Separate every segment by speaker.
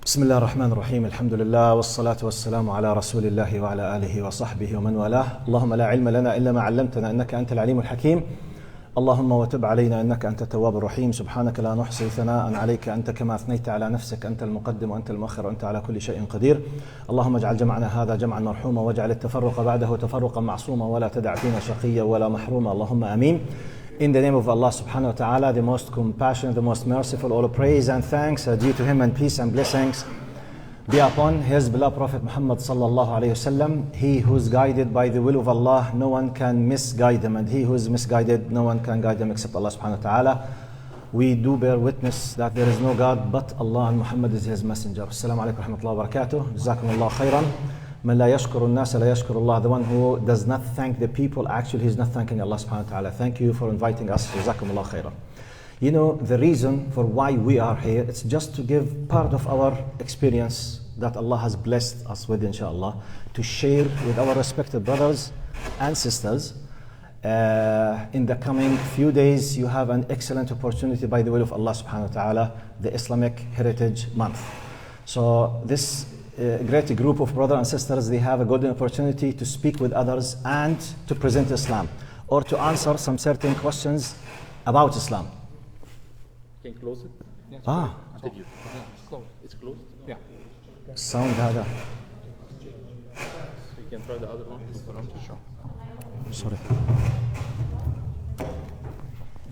Speaker 1: بسم الله الرحمن الرحيم الحمد لله والصلاة والسلام على رسول الله وعلى آله وصحبه ومن والاه. اللهم لا علم لنا إلا ما علمتنا إنك أنت العليم الحكيم. اللهم وتب علينا إنك أنت التواب الرحيم. سبحانك لا نحصي ثناء عليك أنت كما أثنيت على نفسك. أنت المقدم وأنت المؤخر وأنت على كل شيء قدير. اللهم اجعل جمعنا هذا جمعا مرحوما واجعل التفرق بعده تفرقا معصوما ولا تدع فينا شقيا ولا محروما. اللهم آمين. In the name of Allah subhanahu wa ta'ala, the most compassionate, the most merciful, all praise and thanks are due to Him, and peace and blessings be upon His beloved Prophet Muhammad sallallahu alayhi wasallam. He who is guided by the will of Allah, no one can misguide him, and he who is misguided, no one can guide him except Allah subhanahu wa ta'ala. We do bear witness that there is no God but Allah, and Muhammad is His messenger. Assalamu alaikum wa rahmatullahi wa barakatuh. Jazakumullah khairan. Man la yashkuru an-nas la yashkuru Allah. The one who does not thank the people, actually he's not thanking Allah subhanahu wa ta'ala. Thank you for inviting us. Jazakumullah khairan. You know, the reason for why we are here, it's just to give part of our experience that Allah has blessed us with, inshallah, to share with our respected brothers and sisters. In the coming few days, you have an excellent opportunity by the will of Allah subhanahu wa ta'ala, the Islamic Heritage Month. So this great group of brothers and sisters, they have a golden opportunity to speak with others and to present Islam, or to answer some certain questions about Islam.
Speaker 2: Can you close it?
Speaker 3: Yes.
Speaker 2: Did you?
Speaker 3: It's closed.
Speaker 2: It's closed?
Speaker 3: Yeah.
Speaker 1: Sound هذا.
Speaker 2: So you can try the other one?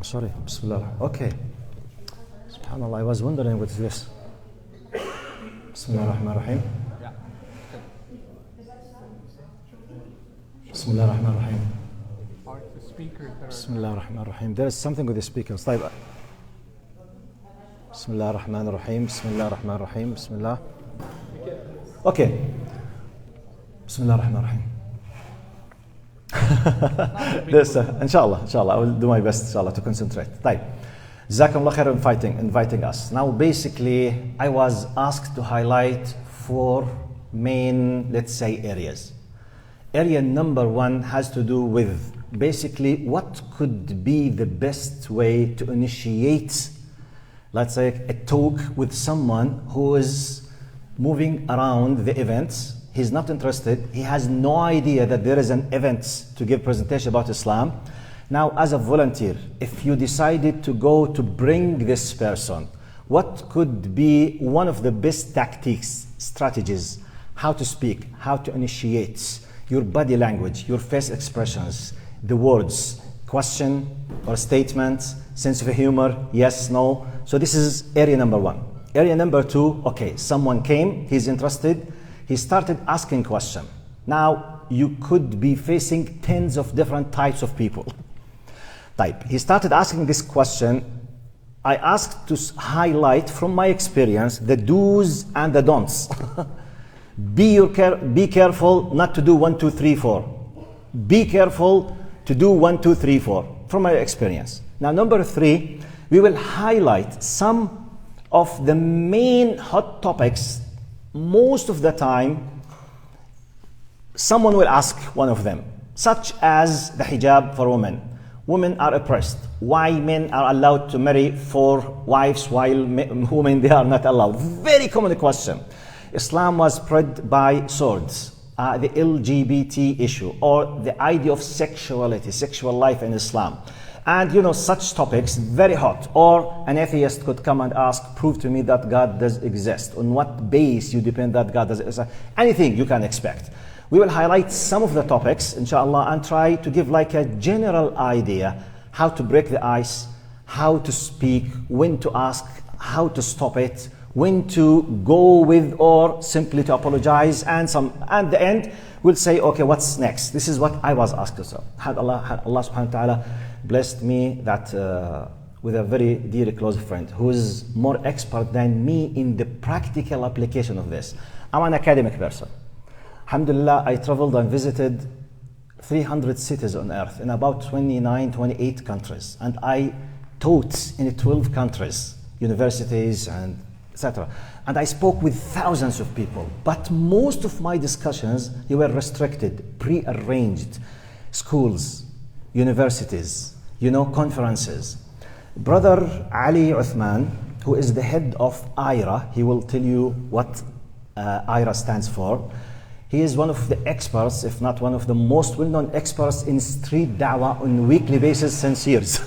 Speaker 1: Sorry. Bismillah. Okay. Subhanallah, I was wondering what is this. Bismillah ar-Rahman ar-Rahim.
Speaker 3: Yeah.
Speaker 1: Bismillah ar-Rahman ar-Rahim.
Speaker 3: Are the speakers that are
Speaker 1: Bismillah ar-Rahman ar-Rahim. There is something with the speakers. طيب. Bismillah ar-Rahman ar-Rahim. Bismillah ar-Rahman ar-Rahim. Bismillah. Okay. Bismillah ar-Rahman ar-Rahim. This, inshallah, I will do my best, inshallah, to concentrate. طيب. Jazakumullah khair inviting us. Now, basically, I was asked to highlight 4 main, let's say, areas. Area number 1 has to do with basically what could be the best way to initiate, let's say, a talk with someone who is moving around the events. He's not interested. He has no idea that there is an event to give presentation about Islam. Now, as a volunteer, if you decided to go to bring this person, what could be one of the best tactics, strategies, how to speak, how to initiate, your body language, your face expressions, the words, question or statement, sense of humor, yes, no. So this is area number 1. Area number 2, okay, someone came, he's interested, he started asking questions. Now, you could be facing tens of different types of people. He started asking this question. I asked to highlight from my experience the do's and the don'ts. Be careful not to do 1, 2, 3, 4. Be careful to do 1, 2, 3, 4 from my experience. Now, number 3, we will highlight some of the main hot topics. Most of the time, someone will ask one of them, such as the hijab for women. Women are oppressed. Why men are allowed to marry 4 wives while women they are not allowed? Very common question. Islam was spread by swords. The LGBT issue, or the idea of sexuality, sexual life in Islam. And you know, such topics, very hot. Or an atheist could come and ask, prove to me that God does exist. On what base you depend that God does exist? Anything you can expect. We will highlight some of the topics, inshallah, and try to give like a general idea how to break the ice, how to speak, when to ask, how to stop it, when to go with or simply to apologize, and at the end we'll say, okay, what's next? This is what I was asked to say. Had Allah subhanahu wa ta'ala blessed me that with a very dear close friend who is more expert than me in the practical application of this. I'm an academic person. Alhamdulillah, I traveled and visited 300 cities on earth in about 29, 28 countries. And I taught in 12 countries, universities and etc. And I spoke with thousands of people. But most of my discussions, they were restricted, pre-arranged. Schools, universities, conferences. Brother Ali Uthman, who is the head of IRA. He will tell you what IRA stands for. He is one of the experts, if not one of the most well-known experts in street dawah on a weekly basis since years.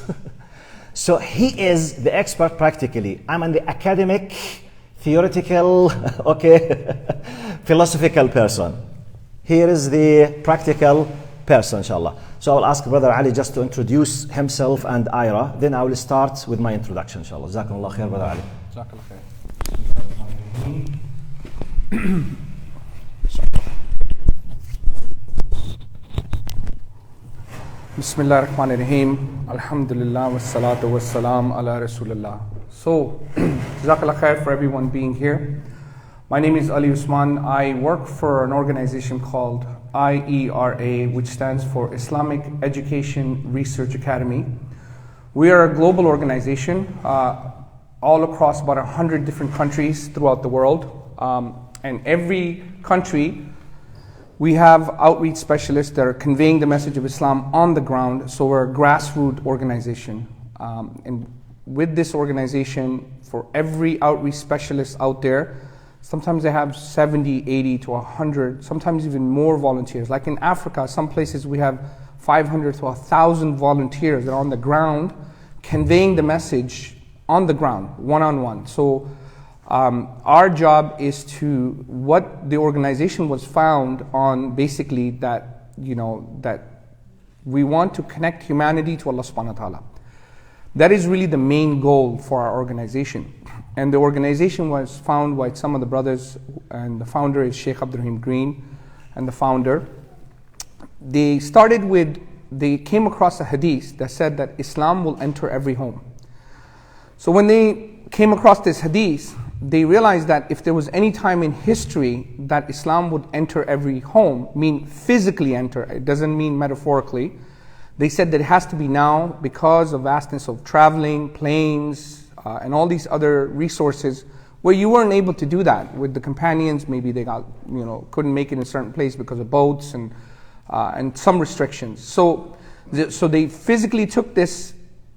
Speaker 1: So he is the expert practically. I'm on the academic, theoretical, philosophical person. Here is the practical person, inshallah. So I will ask Brother Ali just to introduce himself and IRA. Then I will start with my introduction, inshallah. Jazakumullah khair, Brother Ali.
Speaker 3: Jazakallah khair. Bismillah ar-Rahman ar-Rahim. Alhamdulillah wa salatu wa salam ala Rasulullah. So, Jazakallah khair for everyone being here. My name is Ali Usman. I work for an organization called IERA, which stands for Islamic Education Research Academy. We are a global organization all across about 100 different countries throughout the world. And every country, we have outreach specialists that are conveying the message of Islam on the ground. So we're a grassroots organization. And with this organization, for every outreach specialist out there, sometimes they have 70, 80 to 100, sometimes even more volunteers. Like in Africa, some places we have 500 to 1,000 volunteers that are on the ground conveying the message on the ground, one-on-one. So our job is to, what the organization was found on basically that, that we want to connect humanity to Allah subhanahu wa ta'ala. That is really the main goal for our organization. And the organization was found by some of the brothers, and the founder is Sheikh Abdurrahim Green, and the founder. They came across a hadith that said that Islam will enter every home. So when they came across this hadith, they realized that if there was any time in history that Islam would enter every home, mean physically enter, it doesn't mean metaphorically, they said that it has to be now because of vastness of traveling, planes, and all these other resources where you weren't able to do that with the companions. Maybe they got, couldn't make it in a certain place because of boats and some restrictions. So they physically took this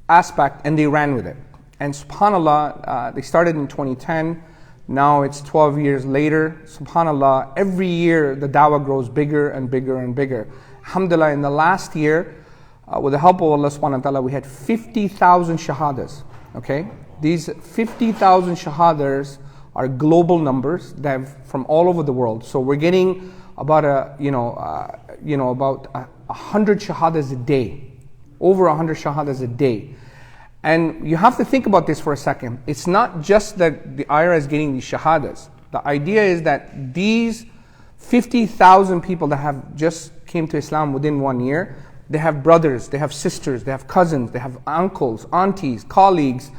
Speaker 3: aspect and they ran with it. And subhanAllah, they started in 2010. Now it's 12 years later. Subhanallah, every year the dawah grows bigger and bigger and bigger. Alhamdulillah, in the last year, with the help of Allah subhanahu wa ta'ala, we had 50,000 shahadas. Okay? These 50,000 shahadas are global numbers that have from all over the world. So we're getting about about 100 shahadas a day. Over 100 shahadas a day. And you have to think about this for a second. It's not just that the IRA is getting these shahadas. The idea is that these 50,000 people that have just came to Islam within 1 year, they have brothers, they have sisters, they have cousins, they have uncles, aunties, colleagues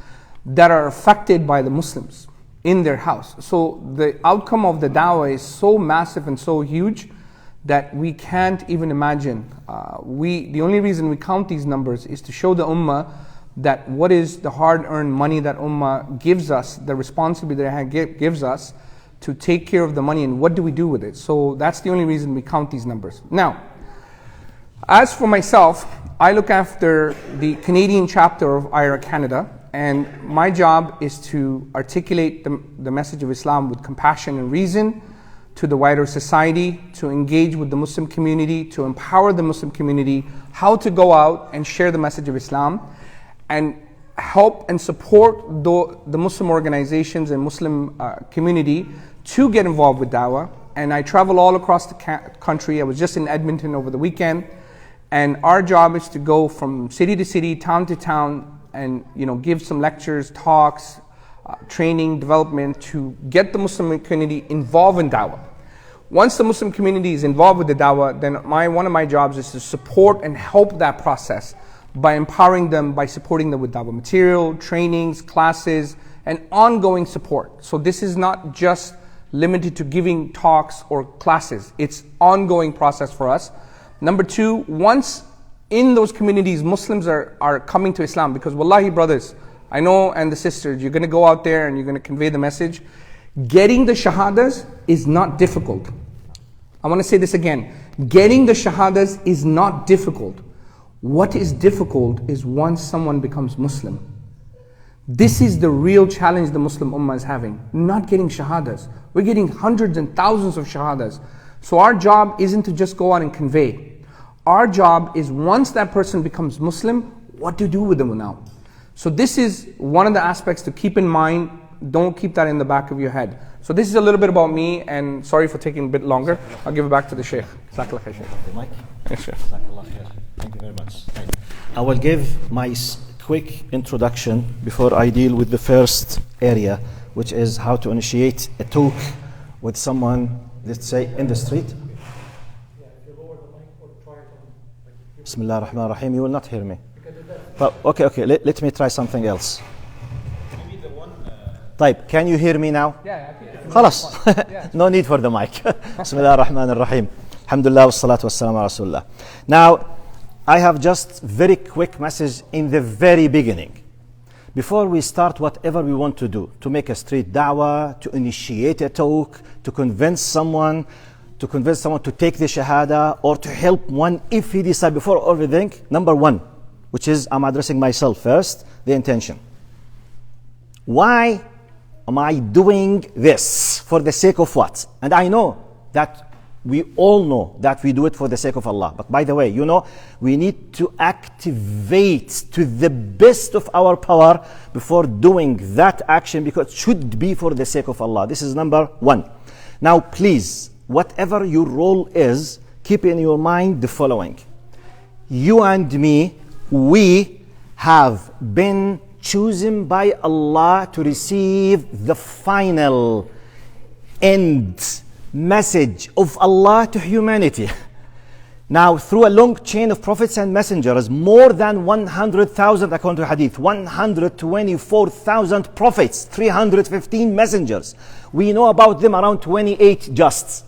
Speaker 3: that are affected by the Muslims in their house. So the outcome of the dawah is so massive and so huge that we can't even imagine. The only reason we count these numbers is to show the ummah that what is the hard-earned money that ummah gives us, the responsibility that it gives us to take care of the money, and what do we do with it. So that's the only reason we count these numbers. Now, as for myself, I look after the Canadian chapter of IRA Canada, and my job is to articulate the message of Islam with compassion and reason to the wider society, to engage with the Muslim community, to empower the Muslim community, how to go out and share the message of Islam, and help and support the Muslim organizations and Muslim community to get involved with dawah. And I travel all across the country. I was just in Edmonton over the weekend, and our job is to go from city to city, town to town, and give some lectures, talks, training, development to get the Muslim community involved in dawah. Once the Muslim community is involved with the dawah, then one of my jobs is to support and help that process by empowering them, by supporting them with dawah material, trainings, classes, and ongoing support. So this is not just limited to giving talks or classes. It's ongoing process for us. Number two, once in those communities, Muslims are coming to Islam, because wallahi brothers, I know, and the sisters, you're going to go out there and you're going to convey the message. Getting the shahadas is not difficult. I want to say this again. Getting the shahadas is not difficult. What is difficult is once someone becomes Muslim. This is the real challenge the Muslim Ummah is having. Not getting shahadas. We're getting hundreds and thousands of shahadas. So our job isn't to just go out and convey. Our job is, once that person becomes Muslim, what to do with them now. So this is one of the aspects to keep in mind. Don't keep that in the back of your head. So this is a little bit about me, and sorry for taking a bit longer. I'll give it back to the Shaykh. Jazakallah khair, Shaykh.
Speaker 1: Mike?
Speaker 3: Yes, Shaykh.
Speaker 1: Jazakallah khair. Thank you very much. I will give my quick introduction before I deal with the first area, which is how to initiate a talk with someone, let's say, in the street. Bismillah ar-Rahman ar-Rahim. You will not hear me. Okay. Let me try something else.
Speaker 2: Maybe the one.
Speaker 1: طيب, can you hear me now?
Speaker 3: Yeah.
Speaker 1: خلاص. No need for the mic. Bismillah ar-Rahman ar-Rahim. Alhamdulillah wassalatu wassalamu ala Rasulullah. Now, I have just very quick message in the very beginning. Before we start whatever we want to do, to make a street da'wah, to initiate a talk, to convince someone to take the shahada, or to help one if he decides, before everything, number one, which is, I'm addressing myself first, the intention. Why am I doing this? For the sake of what? And I know that we all know that we do it for the sake of Allah. But by the way, we need to activate to the best of our power before doing that action, because it should be for the sake of Allah. This is number one. Now, please, whatever your role is, keep in your mind the following. You and me, we have been chosen by Allah to receive the final end message of Allah to humanity. Now, through a long chain of prophets and messengers, more than 100,000, according to hadith, 124,000 prophets, 315 messengers. We know about them around 28 just.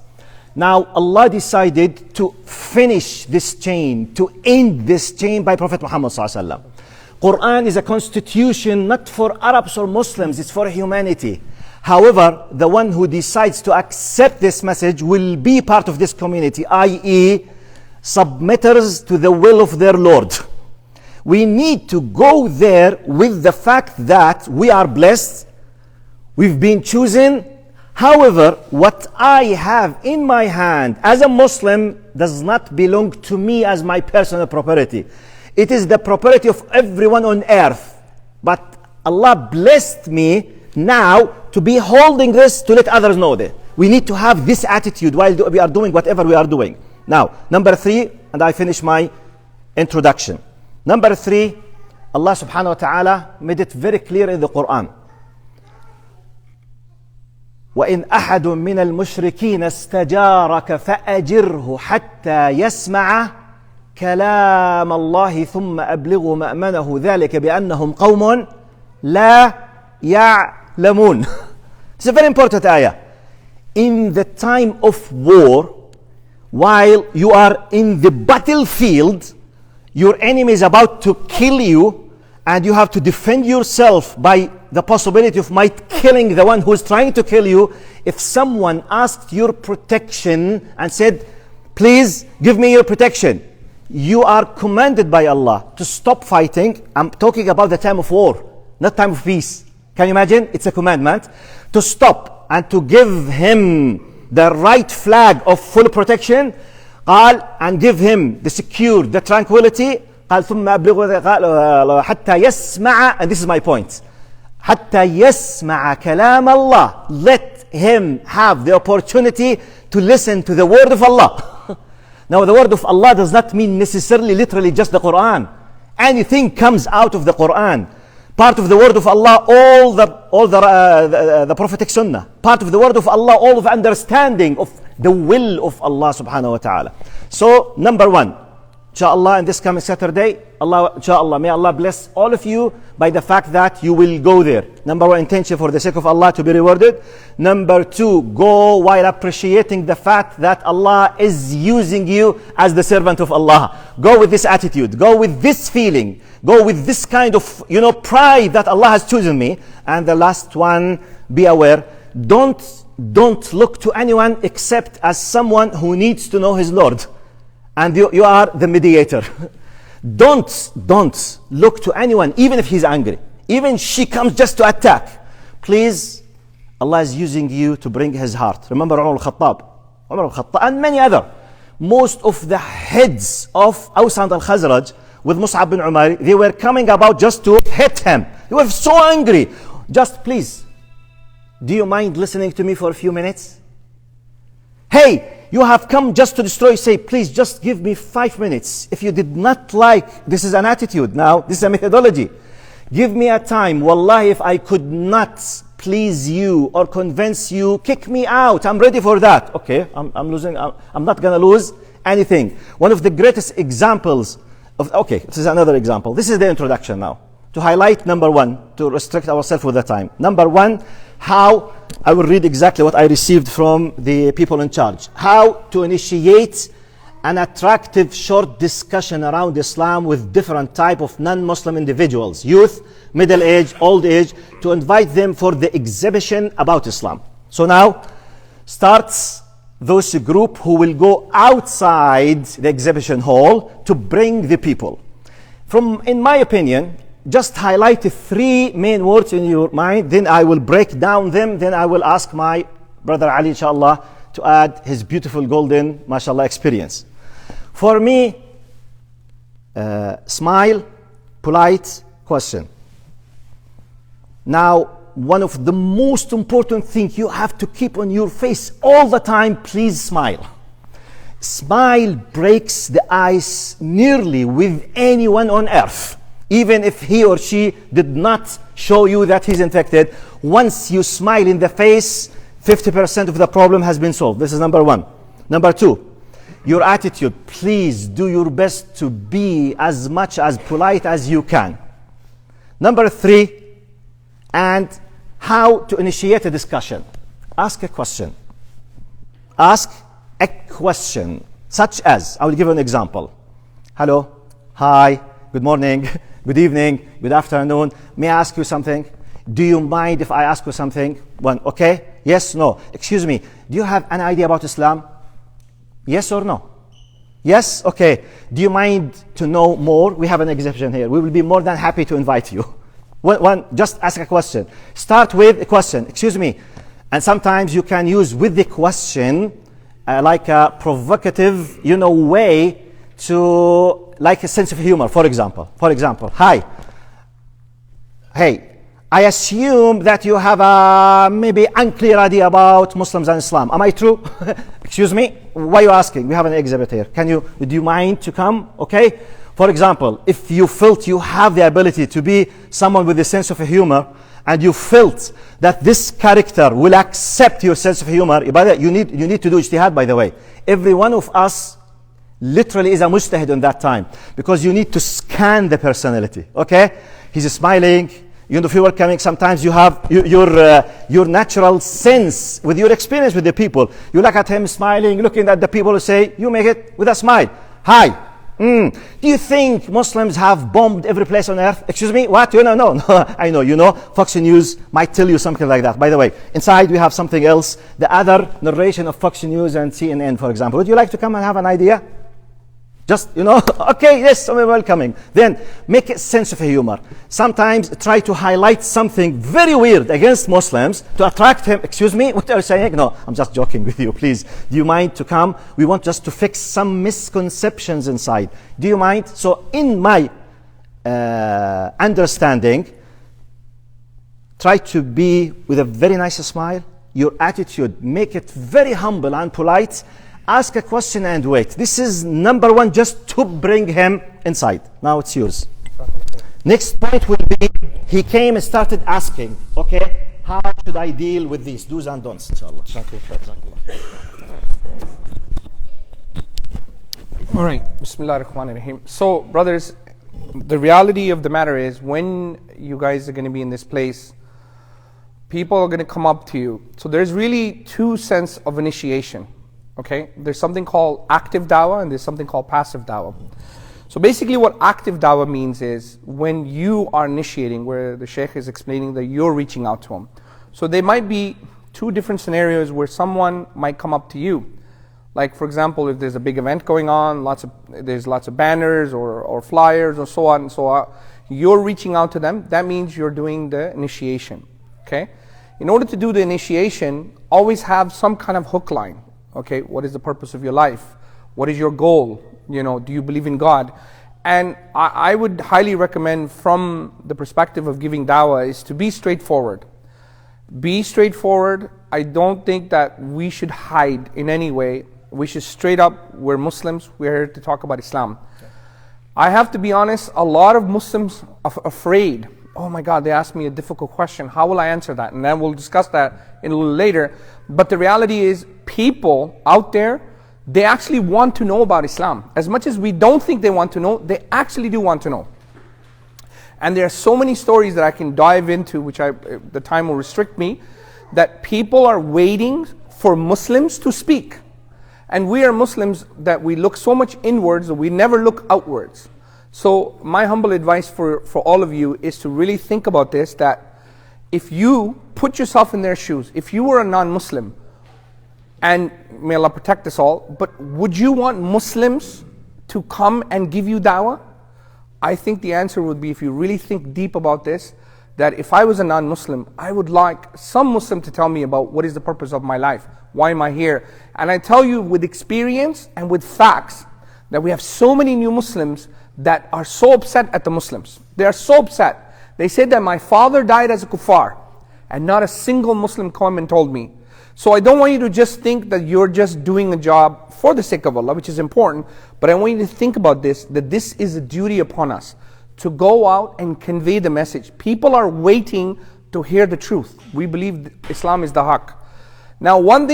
Speaker 1: Now, Allah decided to finish this chain, to end this chain by Prophet Muhammad sallallahu alaihi wasallam. Quran is a constitution not for Arabs or Muslims, it's for humanity. However, the one who decides to accept this message will be part of this community, i.e., submitters to the will of their Lord. We need to go there with the fact that we are blessed, we've been chosen. However, what I have in my hand as a Muslim does not belong to me as my personal property. It is the property of everyone on earth. But Allah blessed me now to be holding this to let others know that. We need to have this attitude while we are doing whatever we are doing. Now, number three, and I finish my introduction. Number three, Allah subhanahu wa ta'ala made it very clear in the Quran. وَإِنْ أَحَدٌ مِّنَ الْمُشْرِكِينَ اسْتَجَارَكَ فَأَجِرْهُ حَتَّى يَسْمَعَ كَلَامَ اللَّهِ ثُمَّ أَبْلِغُ مَأْمَنَهُ ذَلِكَ بِأَنَّهُمْ قَوْمٌ لَا يَعْلَمُونَ. It's a very important ayah. In the time of war, while you are in the battlefield, your enemy is about to kill you, and you have to defend yourself by the possibility of might killing the one who is trying to kill you. If someone asked your protection and said, please give me your protection, you are commanded by Allah to stop fighting. I'm talking about the time of war, not time of peace. Can you imagine? It's a commandment to stop and to give him the right flag of full protection, and give him the secure, the tranquility. ثم أبلغ حتى يسمع, and this is my point, حتى يسمع كلام الله. Let him have the opportunity to listen to the word of Allah. Now, the word of Allah does not mean necessarily literally just the Quran. Anything comes out of the Quran. Part of the word of Allah, all the prophetic sunnah. Part of the word of Allah, all of understanding of the will of Allah subhanahu wa ta'ala. So, number one, inshallah, in this coming Saturday, inshallah, may Allah bless all of you by the fact that you will go there. Number one, intention for the sake of Allah to be rewarded. Number two, go while appreciating the fact that Allah is using you as the servant of Allah. Go with this attitude. Go with this feeling. Go with this kind of, pride that Allah has chosen me. And the last one, be aware. Don't look to anyone except as someone who needs to know his Lord. And you are the mediator. Don't look to anyone, even if he's angry. even she comes just to attack, please, Allah is using you to bring his heart. Remember Umar al-Khattab and many other. Most of the heads of Aws and al-Khazraj with Mus'ab bin Umair, they were coming about just to hit him. They were so angry. Just please, do you mind listening to me for a few minutes? Hey, you have come just to destroy. Say, please just give me 5 minutes. If you did not like, this is an attitude now, this is a methodology. Give me a time. Wallahi, if I could not please you or convince you, kick me out. I'm ready for that. Okay, I'm losing. I'm not going to lose anything. One of the greatest examples of, okay, this is another example. This is the introduction now. To highlight number one, to restrict ourselves with the time. Number one, how, I will read exactly what I received from the people in charge. How to initiate an attractive short discussion around Islam with different type of non-Muslim individuals, youth, middle age, old age, to invite them for the exhibition about Islam. So now starts those group who will go outside the exhibition hall to bring the people. From, in my opinion, just highlight the 3 main words in your mind, then I will break down them, then I will ask my brother Ali, inshallah, to add his beautiful golden, mashallah, experience. For me, smile, polite, question. Now, one of the most important things you have to keep on your face all the time, please smile. Smile breaks the ice nearly with anyone on earth. Even if he or she did not show you that he's infected, once you smile in the face, 50% of the problem has been solved. This is number one. Number two, your attitude. Please do your best to be as much as polite as you can. Number three, and how to initiate a discussion. Ask a question. Ask a question, such as, I will give you an example. Hello, hi, good morning, good evening, good afternoon. May I ask you something? Do you mind if I ask you something? One, okay? Yes, no. Excuse me, do you have an idea about Islam? Yes or no? Yes? Okay. Do you mind to know more? We have an exhibition here. We will be more than happy to invite you. Just ask a question. Start with a question. Excuse me. And sometimes you can use with the question like a provocative, way to, like a sense of humor, for example. Hi. Hey, I assume that you have a maybe unclear idea about Muslims and Islam. Am I true? Excuse me? Why are you asking? We have an exhibit here. Do you mind to come? Okay. For example, if you felt you have the ability to be someone with a sense of humor, and you felt that this character will accept your sense of humor, you need to do ijtihad, by the way. Every one of us literally is a mujtahid in that time, because you need to scan the personality. Okay? He's smiling. If you are coming, sometimes you have your natural sense with your experience with the people. You look at him smiling, looking at the people, who say, you make it with a smile. Hi. Do you think Muslims have bombed every place on earth? Excuse me? What? No. I know, Fox News might tell you something like that. By the way, inside we have something else. The other narration of Fox News and CNN, for example. Would you like to come and have an idea? Just, okay, yes, I'm welcoming. Then make a sense of humor. Sometimes try to highlight something very weird against Muslims to attract him. Excuse me, what are you saying? No, I'm just joking with you, please. Do you mind to come? We want just to fix some misconceptions inside. Do you mind? So in my understanding, try to be with a very nice smile. Your attitude, make it very humble and polite. Ask a question and wait. This is number one, just to bring him inside. Now it's yours. Next point will be, he came and started asking, okay, how should I deal with these do's and don'ts, inshallah.
Speaker 3: All right. Bismillah ar-Rahman ar-Rahim. So, brothers, the reality of the matter is, when you guys are going to be in this place, people are going to come up to you. So there's really two senses of initiation. Okay, there's something called active dawah and there's something called passive dawah. So basically what active dawah means is when you are initiating, where the Shaykh is explaining that you're reaching out to him. So there might be two different scenarios where someone might come up to you. Like, for example, if there's a big event going on, there's lots of banners or flyers or so on and so on. you're reaching out to them, that means you're doing the initiation, okay? In order to do the initiation, always have some kind of hook line, okay? What is the purpose of your life? What is your goal? You know, do you believe in God? And I would highly recommend, from the perspective of giving dawah, is to be straightforward. Be straightforward. I don't think that we should hide in any way. We should straight up, we're Muslims, we're here to talk about Islam. Okay. I have to be honest, a lot of Muslims are afraid. Oh my God, they asked me a difficult question. How will I answer that? And then we'll discuss that in a little later. But the reality is, people out there, they actually want to know about Islam. As much as we don't think they want to know, they actually do want to know. And there are so many stories that I can dive into, which the time will restrict me, that people are waiting for Muslims to speak. And we are Muslims that we look so much inwards that we never look outwards. So my humble advice for all of you is to really think about this, that if you put yourself in their shoes, if you were a non-Muslim, and may Allah protect us all, but would you want Muslims to come and give you dawah? I think the answer would be, if you really think deep about this, that if I was a non-Muslim, I would like some Muslim to tell me about what is the purpose of my life. Why am I here? And I tell you with experience and with facts that we have so many new Muslims that are so upset at the Muslims. They are so upset. They said that my father died as a kuffar, and not a single Muslim came and told me. So I don't want you to just think that you're just doing a job for the sake of Allah, which is important, but I want you to think about this, that this is a duty upon us to go out and convey the message. People are waiting to hear the truth. We believe Islam is the haqq. Now one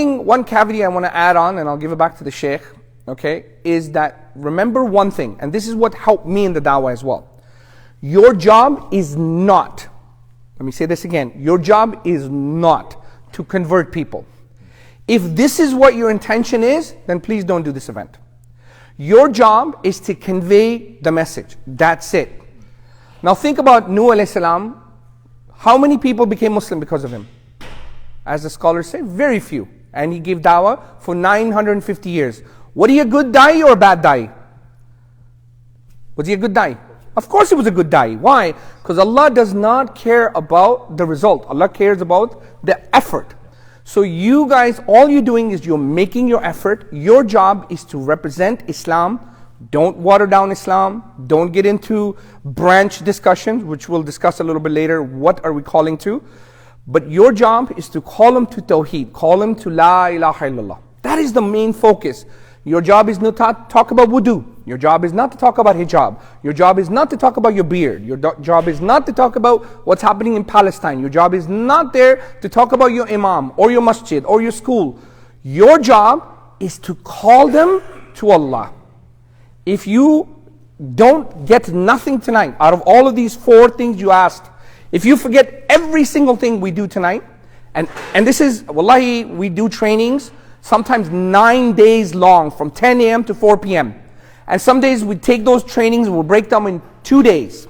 Speaker 3: caveat I want to add on, and I'll give it back to the Shaykh, okay, is that remember one thing, and this is what helped me in the dawah as well. Your job is not, let me say this again, your job is not to convert people. If this is what your intention is, then please don't do this event. Your job is to convey the message. That's it. Now think about Nuh alayhi salam. How many people became Muslim because of him? As the scholars say, very few. And he gave dawah for 950 years. Was he a good da'i or a bad da'i? Was he a good da'i? Of course he was a good da'i. Why? Because Allah does not care about the result. Allah cares about the effort. So you guys, all you're doing is you're making your effort. Your job is to represent Islam. Don't water down Islam. Don't get into branch discussions, which we'll discuss a little bit later. What are we calling to? But your job is to call them to Tawheed. Call them to La ilaha illallah. That is the main focus. Your job is not to talk about wudu. Your job is not to talk about hijab. Your job is not to talk about your beard. Your job is not to talk about what's happening in Palestine. Your job is not there to talk about your imam or your masjid or your school. Your job is to call them to Allah. If you don't get nothing tonight out of all of these 4 things you asked, if you forget every single thing we do tonight, and this is, wallahi, we do trainings sometimes 9 days long, from 10 a.m. to 4 p.m. And some days we take those trainings and we'll break them in 2 days.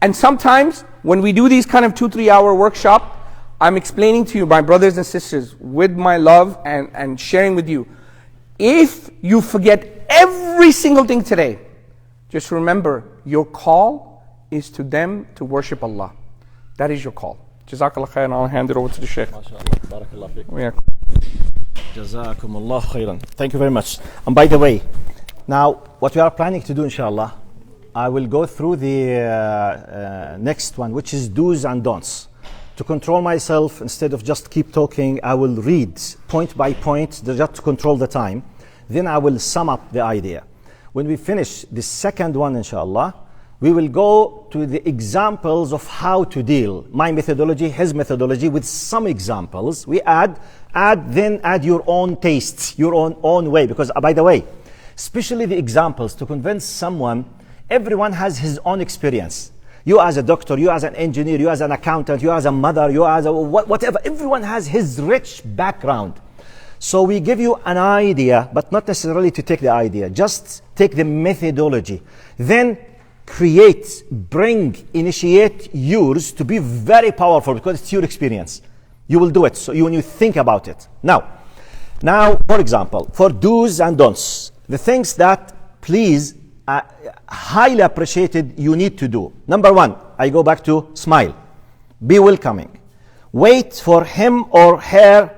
Speaker 3: And sometimes when we do these kind of 2-3 hour workshop, I'm explaining to you, my brothers and sisters, with my love and sharing with you, if you forget every single thing today, just remember your call is to them to worship Allah. That is your call. Jazakallah khair, and I'll hand it over to the Shaykh.
Speaker 1: MashaAllah. Barakallah feek. Jazakumullah khairan. Thank you very much. And by the way, now what we are planning to do, inshallah, I will go through the next one, which is do's and don'ts. To control myself, instead of just keep talking, I will read point by point, just to control the time. Then I will sum up the idea. When we finish the second one, inshallah, we will go to the examples of how to deal. My methodology, his methodology, with some examples. We then add your own tastes, your own way. Because by the way, especially the examples, to convince someone, everyone has his own experience. You as a doctor, you as an engineer, you as an accountant, you as a mother, you as a whatever. Everyone has his rich background. So we give you an idea, but not necessarily to take the idea. Just take the methodology. Then create, initiate yours to be very powerful, because it's your experience. You will do it. So when you think about it. Now, for example, for do's and don'ts, the things that please highly appreciated you need to do. Number one, I go back to smile. Be welcoming. Wait for him or her.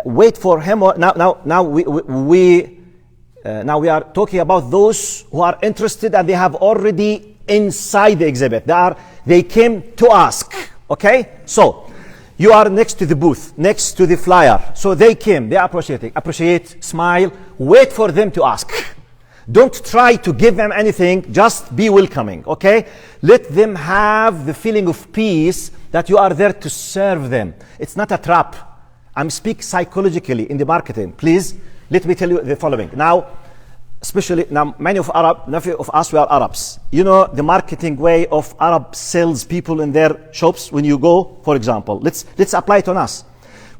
Speaker 1: Wait for him or now we are talking about those who are interested and they have already inside the exhibit. They came to ask. Okay, so you are next to the booth, next to the flyer. So they came, they appreciate, smile, wait for them to ask. Don't try to give them anything, just be welcoming, okay? Let them have the feeling of peace that you are there to serve them. It's not a trap. I'm speaking psychologically in the marketing. Please, let me tell you the following. Now, especially now, many of us, we are Arabs. You know the marketing way of Arab sales people in their shops when you go, for example. Let's apply it on us.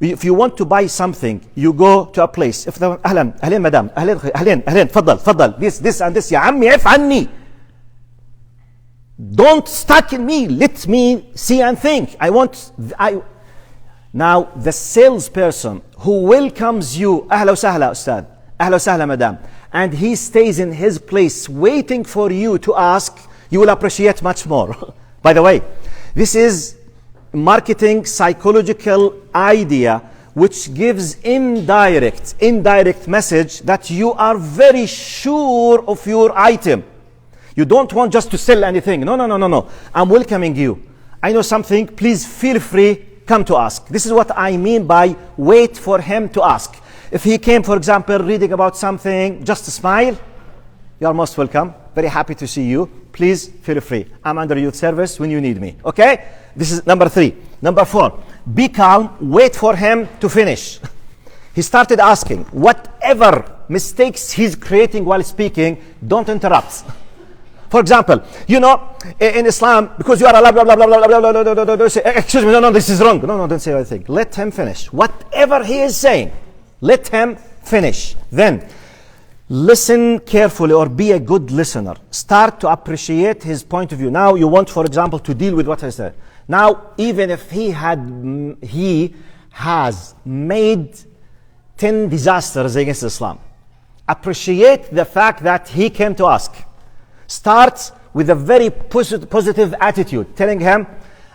Speaker 1: If you want to buy something, you go to a place. If the أهلين madam, أهلين تفضل this and this. يا عمي عف عني. Don't stuck in me. Let me see and think. Now the salesperson who welcomes you, أهلا وسهلا أستاذ, أهلا وسهلا madam, and he stays in his place waiting for you to ask, you will appreciate much more. By the way, this is marketing psychological idea which gives indirect message that you are very sure of your item. You don't want just to sell anything. No. I'm welcoming you. I know something, please feel free, come to ask. This is what I mean by wait for him to ask. If he came, for example, reading about something, just smile. You are most welcome. Very happy to see you. Please feel free. I'm under your service when you need me. Okay? This is number 3. Number 4, be calm. Wait for him to finish. He started asking. Whatever mistakes he's creating while speaking, don't interrupt. For example, you know, in Islam, because you are Allah, blah, blah, blah, blah, blah, blah, blah, blah, blah, say, excuse me, no, this is wrong. No, don't say anything. Let him finish. Whatever he is saying, let him finish. Then, listen carefully or be a good listener. Start to appreciate his point of view. Now, you want, for example, to deal with what I said. Now, even if he has made 10 disasters against Islam, appreciate the fact that he came to ask. Start with a very positive attitude, telling him,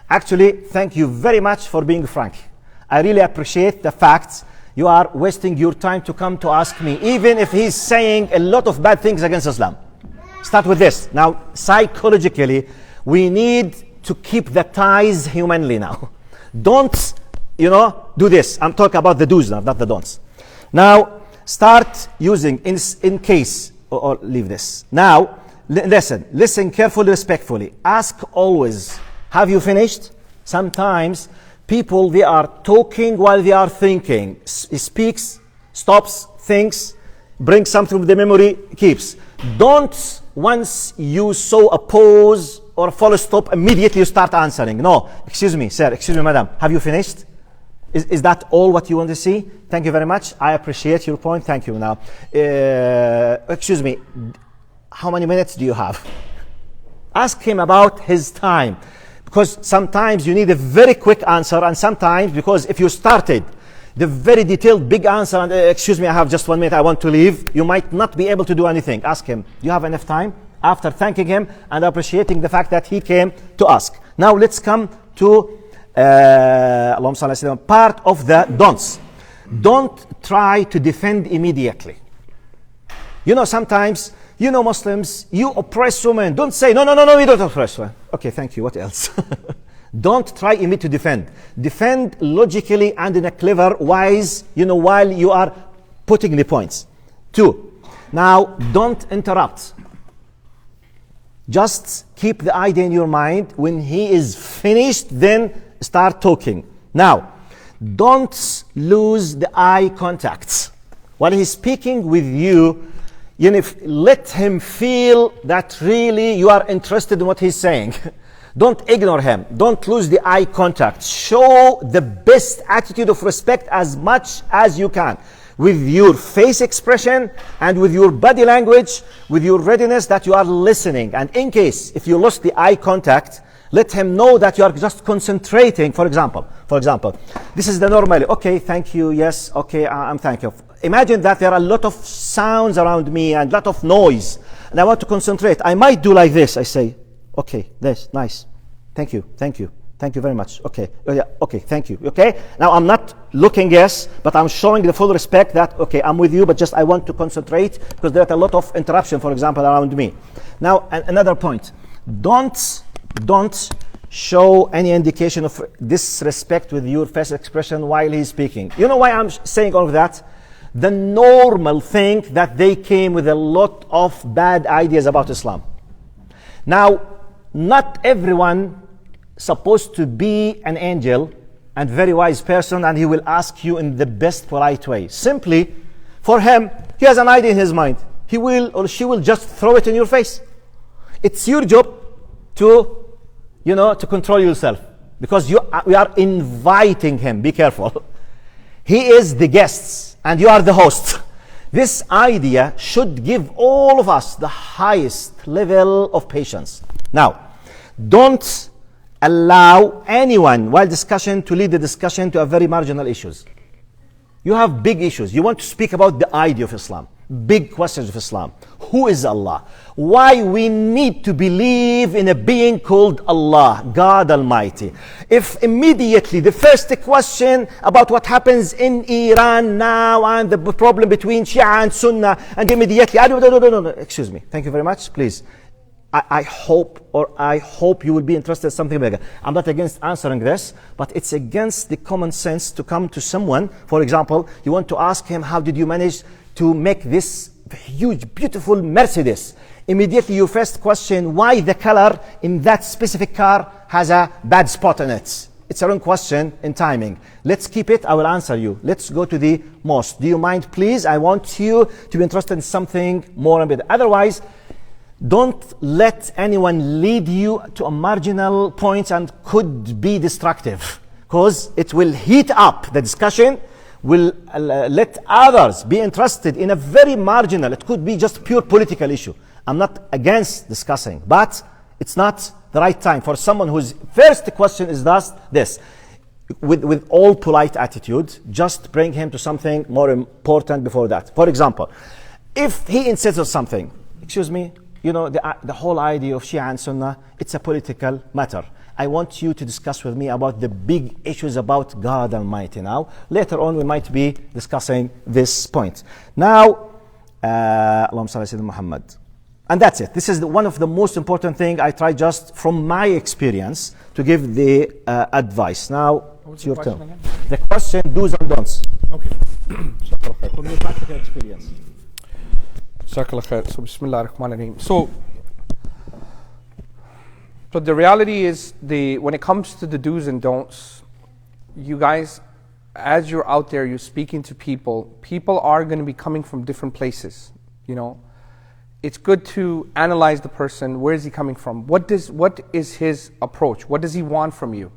Speaker 1: actually, thank you very much for being frank. I really appreciate the fact you are wasting your time to come to ask me, even if he's saying a lot of bad things against Islam. Start with this. Now, psychologically, we need to keep the ties humanly now. Don't, do this. I'm talking about the do's now, not the don'ts. Now, start using, in case, or leave this. Now, listen carefully, respectfully. Ask always, have you finished? Sometimes people, they are talking while they are thinking. He speaks, stops, thinks, brings something from the memory, keeps. Don't, once you saw a pause or a full stop, immediately you start answering. No, excuse me, sir, excuse me, madam, have you finished? Is that all what you want to see? Thank you very much. I appreciate your point. Thank you. Now, excuse me, how many minutes do you have? Ask him about his time. Because sometimes you need a very quick answer, and sometimes, because if you started the very detailed big answer and excuse me, I have just 1 minute, I want to leave, you might not be able to do anything. Ask him, do you have enough time? After thanking him and appreciating the fact that he came to ask. Now let's come to part of the don'ts. Don't try to defend immediately. Sometimes, Muslims, you oppress women. Don't say, no, we don't oppress women. Okay, thank you. What else? Don't try immediately to defend. Defend logically and in a clever, wise, while you are putting the points. 2, now, don't interrupt. Just keep the idea in your mind. When he is finished, then start talking. Now, don't lose the eye contact. While he's speaking with you, let him feel that really you are interested in what he's saying. Don't ignore him. Don't lose the eye contact. Show the best attitude of respect as much as you can, with your face expression and with your body language, with your readiness that you are listening. And in case, if you lost the eye contact, let him know that you are just concentrating. For example, this is the normal. Okay, thank you. Yes, okay, I'm thank you. Imagine that there are a lot of sounds around me and a lot of noise. and I want to concentrate, I might do like this. I say, okay, this, nice. Thank you, thank you. Thank you very much. Okay, oh, yeah, okay, thank you. Okay, now I'm not looking, yes, but I'm showing the full respect that, okay, I'm with you, but just I want to concentrate because there's a lot of interruption, for example, around me. Now, another point. Don't show any indication of disrespect with your face expression while he's speaking. You know why I'm saying all of that? The normal thing that they came with a lot of bad ideas about Islam. Now, not everyone supposed to be an angel and very wise person, and he will ask you in the best polite way. Simply, for him, he has an idea in his mind. He will or she will just throw it in your face. It's your job to, to control yourself, because we are inviting him. Be careful. He is the guests and you are the host. This idea should give all of us the highest level of patience. Now, don't allow anyone while discussion to lead the discussion to a very marginal issues. You have big issues. You want to speak about the idea of Islam, big questions of Islam. Who is Allah? Why we need to believe in a being called Allah, God Almighty. If immediately the first question about what happens in Iran now and the problem between Shia and Sunnah, and immediately, no, excuse me, thank you very much, please. I hope you will be interested in something bigger. I'm not against answering this, but it's against the common sense to come to someone. For example, you want to ask him, how did you manage to make this huge, beautiful Mercedes? Immediately your first question, why the color in that specific car has a bad spot in it? It's a wrong question in timing. Let's keep it, I will answer you. Let's go to the most. Do you mind, please? I want you to be interested in something more and better. Otherwise, don't let anyone lead you to a marginal point and could be destructive, because it will heat up the discussion, will let others be interested in a very marginal, it could be just pure political issue. I'm not against discussing, but it's not the right time for someone whose first question is thus this. With all polite attitude, just bring him to something more important before that. For example, if he insists on something, excuse me, the whole idea of Shia and Sunnah, it's a political matter. I want you to discuss with me about the big issues about God Almighty now. Later on, we might be discussing this point. Now, Allahumma salli ala Sayyidina Muhammad. And that's it. This is one of the most important things I try just from my experience to give the advice. Now, it's your turn. Again? The question, do's and don'ts.
Speaker 3: Okay.
Speaker 1: From your practical experience.
Speaker 3: So Bismillah ar-Rahman ar-Rahim. So the reality is, when it comes to the do's and don'ts, you guys, as you're out there, you're speaking to people are going to be coming from different places. It's good to analyze the person. Where is he coming from? What is his approach? What does he want from you?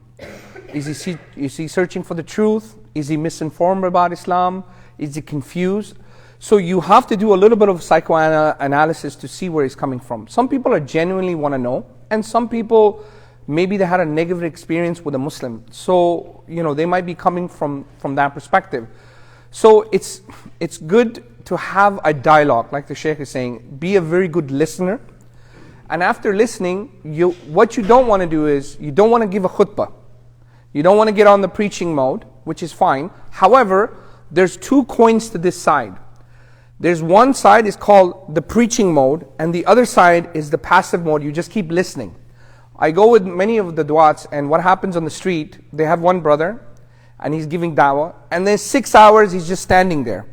Speaker 3: Is he searching for the truth? Is he misinformed about Islam? Is he confused? So you have to do a little bit of psychoanalysis to see where he's coming from. Some people are genuinely want to know, and some people, maybe they had a negative experience with a Muslim. So, they might be coming from that perspective. So it's good to have a dialogue, like the Sheikh is saying. Be a very good listener. And after listening, what you don't want to do is, you don't want to give a khutbah. You don't want to get on the preaching mode, which is fine. However, there's two coins to this side. There's one side is called the preaching mode, and the other side is the passive mode. You just keep listening. I go with many of the du'ats, and what happens on the street, they have one brother, and he's giving dawah, and then 6 hours he's just standing there.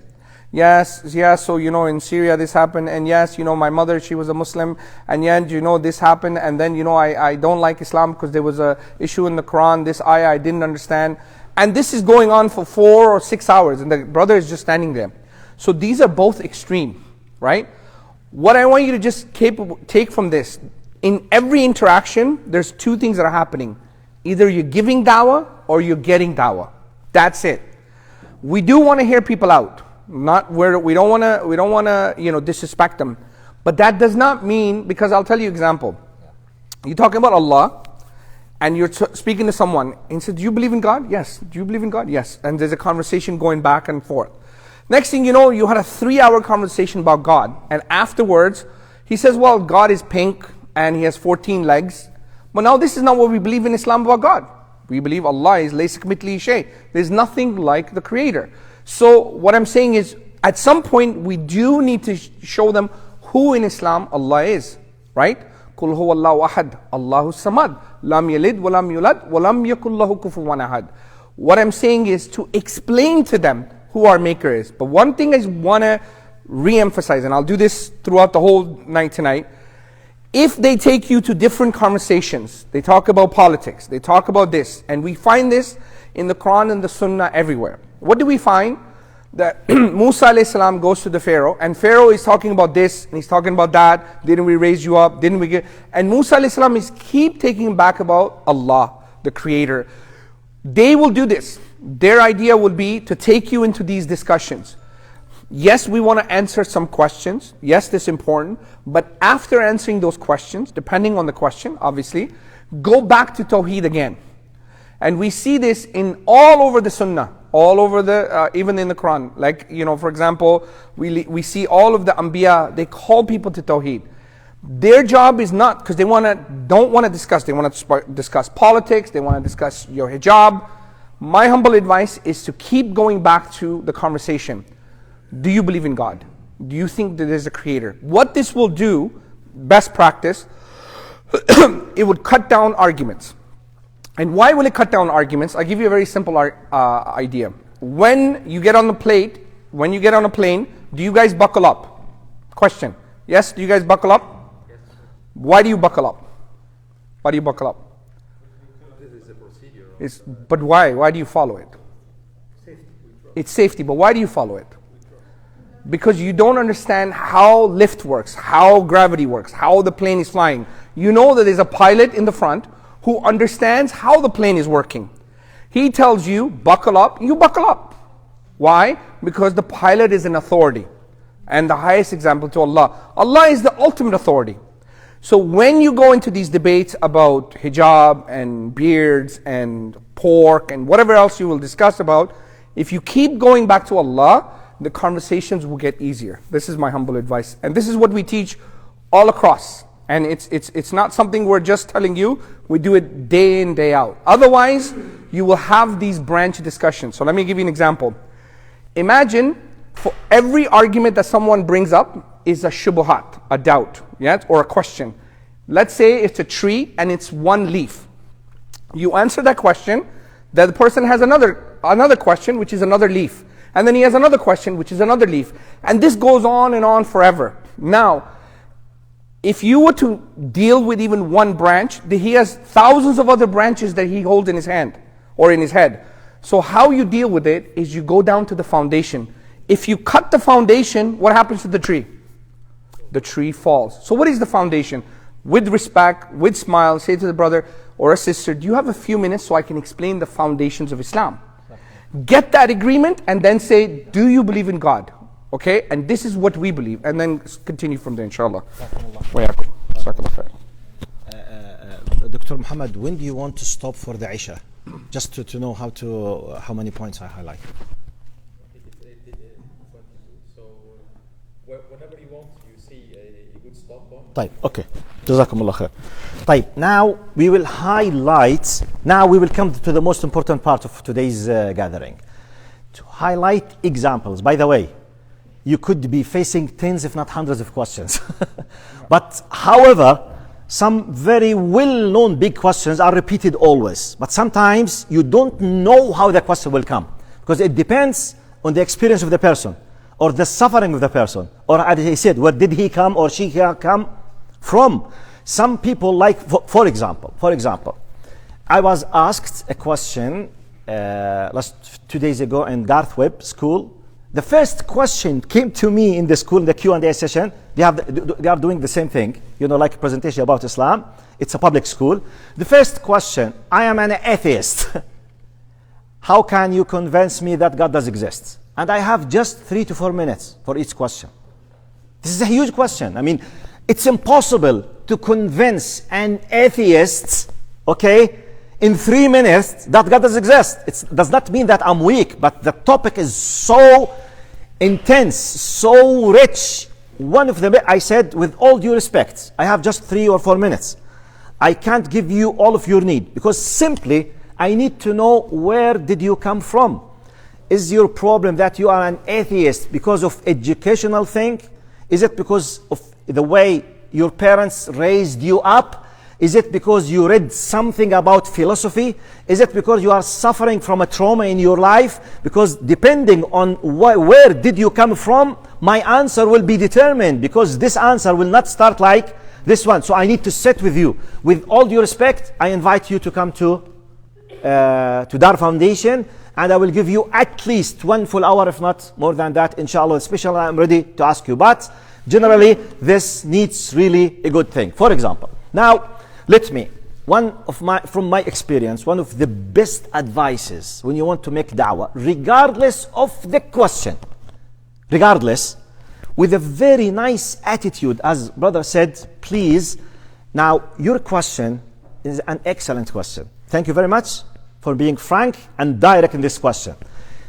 Speaker 3: Yes, so in Syria this happened, and yes, my mother, she was a Muslim, and yet, this happened, and then, I don't like Islam because there was a issue in the Quran, this ayah I didn't understand. And this is going on for 4 or 6 hours, and the brother is just standing there. So these are both extreme, right? What I want you to just take from this, in every interaction, there's two things that are happening. Either you're giving dawah or you're getting dawah. That's it. We do want to hear people out. We don't want to disrespect them. But that does not mean, because I'll tell you an example. You're talking about Allah, and you're speaking to someone, and he said, do you believe in God? Yes. Do you believe in God? Yes. And there's a conversation going back and forth. Next thing you know, you had a 3-hour conversation about God, and afterwards, He says, well, God is pink and he has 14 legs. But now this is not what we believe in Islam about God. We believe Allah is laysa kamithlihi shay. There's nothing like the Creator. So what I'm saying is, at some point we do need to show them who in Islam Allah is, right? Qul huwa Allahu ahad, Allahu samad, lam yalid wa lam yulad wa lam yakul lahu kufuwan ahad. What I'm saying is to explain to them who our Maker is. But one thing I want to re-emphasize, and I'll do this throughout the whole night tonight. If they take you to different conversations, they talk about politics, they talk about this, and we find this in the Quran and the Sunnah everywhere. What do we find? That Musa alayhi salam goes to the Pharaoh, and Pharaoh is talking about this, and he's talking about that. Didn't we raise you up? Didn't we get? And Musa alayhi salam is keep taking back about Allah, the Creator. They will do this. Their idea will be to take you into these discussions. Yes, we want to answer some questions. Yes, this is important. But after answering those questions, depending on the question, obviously, go back to Tawheed again. And we see this in all over the Sunnah, all over the, even in the Quran. Like, for example, we see all of the Anbiya, they call people to Tawheed. Their job is not, because they don't want to discuss, they want to discuss politics, they want to discuss your hijab. My humble advice is to keep going back to the conversation. Do you believe in God? Do you think that there's a Creator? What this will do, best practice, it would cut down arguments. And why will it cut down arguments? I'll give you a very simple idea. When you get on the plane, do you guys buckle up? Question. Yes, do you guys buckle up?
Speaker 2: Yes.
Speaker 3: Why do you buckle up? Why do you buckle up?
Speaker 2: This is a procedure.
Speaker 3: But why? Why do you follow it?
Speaker 2: Safety.
Speaker 3: It's safety, but why do you follow it? Because you don't understand how lift works, how gravity works, how the plane is flying. You know that there's a pilot in the front who understands how the plane is working. He tells you, buckle up, you buckle up. Why? Because the pilot is an authority. And the highest example to Allah. Allah is the ultimate authority. So when you go into these debates about hijab and beards and pork and whatever else you will discuss about, if you keep going back to Allah, the conversations will get easier. This is my humble advice. And this is what we teach all across. And it's not something we're just telling you. We do it day in, day out. Otherwise, you will have these branch discussions. So let me give you an example. Imagine for every argument that someone brings up is a shubuhat, a doubt, yes, or a question. Let's say it's a tree and it's one leaf. You answer that question, the person has another question, which is another leaf. And then he has another question, which is another leaf. And this goes on and on forever. Now, if you were to deal with even one branch, he has thousands of other branches that he holds in his hand or in his head. So how you deal with it is you go down to the foundation. If you cut the foundation, what happens to the tree? The tree falls. So what is the foundation? With respect, with smile, say to the brother or a sister, do you have a few minutes so I can explain the foundations of Islam? Get that agreement and then say, do you believe in God? Okay, and this is what we believe. And then continue from there, inshallah.
Speaker 1: Dr. Muhammad, when do you want to stop for the Isha? Just to know how many points I highlight.
Speaker 2: So whenever you want, you see a good stop point.
Speaker 1: طيب, okay. جزاكم الله خير. طيب, now we will come to the most important part of today's gathering. To highlight examples. By the way, you could be facing tens if not hundreds of questions. But however, some very well-known big questions are repeated always. But sometimes you don't know how the question will come. Because it depends on the experience of the person, or the suffering of the person, or as he said, where did he come or she come from. Some people like, for example, I was asked a question 2 days ago in Garth Webb School. The first question came to me in the school, in the Q&A session. They are doing the same thing, like a presentation about Islam. It's a public school. The first question, I am an atheist. How can you convince me that God does exist? And I have just 3 to 4 minutes for each question. This is a huge question. I mean, it's impossible to convince an atheist, in 3 minutes that God does exist. It does not mean that I'm weak, but the topic is so intense, so rich, one of the, I said, with all due respect, I have just 3 or 4 minutes. I can't give you all of your need because simply I need to know where did you come from. Is your problem that you are an atheist because of educational thing? Is it because of the way your parents raised you up? Is it because you read something about philosophy? Is it because you are suffering from a trauma in your life? Because depending on where did you come from, my answer will be determined, because this answer will not start like this one. So I need to sit with you. With all due respect, I invite you to come to Dar Foundation, and I will give you at least 1 full hour, if not more than that, inshallah. Especially I'm ready to ask you. But generally, this needs really a good thing. For example, now, let me, from my experience, one of the best advices when you want to make da'wah, regardless of the question, regardless, with a very nice attitude, as brother said, please. Now, your question is an excellent question. Thank you very much for being frank and direct in this question.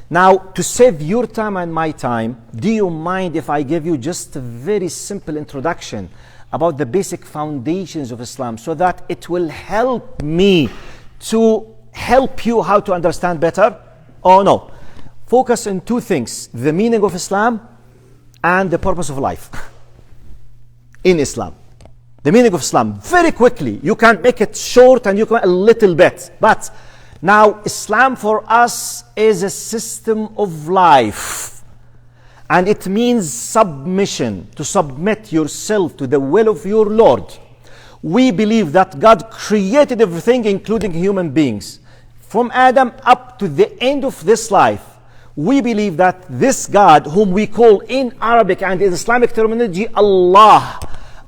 Speaker 1: Now, to save your time and my time, do you mind if I give you just a very simple introduction about the basic foundations of Islam, so that it will help me to help you how to understand better? Oh no. Focus on 2 things: the meaning of Islam and the purpose of life in Islam. The meaning of Islam, very quickly. You can make it short and you can a little bit. But now, Islam for us is a system of life. And it means submission, to submit yourself to the will of your Lord. We believe that God created everything, including human beings. From Adam up to the end of this life, we believe that this God, whom we call in Arabic and in Islamic terminology, Allah,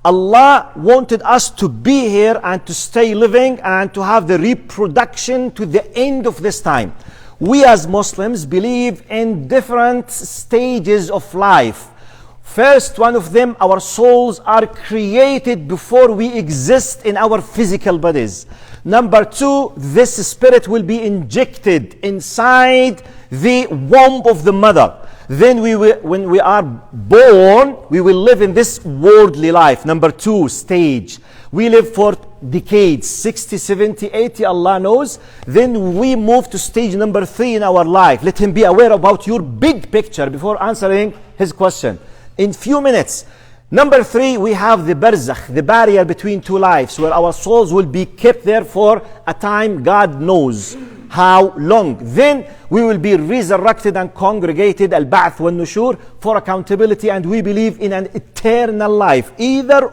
Speaker 1: Allah wanted us to be here and to stay living and to have the reproduction to the end of this time. We as Muslims believe in different stages of life. First, one of them, our souls are created before we exist in our physical bodies. Number 2, this spirit will be injected inside the womb of the mother. Then when we are born, we will live in this worldly life. Number 2 stage. We live for decades, 60, 70, 80, Allah knows. Then we move to stage number 3 in our life. Let him be aware about your big picture before answering his question. In few minutes. Number 3, we have the barzakh, the barrier between 2 lives, where our souls will be kept there for a time God knows how long. Then we will be resurrected and congregated, al-ba'th wa nushur, for accountability, and we believe in an eternal life, either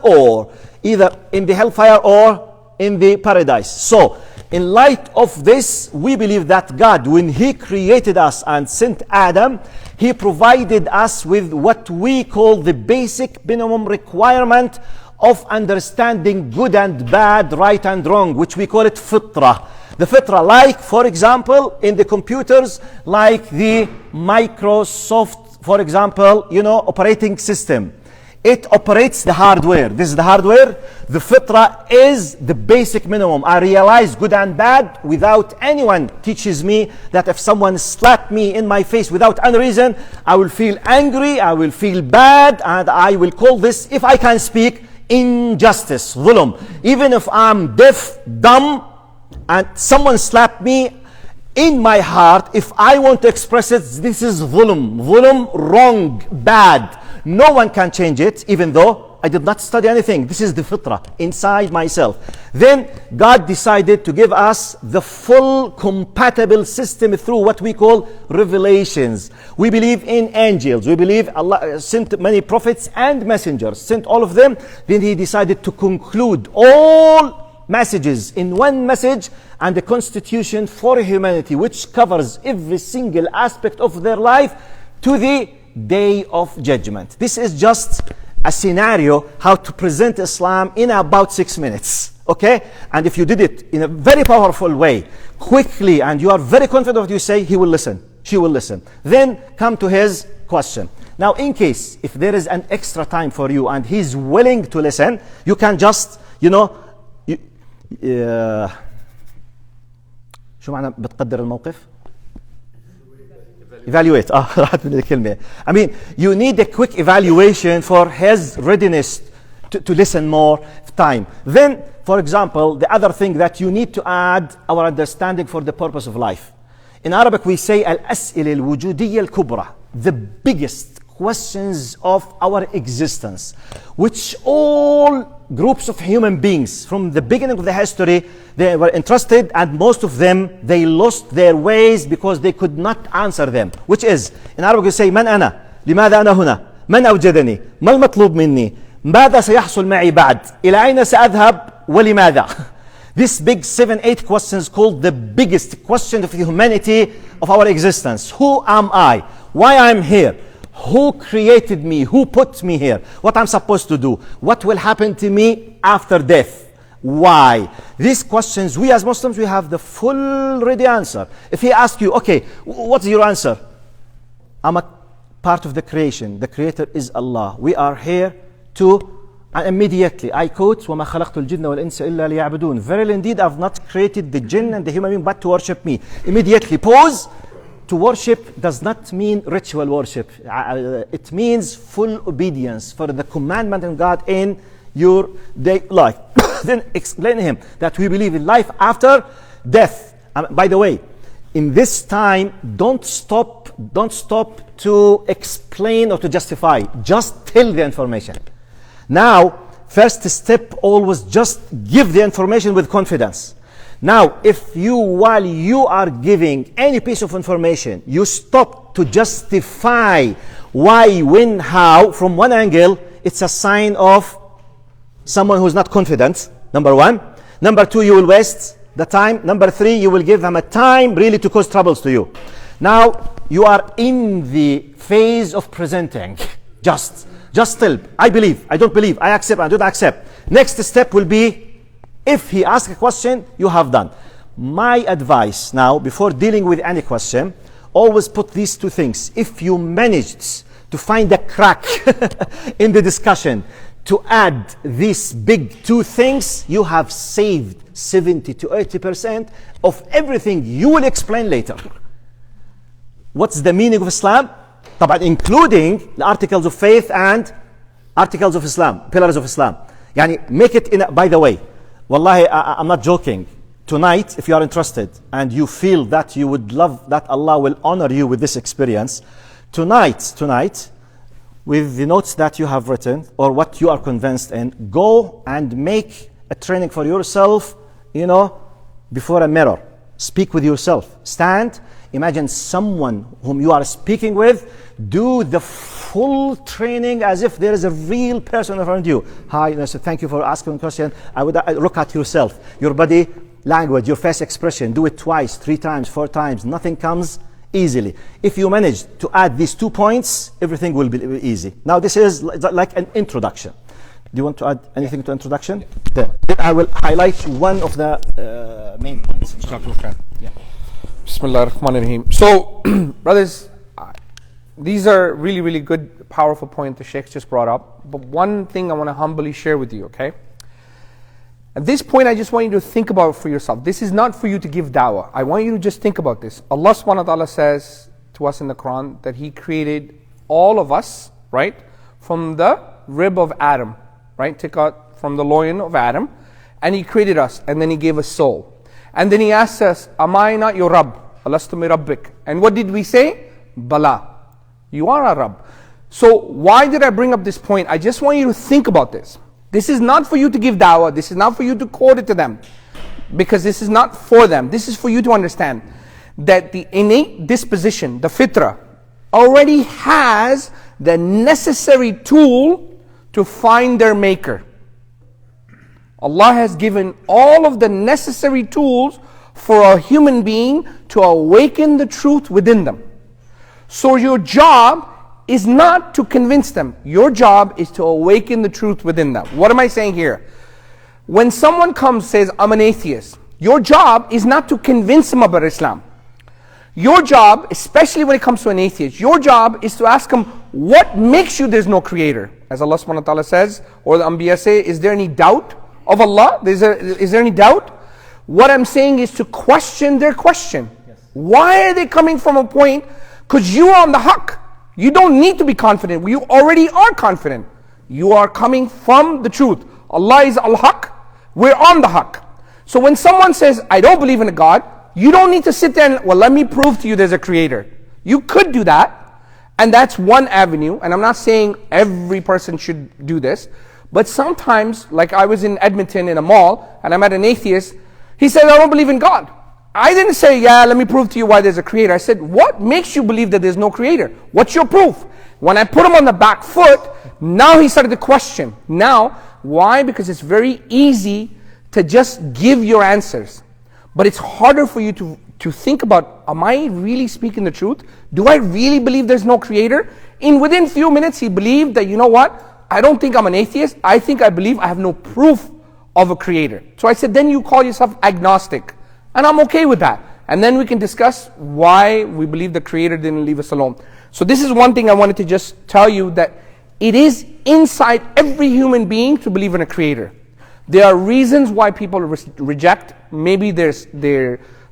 Speaker 1: in the hellfire or in the paradise. So, in light of this, we believe that God, when He created us and sent Adam, He provided us with what we call the basic minimum requirement of understanding good and bad, right and wrong, which we call it fitrah. The fitrah, like, for example, in the computers, like the Microsoft, for example, operating system. It operates the hardware. This is the hardware. The fitrah is the basic minimum. I realize good and bad without anyone teaches me that if someone slapped me in my face without any reason, I will feel angry, I will feel bad, and I will call this, if I can speak, injustice, dhulm. Even if I'm deaf, dumb, and someone slapped me, in my heart, if I want to express it, this is dhulm, wrong, bad. No one can change it, even though I did not study anything. This is the fitrah inside myself. Then God decided to give us the full compatible system through what we call revelations. We believe in angels. We believe Allah sent many prophets and messengers, sent all of them. Then He decided to conclude all messages in one message, and the constitution for humanity, which covers every single aspect of their life to the day of judgment. This is just a scenario how to present Islam in about 6 minutes. Okay? And if you did it in a very powerful way, quickly, and you are very confident of what you say, he will listen. She will listen. Then come to his question. Now, in case if there is an extra time for you and he's willing to listen, you can just, شو معنى بتقدر الموقف؟ evaluate. I mean, you need a quick evaluation for his readiness to listen more time. Then, for example, the other thing that you need to add our understanding for the purpose of life. In Arabic, we say al-as'il al-wujudiyya al-kubra, the biggest questions of our existence, which all groups of human beings from the beginning of the history, they were interested, and most of them, they lost their ways because they could not answer them, which is, in Arabic we say, من أنا؟ لماذا أنا هنا؟ من أوجدني؟ ما المطلوب مني؟ ماذا سيحصل معي بعد؟ إلى أين سأذهب؟ ولماذا? These big 7-8 questions called the biggest question of the humanity of our existence. Who am I? Why I'm here? Who created me? Who put me here? What I'm supposed to do? What will happen to me after death? Why? These questions, we as Muslims, we have the full ready answer. If he asks you, okay, what's your answer? I'm a part of the creation. The creator is Allah. We are here to, and immediately I quote, وَمَا خَلَقْتُ الْجِنَّ وَالْإِنسَ إِلَّا لِيَعْبُدُونَ. Verily indeed, I've not created the jinn and the human being but to worship me. Immediately pause. To worship does not mean ritual worship. It means full obedience for the commandment of God in your day life. Then explain to him that we believe in life after death. By the way, in this time, don't stop to explain or to justify. Just tell the information. Now, first step, always just give the information with confidence. Now, if you, while you are giving any piece of information, you stop to justify why, when, how, from one angle, it's a sign of someone who's not confident, number one. Number two, you will waste the time. Number three, you will give them a time really to cause troubles to you. Now, you are in the phase of presenting. Just tell, I believe, I don't believe, I accept, I don't accept. Next step will be, if he asks a question, you have done. My advice now, before dealing with any question, always put these two things. If you managed to find a crack in the discussion to add these big two things, you have saved 70 to 80% of everything you will explain later. What's the meaning of Islam? Including the articles of faith and articles of Islam, pillars of Islam. Yani make it in, by the way, Wallahi, I'm not joking. Tonight, if you are interested and you feel that you would love that Allah will honor you with this experience, tonight, with the notes that you have written or what you are convinced in, go and make a training for yourself, before a mirror. Speak with yourself. Stand. Imagine someone whom you are speaking with. Do the full training as if there is a real person around you. Hi, thank you for asking a question. I would look at yourself, your body language, your face expression. Do it twice, 3 times, 4 times. Nothing comes easily. If you manage to add these 2 points, everything will be easy. Now, this is like an introduction. Do you want to add anything to introduction? Then I will highlight one of the main points. Yeah.
Speaker 3: Bismillah ar-Rahman ar-Rahim. So, brothers, these are really, really good, powerful points the Sheikh just brought up. But one thing I want to humbly share with you, okay? At this point, I just want you to think about it for yourself. This is not for you to give dawah. I want you to just think about this. Allah subhanahu wa ta'ala says to us in the Quran that He created all of us, right, from the rib of Adam, right? Take out from the loin of Adam, and He created us, and then He gave us soul. And then He asked us, am I not your Rabb? Alastu bi rabbik. And what did we say? Bala. You are a Rabb. So why did I bring up this point? I just want you to think about this. This is not for you to give dawah. This is not for you to quote it to them. Because this is not for them. This is for you to understand that the innate disposition, the fitrah, already has the necessary tool to find their maker. Allah has given all of the necessary tools for a human being to awaken the truth within them. So your job is not to convince them. Your job is to awaken the truth within them. What am I saying here? When someone comes and says, I'm an atheist, your job is not to convince them about Islam. Your job, especially when it comes to an atheist, your job is to ask him, what makes you there's no creator? As Allah subhanahu wa ta'ala says, or the Anbiya say, is there any doubt of Allah? Is there any doubt? What I'm saying is to question their question. Yes. Why are they coming from a point? Because you are on the haqq. You don't need to be confident. You already are confident. You are coming from the truth. Allah is al-haqq. We're on the haqq. So when someone says, I don't believe in a God, you don't need to sit there and, well, let me prove to you there's a creator. You could do that, and that's one avenue. And I'm not saying every person should do this, but sometimes, like I was in Edmonton in a mall, and I met an atheist. He said, I don't believe in God. I didn't say, yeah, let me prove to you why there's a creator. I said, what makes you believe that there's no creator? What's your proof? When I put him on the back foot, now he started to question. Now, why? Because it's very easy to just give your answers. But it's harder for you to think about, am I really speaking the truth? Do I really believe there's no creator? Within few minutes, he believed that, you know what? I don't think I'm an atheist. I think I believe I have no proof of a creator. So I said, then you call yourself agnostic. And I'm okay with that. And then we can discuss why we believe the creator didn't leave us alone. So this is one thing I wanted to just tell you, that it is inside every human being to believe in a creator. There are reasons why people reject. Maybe their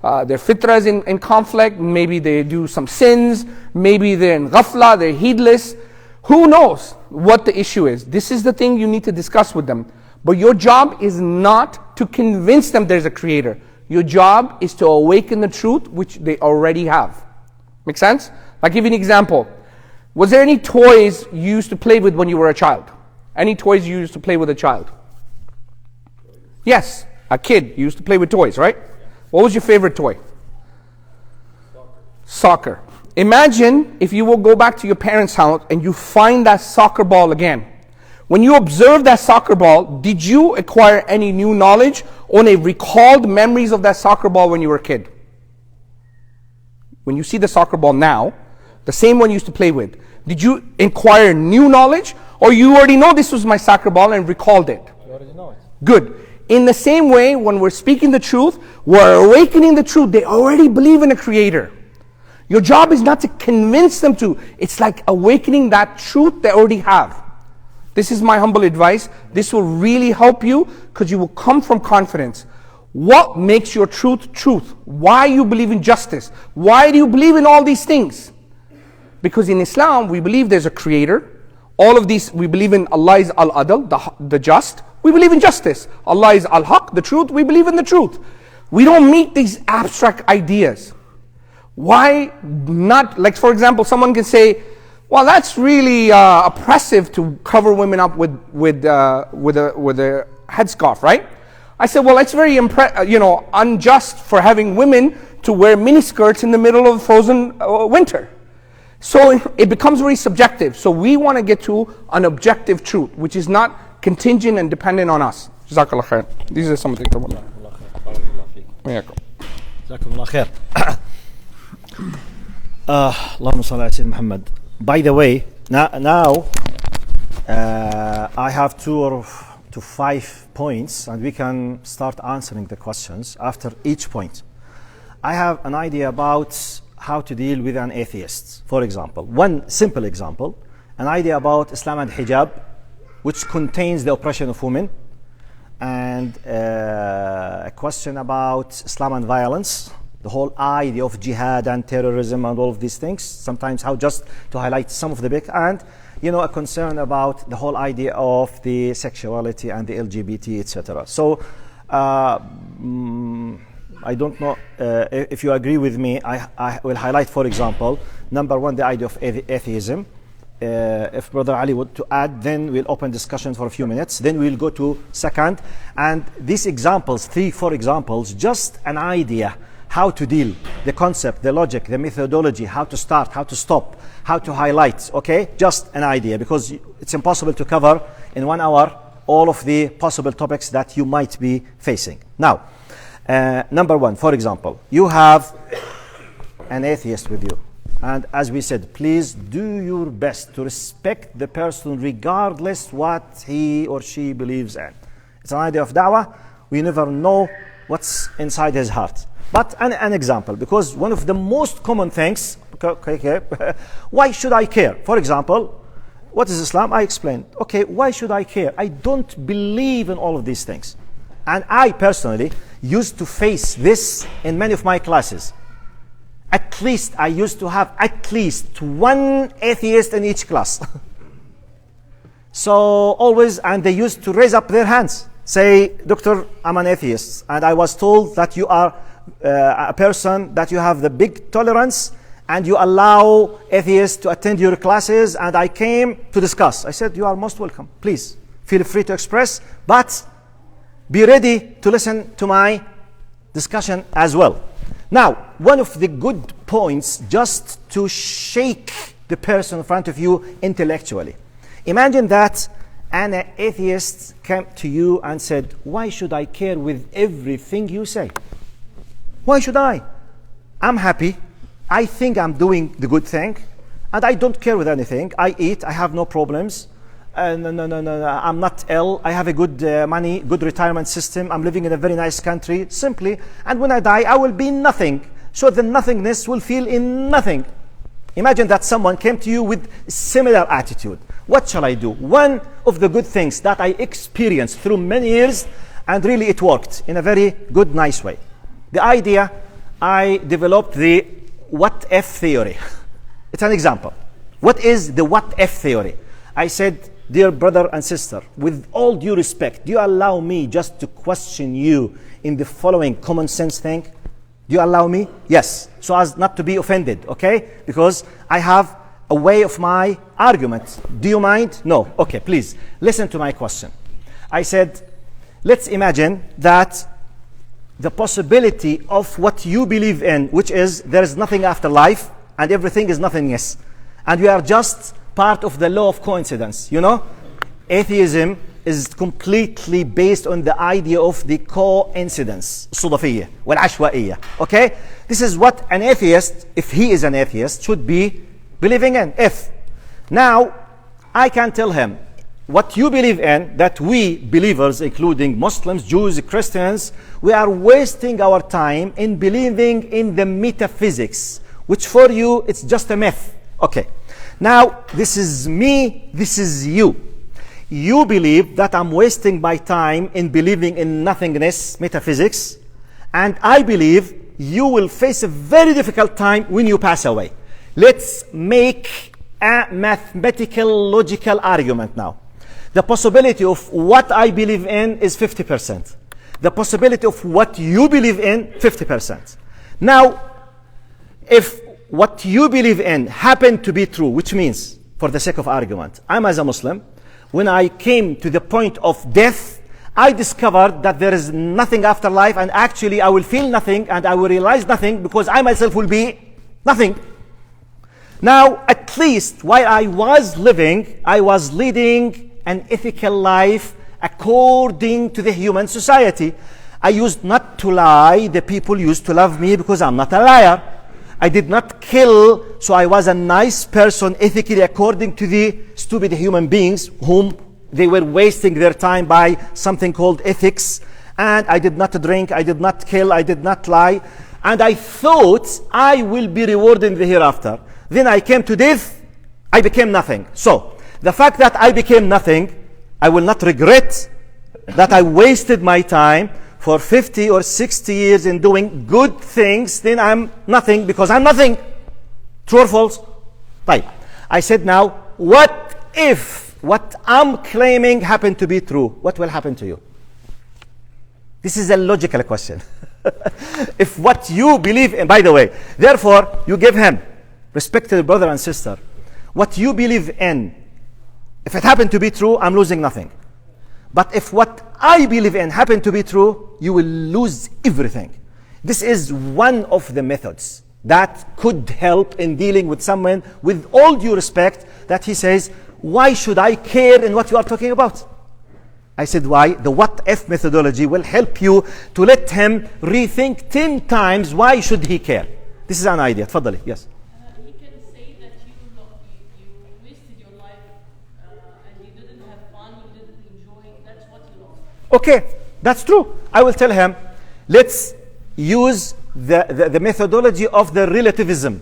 Speaker 3: fitrah is in conflict. Maybe they do some sins. Maybe they're in ghafla, they're heedless. Who knows what the issue is? This is the thing you need to discuss with them. But your job is not to convince them there's a creator. Your job is to awaken the truth which they already have. Make sense? I'll give you an example. Was there any toys you used to play with when you were a child? Any toys you used to play with a child? Yes, a kid used to play with toys, right? What was your favorite toy? Soccer. Imagine if you will go back to your parents' house and you find that soccer ball again. When you observe that soccer ball, did you acquire any new knowledge or any recalled memories of that soccer ball when you were a kid? When you see the soccer ball now, the same one you used to play with, did you acquire new knowledge, or you already know this was my soccer ball and recalled it?
Speaker 1: You already know it.
Speaker 3: Good. In the same way, when we're speaking the truth, we're awakening the truth. They already believe in a creator. Your job is not to convince them to. It's like awakening that truth they already have. This is my humble advice. This will really help you, because you will come from confidence. What makes your truth truth? Why you believe in justice? Why do you believe in all these things? Because in Islam, we believe there's a creator. All of these, we believe in Allah is al-adl, the just. We believe in justice. Allah is al-haq, the truth. We believe in the truth. We don't meet these abstract ideas. Why not? Like, for example, someone can say, well, that's really oppressive to cover women up with a headscarf, right? I said, well, it's very unjust for having women to wear miniskirts in the middle of frozen winter. So it becomes very subjective. So we want to get to an objective truth, which is not contingent and dependent on us. Jazakallah khair. These are some of the things I want to.
Speaker 1: Jazakumullah khair. Allahumma salli ala Sayyidina Muhammad. By the way, now I have 2 to 5 points, and we can start answering the questions after each point. I have an idea about how to deal with an atheist. For example, one simple example, an idea about Islam and hijab, which contains the oppression of women, and a question about Islam and violence, the whole idea of jihad and terrorism and all of these things, sometimes how just to highlight some of the big, and a concern about the whole idea of the sexuality and the LGBT, etc. So I don't know if you agree with me. I will highlight, for example, number 1, the idea of atheism. If Brother Ali would to add, then we'll open discussion for a few minutes. Then we'll go to second. And these examples, 3-4 examples, just an idea how to deal, the concept, the logic, the methodology, how to start, how to stop, how to highlight, okay? Just an idea, because it's impossible to cover in 1 hour all of the possible topics that you might be facing. Now, number 1, for example, you have an atheist with you. And as we said, please do your best to respect the person regardless what he or she believes in. It's an idea of da'wah. We never know what's inside his heart. But an example, because one of the most common things, okay, why should I care? For example, what is Islam? I explained. Okay, why should I care? I don't believe in all of these things. And I personally used to face this in many of my classes. At least I used to have at least one atheist in each class. So always, and they used to raise up their hands, say, Doctor, I'm an atheist, and I was told that you are a person, that you have the big tolerance, and you allow atheists to attend your classes, and I came to discuss. I said, you are most welcome. Please, feel free to express, but be ready to listen to my discussion as well. Now, one of the good points, just to shake the person in front of you intellectually. Imagine that an atheist came to you and said, why should I care with everything you say? Why should I? I'm happy. I think I'm doing the good thing, and I don't care with anything. I eat, I have no problems. No, I'm not ill. I have a good money, good retirement system. I'm living in a very nice country, simply. And when I die, I will be nothing. So the nothingness will feel in nothing. Imagine that someone came to you with similar attitude. What shall I do? One of the good things that I experienced through many years, and really it worked in a very good, nice way. The idea, I developed the what if theory. It's an example. What is the what if theory? I said, dear brother and sister, with all due respect, do you allow me just to question you in the following common sense thing? Do you allow me? Yes. So as not to be offended, okay? Because I have a way of my argument. Do you mind? No. Okay, please, listen to my question. I said, let's imagine that the possibility of what you believe in, which is there is nothing after life and everything is nothingness, and we are just part of the law of coincidence. You know, atheism is completely based on the idea of the coincidence, الصدفية والعشوائية. Okay, this is what an atheist, if he is an atheist, should be believing in. If now I can tell him what you believe in, that we believers, including Muslims, Jews, Christians, we are wasting our time in believing in the metaphysics, which for you it's just a myth. Okay, now this is me, this is you. You believe that I'm wasting my time in believing in nothingness, metaphysics, and I believe you will face a very difficult time when you pass away. Let's make a mathematical, logical argument now. The possibility of what I believe in is 50%. The possibility of what you believe in, 50%. Now, if what you believe in happened to be true, which means, for the sake of argument, I'm as a Muslim, when I came to the point of death, I discovered that there is nothing after life, and actually I will feel nothing and I will realize nothing because I myself will be nothing. Now, at least while I was living, I was leading an ethical life according to the human society. I used not to lie. The people used to love me because I'm not a liar. I did not kill, so I was a nice person ethically according to the stupid human beings whom they were wasting their time by something called ethics. And I did not drink, I did not kill, I did not lie. And I thought I will be rewarded in the hereafter. Then I came to death, I became nothing. So the fact that I became nothing, I will not regret that I wasted my time for 50 or 60 years in doing good things. Then I'm nothing because I'm nothing. True or false? Right. I said now, what if what I'm claiming happened to be true? What will happen to you? This is a logical question. If what you believe in, by the way, therefore you give him, respected brother and sister, what you believe in, if it happened to be true, I'm losing nothing. But if what I believe in happened to be true, you will lose everything. This is one of the methods that could help in dealing with someone, with all due respect, that he says, why should I care in what you are talking about? I said, why? The what if methodology will help you to let him rethink 10 times why should he care. This is an idea. تفضلي. Yes.
Speaker 4: He can say that you wasted your life and you didn't have fun, you didn't enjoy. That's what you lost.
Speaker 1: Okay, that's true. I will tell him, let's use the methodology of the relativism.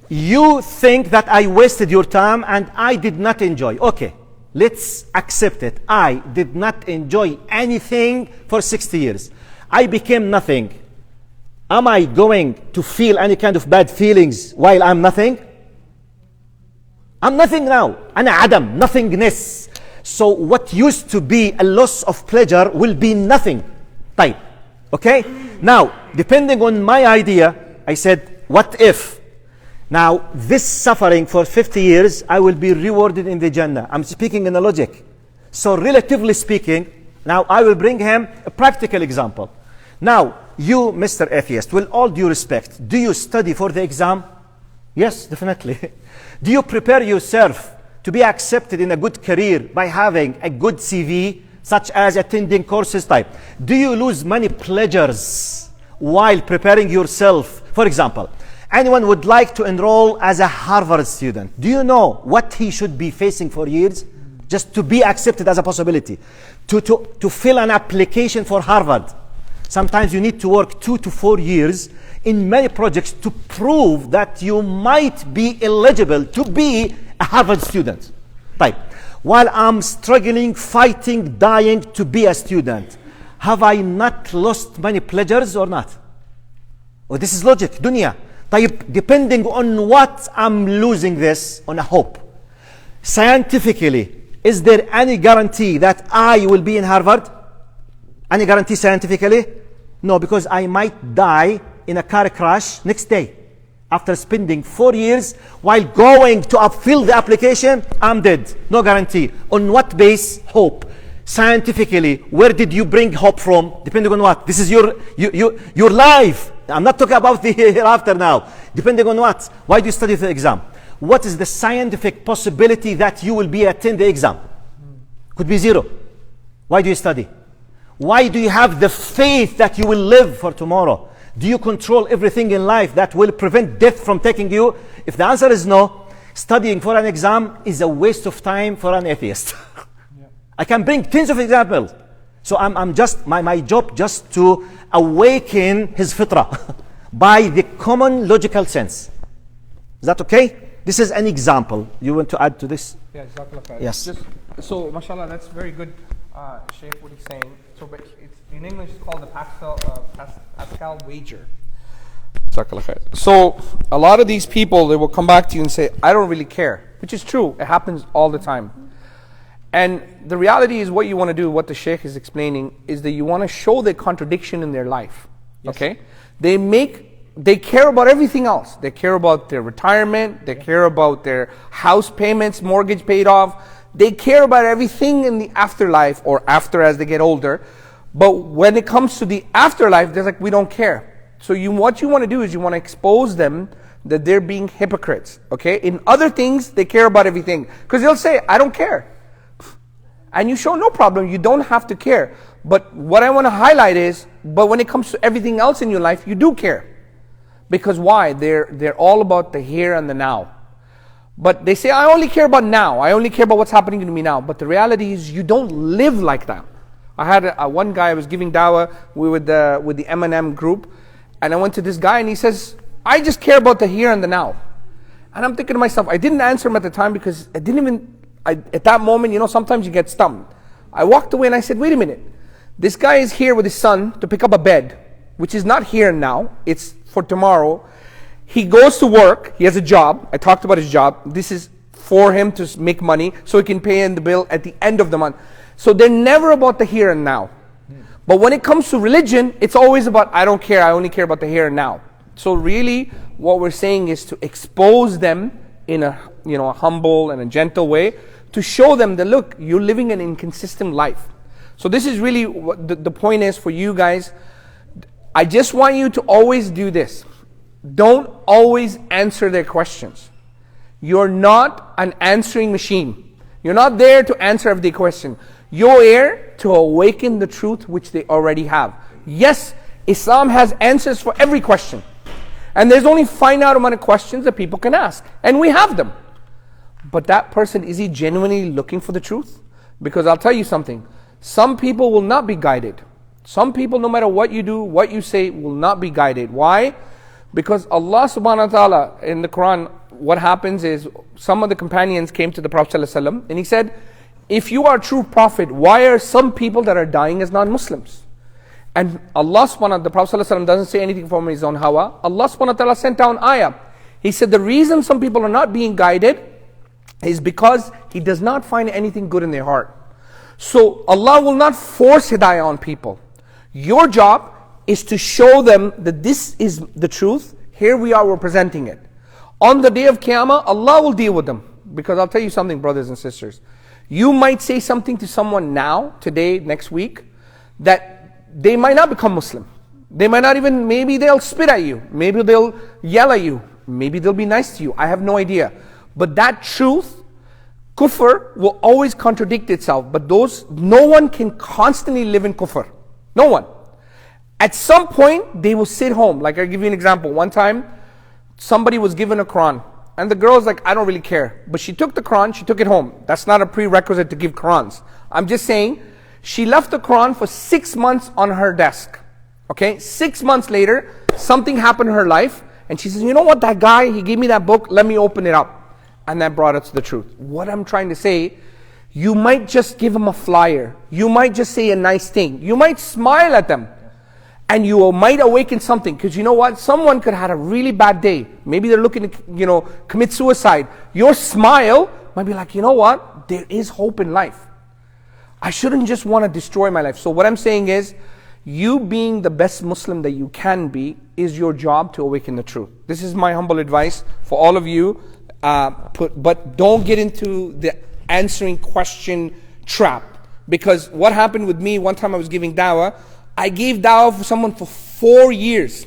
Speaker 1: You think that I wasted your time and I did not enjoy. Okay, let's accept it. I did not enjoy anything for 60 years. I became nothing. am I going to feel any kind of bad feelings while I'm nothing? I'm nothing now. أنا عدم, nothingness. So what used to be a loss of pleasure will be nothing. طيب. Okay? Now, depending on my idea, I said, what if? Now, this suffering for 50 years, I will be rewarded in the Jannah. I'm speaking in a logic. So relatively speaking, now I will bring him a practical example. Now, you, Mr. Atheist, with all due respect, do you study for the exam? Yes, definitely. Do you prepare yourself to be accepted in a good career by having a good CV, such as attending courses type? Do you lose many pleasures while preparing yourself? For example, anyone would like to enroll as a Harvard student. Do you know what he should be facing for years? Just to be accepted as a possibility. To fill an application for Harvard. Sometimes you need to work 2 to 4 years in many projects to prove that you might be eligible to be a Harvard student. Right. While I'm struggling, fighting, dying to be a student, have I not lost many pleasures or not? Well, this is logic, dunya. طيب, depending on what I'm losing this, on a hope. Scientifically, is there any guarantee that I will be in Harvard? Any guarantee scientifically? No, because I might die in a car crash next day. After spending 4 years while going to fill the application, I'm dead. No guarantee. On what base? Hope. Scientifically, where did you bring hope from? Depending on what? This is your life. I'm not talking about the hereafter now. Depending on what? Why do you study the exam? What is the scientific possibility that you will be attend the exam? Could be 0. Why do you study? Why do you have the faith that you will live for tomorrow? Do you control everything in life that will prevent death from taking you? If the answer is no, studying for an exam is a waste of time for an atheist. Yeah. I can bring tens of examples. So I'm just, my job just to awaken his fitrah by the common logical sense. Is that okay? This is an example. You want to add to this?
Speaker 3: Yeah, exactly.
Speaker 1: Yes.
Speaker 3: So, mashallah, that's very good, Sheikh, what he's saying. So, but it's, in English, it's called the Pascal wager. So, a lot of these people, they will come back to you and say, I don't really care, which is true. It happens all the time. And the reality is what you want to do, what the Sheikh is explaining, is that you want to show the contradiction in their life. Yes. Okay? They care about everything else. They care about their retirement. They care about their house payments, mortgage paid off. They care about everything in the afterlife, or after as they get older. But when it comes to the afterlife, they're like, we don't care. So what you want to do is you want to expose them that they're being hypocrites. Okay? In other things, they care about everything. Because they'll say, I don't care. And you show no problem. You don't have to care. But what I want to highlight is, but when it comes to everything else in your life, you do care. Because why? They're all about the here and the now. But they say, I only care about now. I only care about what's happening to me now. But the reality is, you don't live like that. I had one guy, I was giving Dawah with the M&M group. And I went to this guy and he says, I just care about the here and the now. And I'm thinking to myself, I didn't answer him at the time because at that moment, you know, sometimes you get stumped. I walked away and I said, wait a minute. This guy is here with his son to pick up a bed, which is not here and now. It's for tomorrow. He goes to work. He has a job. I talked about his job. This is for him to make money so he can pay in the bill at the end of the month. So they're never about the here and now. But when it comes to religion, it's always about, I don't care. I only care about the here and now. So really, what we're saying is to expose them in a humble and a gentle way, to show them that, look, you're living an inconsistent life. So this is really what the point is for you guys. I just want you to always do this. Don't always answer their questions. You're not an answering machine. You're not there to answer every question. You're here to awaken the truth which they already have. Yes, Islam has answers for every question. And there's only a finite amount of questions that people can ask. And we have them. But that person, is he genuinely looking for the truth? Because I'll tell you something. Some people will not be guided. Some people, no matter what you do, what you say, will not be guided. Why? Because Allah subhanahu wa ta'ala, in the Quran, what happens is, some of the companions came to the Prophet ﷺ and he said, if you are a true prophet, why are some people that are dying as non-Muslims? And Allah subhanahu wa ta'ala, the Prophet ﷺ doesn't say anything from his own hawa. Allah subhanahu wa ta'ala sent down ayah. He said the reason some people are not being guided is because He does not find anything good in their heart. So Allah will not force hidayah on people. Your job is to show them that this is the truth. Here we are, we're presenting it. On the day of Qiyamah, Allah will deal with them. Because I'll tell you something, brothers and sisters. You might say something to someone now, today, next week, that they might not become Muslim. They might not even, maybe they'll spit at you. Maybe they'll yell at you. Maybe they'll be nice to you. I have no idea. But that truth, kufr, will always contradict itself. But no one can constantly live in kufr. No one. At some point, they will sit home. Like I'll give you an example. One time, somebody was given a Quran. And the girl's like, I don't really care. But she took the Quran, she took it home. That's not a prerequisite to give Qurans. I'm just saying, she left the Quran for 6 months on her desk. Okay, 6 months later, something happened in her life. And she says, you know what, that guy, he gave me that book, let me open it up. And that brought us to the truth. What I'm trying to say, you might just give them a flyer. You might just say a nice thing. You might smile at them. And you might awaken something. Because you know what? Someone could have had a really bad day. Maybe they're looking to, commit suicide. Your smile might be like, you know what? There is hope in life. I shouldn't just want to destroy my life. So what I'm saying is, you being the best Muslim that you can be is your job to awaken the truth. This is my humble advice for all of you. But don't get into the answering question trap. Because what happened with me, one time I was giving dawah, I gave dawah for someone for 4 years.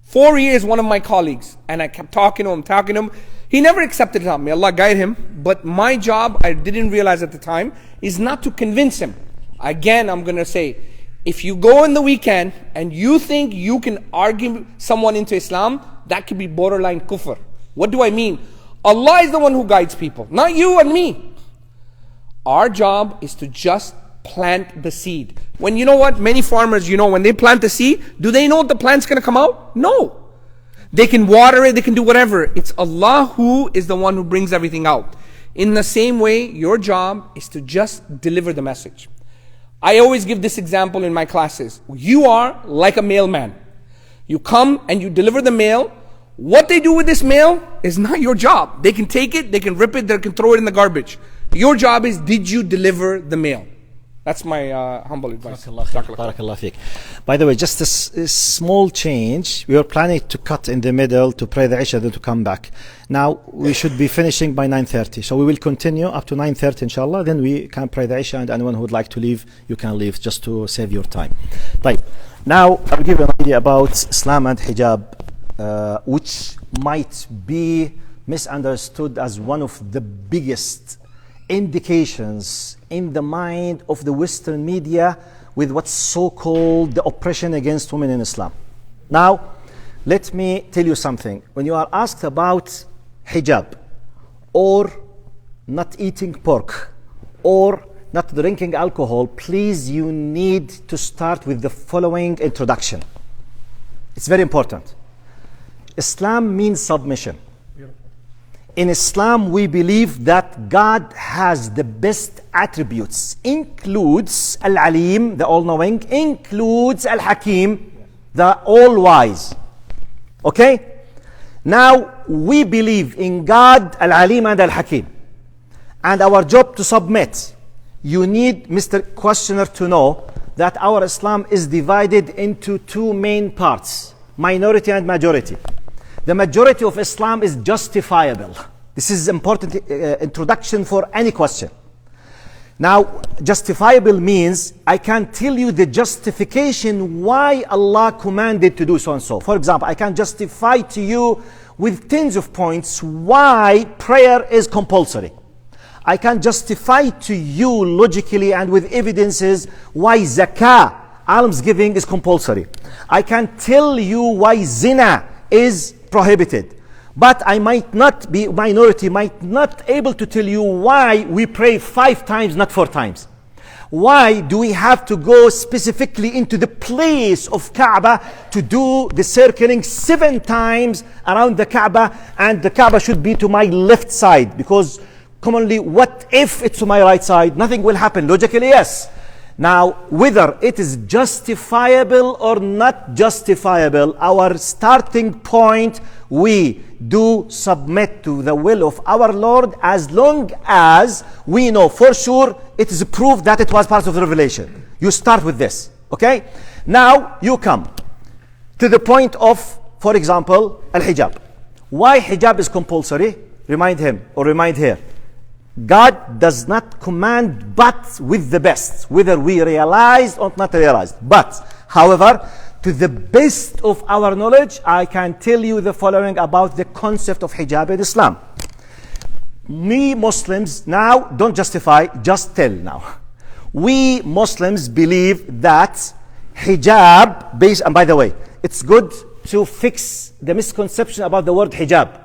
Speaker 3: 4 years, one of my colleagues. And I kept talking to him. He never accepted it. May Allah guide him. But my job, I didn't realize at the time, is not to convince him. Again, I'm going to say, if you go in the weekend and you think you can argue someone into Islam, that could be borderline kufr. What do I mean? Allah is the one who guides people, not you and me. Our job is to just plant the seed. When you know what, many farmers, when they plant the seed, do they know the plant's going to come out? No. They can water it, they can do whatever. It's Allah who is the one who brings everything out. In the same way, your job is to just deliver the message. I always give this example in my classes. You are like a mailman. You come and you deliver the mail. What they do with this mail is not your job. They can take it, they can rip it, they can throw it in the garbage. Your job is, did you deliver the mail? That's my humble advice.
Speaker 1: Barakallah fiqh. By the way, just a small change. We were planning to cut in the middle to pray the Isha, then to come back. Now, we should be finishing by 9:30. So we will continue up to 9:30 inshallah. Then we can pray the Isha, and anyone who would like to leave, you can leave, just to save your time. Right. Now, I'll give you an idea about Islam and hijab, which might be misunderstood as one of the biggest indications in the mind of the Western media with what's so-called the oppression against women in Islam. Now, let me tell you something. When you are asked about hijab, or not eating pork, or not drinking alcohol, please, you need to start with the following introduction. It's very important. Islam means submission. In Islam, we believe that God has the best attributes, includes Al-Alim, the all-knowing, includes Al-Hakim, the all-wise. Okay? Now, we believe in God, Al-Alim and Al-Hakim. And our job to submit. You need, Mr. Questioner, to know that our Islam is divided into two main parts, minority and majority. The majority of Islam is justifiable. This is important introduction for any question. Now, justifiable means I can tell you the justification why Allah commanded to do so and so. For example, I can justify to you with tens of points why prayer is compulsory. I can justify to you logically and with evidences why zakah, almsgiving, is compulsory. I can tell you why zina is prohibited. But I might not be, minority might not able to tell you why we pray 5 times, not 4 times. Why do we have to go specifically into the place of Kaaba to do the circling 7 times around the Kaaba, and the Kaaba should be to my left side? Because commonly, what if it's to my right side? Nothing will happen. Logically, yes. Now, whether it is justifiable or not justifiable, our starting point, we do submit to the will of our Lord as long as we know for sure it is proof that it was part of the revelation. You start with this, okay? Now, you come to the point of, for example, al-hijab. Why hijab is compulsory? Remind him or remind her. God does not command but with the best, whether we realized or not realized. But, however, to the best of our knowledge, I can tell you the following about the concept of hijab in Islam. We Muslims, now, don't justify, just tell now. We Muslims believe that hijab, based, and by the way, it's good to fix the misconception about the word hijab.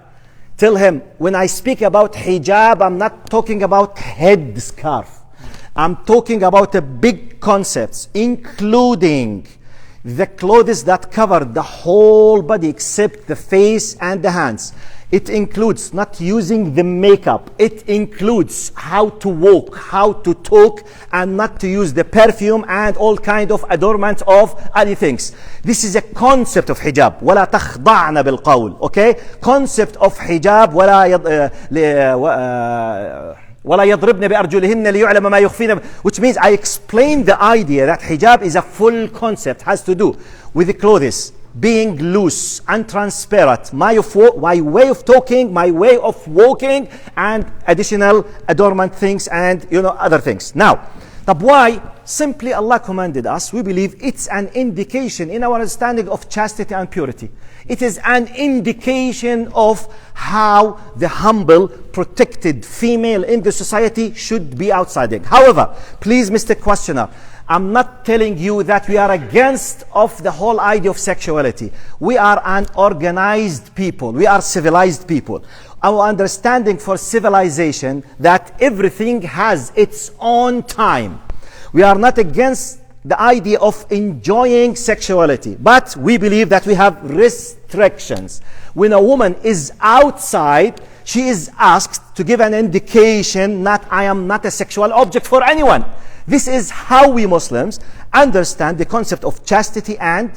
Speaker 1: Tell him, when I speak about hijab, I'm not talking about head scarf. I'm talking about a big concepts, including the clothes that cover the whole body except the face and the hands. It includes not using the makeup. It includes how to walk, how to talk, and not to use the perfume and all kind of adornment of other things. This is a concept of hijab. وَلَا تَخْضَعْنَ بِالْقَوْلِ. Okay? Concept of hijab. وَلَا يَضْرِبْنَ بِأَرْجُلِهِنَّ لِيُعْلَمَ مَا يُخْفِينَ, which means I explain the idea that hijab is a full concept, has to do with the clothes being loose and transparent, my way of talking, my way of walking, and additional adornment things and other things. Now, why? Simply Allah commanded us. We believe it's an indication in our understanding of chastity and purity. It is an indication of how the humble, protected female in the society should be outsiding. However, please, Mr. Questioner, I'm not telling you that we are against of the whole idea of sexuality. We are an organized people. We are civilized people. Our understanding for civilization that everything has its own time. We are not against the idea of enjoying sexuality, but we believe that we have restrictions. When a woman is outside, she is asked to give an indication that I am not a sexual object for anyone. This is how we Muslims understand the concept of chastity and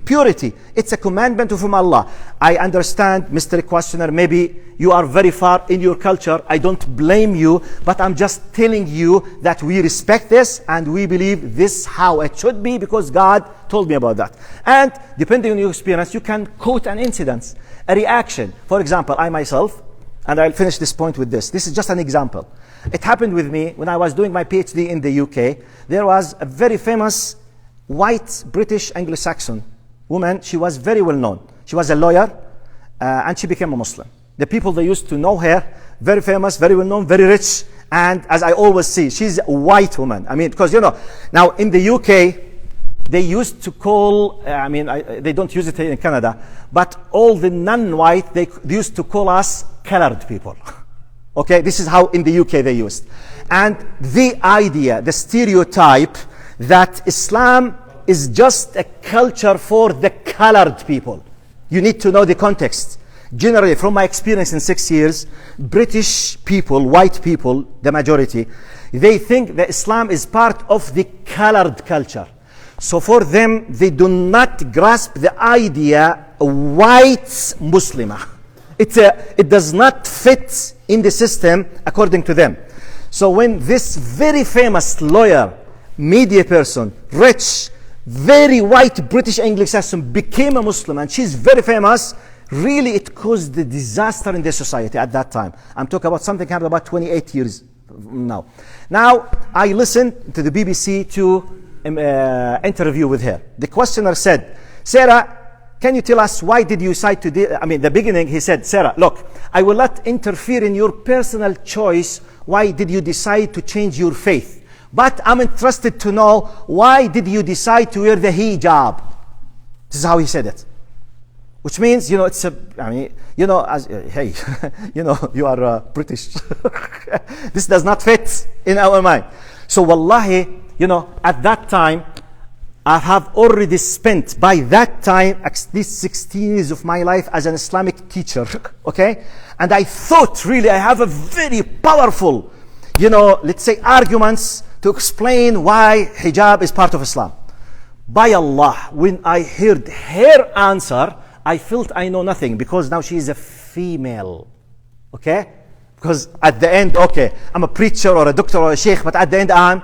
Speaker 1: purity. It's a commandment from Allah. I understand, Mr. Questioner, maybe you are very far in your culture. I don't blame you, but I'm just telling you that we respect this and we believe this how it should be because God told me about that. And depending on your experience, you can quote an incident, a reaction. For example, I myself, and I'll finish this point with this. This is just an example. It happened with me when I was doing my PhD in the UK. There was a very famous white British Anglo-Saxon woman. She was very well known. She was a lawyer and she became a Muslim. The people, they used to know her, very famous, very well known, very rich. And as I always see, she's a white woman. I mean, because now in the UK, they used to call, they don't use it in Canada, but all the non-white, they used to call us colored people. Okay, this is how in the UK they used. And the idea, the stereotype that Islam is just a culture for the colored people. You need to know the context. Generally, from my experience in 6 years, British people, white people, the majority, they think that Islam is part of the colored culture. So for them, they do not grasp the idea of white Muslimah. It does not fit in the system according to them. So when this very famous lawyer, media person, rich, very white British Anglo-Saxon became a Muslim and she's very famous, really it caused a disaster in the society at that time. I'm talking about something happened about 28 years now. Now, I listened to the BBC to interview with her. The questioner said, Sarah, can you tell us why did you decide to the beginning he said, Sarah, look, I will not interfere in your personal choice. Why did you decide to change your faith? But I'm interested to know why did you decide to wear the hijab? This is how he said it. Which means, it's hey, you are British. This does not fit in our mind. So wallahi, at that time, I have already spent by that time at least 16 years of my life as an Islamic teacher, okay? And I thought really I have a very powerful, let's say arguments to explain why hijab is part of Islam. By Allah, when I heard her answer, I felt I know nothing, because now she is a female. Okay? Because at the end, okay, I'm a preacher or a doctor or a sheikh, but at the end I'm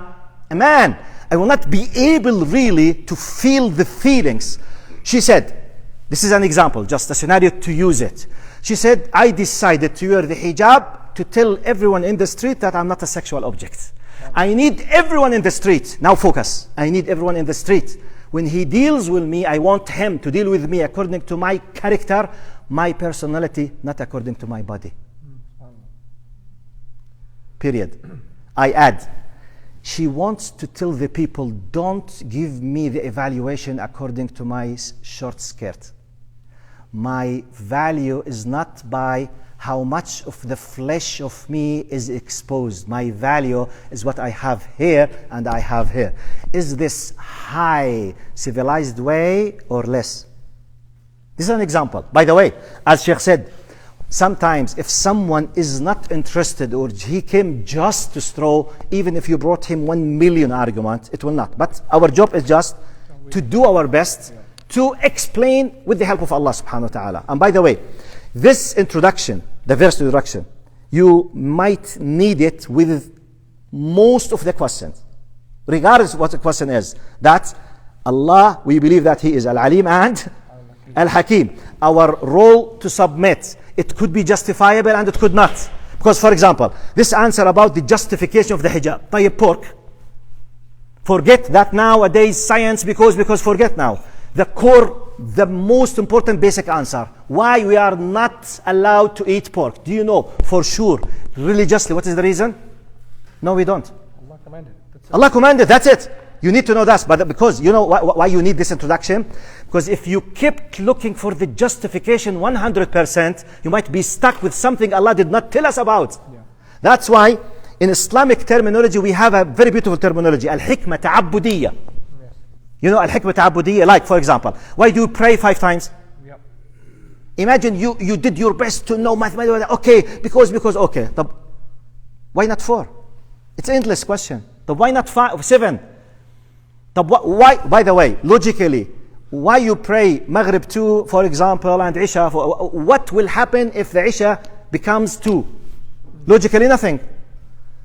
Speaker 1: a man. I will not be able really to feel the feelings. She said, this is an example, just a scenario to use it. She said, I decided to wear the hijab to tell everyone in the street that I'm not a sexual object. I need everyone in the street. Now focus. I need everyone in the street. When he deals with me, I want him to deal with me according to my character, my personality, not according to my body. Period. I add, she wants to tell the people, don't give me the evaluation according to my short skirt. My value is not by how much of the flesh of me is exposed. My value is what I have here and I have here. Is this high, civilized way or less? This is an example. By the way, as Sheikh said, sometimes if someone is not interested or he came just to straw, even if you brought him 1 million arguments, it will not. But our job is just to do our best to explain with the help of Allah subhanahu wa ta'ala. And by the way, this introduction, the verse introduction, you might need it with most of the questions, regardless of what the question is. That Allah, we believe that He is Al-Alim and Al-Hakim. Our role to submit, it could be justifiable and it could not. Because for example, this answer about the justification of the hijab, tayyib, pork. Forget that nowadays science, because forget now. The core, the most important basic answer, why we are not allowed to eat pork. Do you know for sure, religiously, what is the reason? No, we don't.
Speaker 3: Allah commanded.
Speaker 1: Allah commanded, that's it. You need to know that. But because you know why you need this introduction? Because if you kept looking for the justification 100%, you might be stuck with something Allah did not tell us about. Yeah. That's why in Islamic terminology we have a very beautiful terminology, al-hikmah ta'abbudiyya. You know, al-hikmah ta'abbudiyya, like for example, why do you pray 5 times? Yep. Imagine you did your best to know mathematics. Okay, because okay. Why not 4? It's an endless question. Why not 5, 7? Why, by the way, logically, why you pray Maghrib 2, for example, and Isha? What will happen if the Isha becomes 2? Logically, nothing.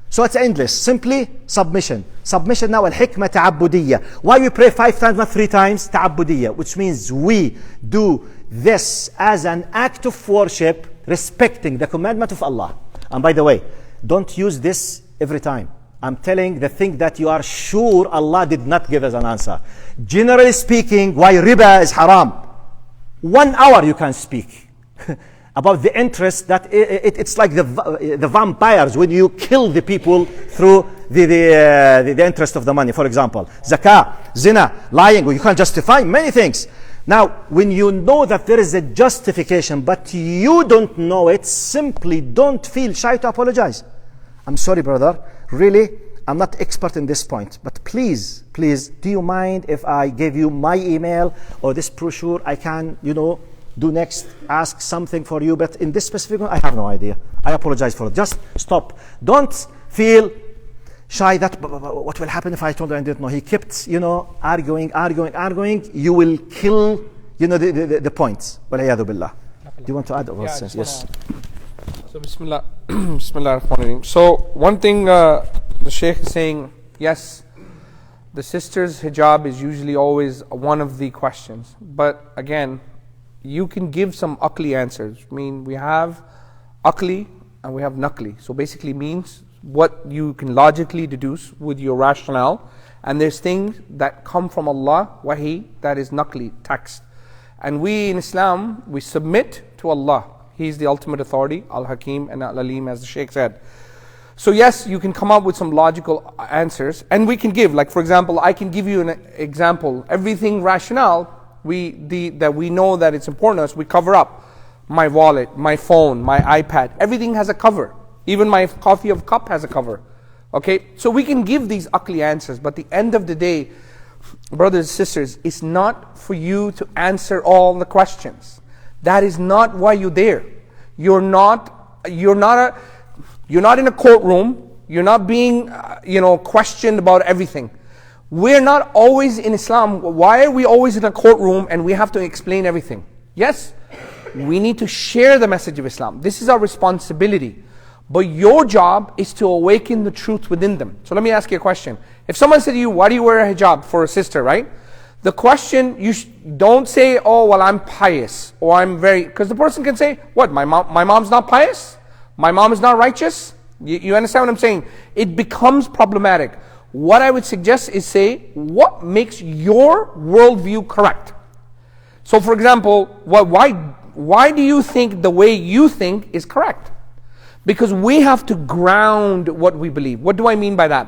Speaker 1: So it's endless. Simply submission. Submission now, al-hikmah ta'abbudiyya. Why we pray 5 times, not 3 times? Ta'abbudiyya, which means we do this as an act of worship, respecting the commandment of Allah. And by the way, don't use this every time. I'm telling the thing that you are sure Allah did not give us an answer. Generally speaking, why riba is haram? 1 hour you can speak about the interest that it's like the vampires when you kill the people through the interest of the money. For example, zakah, zina, lying, you can justify many things. Now, when you know that there is a justification, but you don't know it, simply don't feel shy to apologize. I'm sorry, brother. Really, I'm not expert in this point, but please, do you mind if I gave you my email or this brochure? I can, do next, ask something for you, but in this specific one, I have no idea. I apologize for it. Just stop. Don't feel shy that what will happen if I told you I didn't know. He kept, arguing. You will kill, the points. Wal'iyadhu billah. Do you want to add? Yes.
Speaker 3: So Bismillah ar-Rahman. So one thing the Shaykh is saying, yes, the sister's hijab is usually always one of the questions. But again, you can give some aqli answers. I mean, we have aqli and we have naqli. So basically means what you can logically deduce with your rationale. And there's things that come from Allah, wahi, that is naqli, text. And we in Islam, we submit to Allah. He's the ultimate authority, Al-Hakim and Al-Alim, as the Shaykh said. So yes, you can come up with some logical answers, and we can give, like for example, I can give you an example. Everything rationale, that we know that it's important to us, we cover up. My wallet, my phone, my iPad, everything has a cover. Even my coffee of cup has a cover. Okay, so we can give these aqli answers, but at the end of the day, brothers and sisters, it's not for you to answer all the questions. That is not why you're there. You're not in a courtroom. You're not being, questioned about everything. We're not always in Islam. Why are we always in a courtroom and we have to explain everything? Yes, we need to share the message of Islam. This is our responsibility. But your job is to awaken the truth within them. So let me ask you a question. If someone said to you, why do you wear a hijab for a sister, right? The question, don't say, oh, well, I'm pious, or I'm very, because the person can say, what, my mom's not pious? My mom is not righteous? You understand what I'm saying? It becomes problematic. What I would suggest is say, what makes your worldview correct? So for example, why do you think the way you think is correct? Because we have to ground what we believe. What do I mean by that?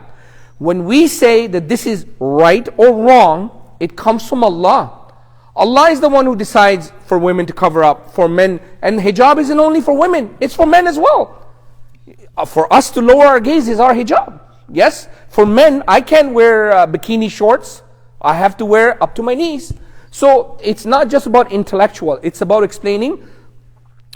Speaker 3: When we say that this is right or wrong, it comes from Allah. Allah is the one who decides for women to cover up, for men. And hijab isn't only for women, it's for men as well. For us to lower our gaze is our hijab. Yes, for men, I can't wear bikini shorts. I have to wear up to my knees. So it's not just about intellectual, it's about explaining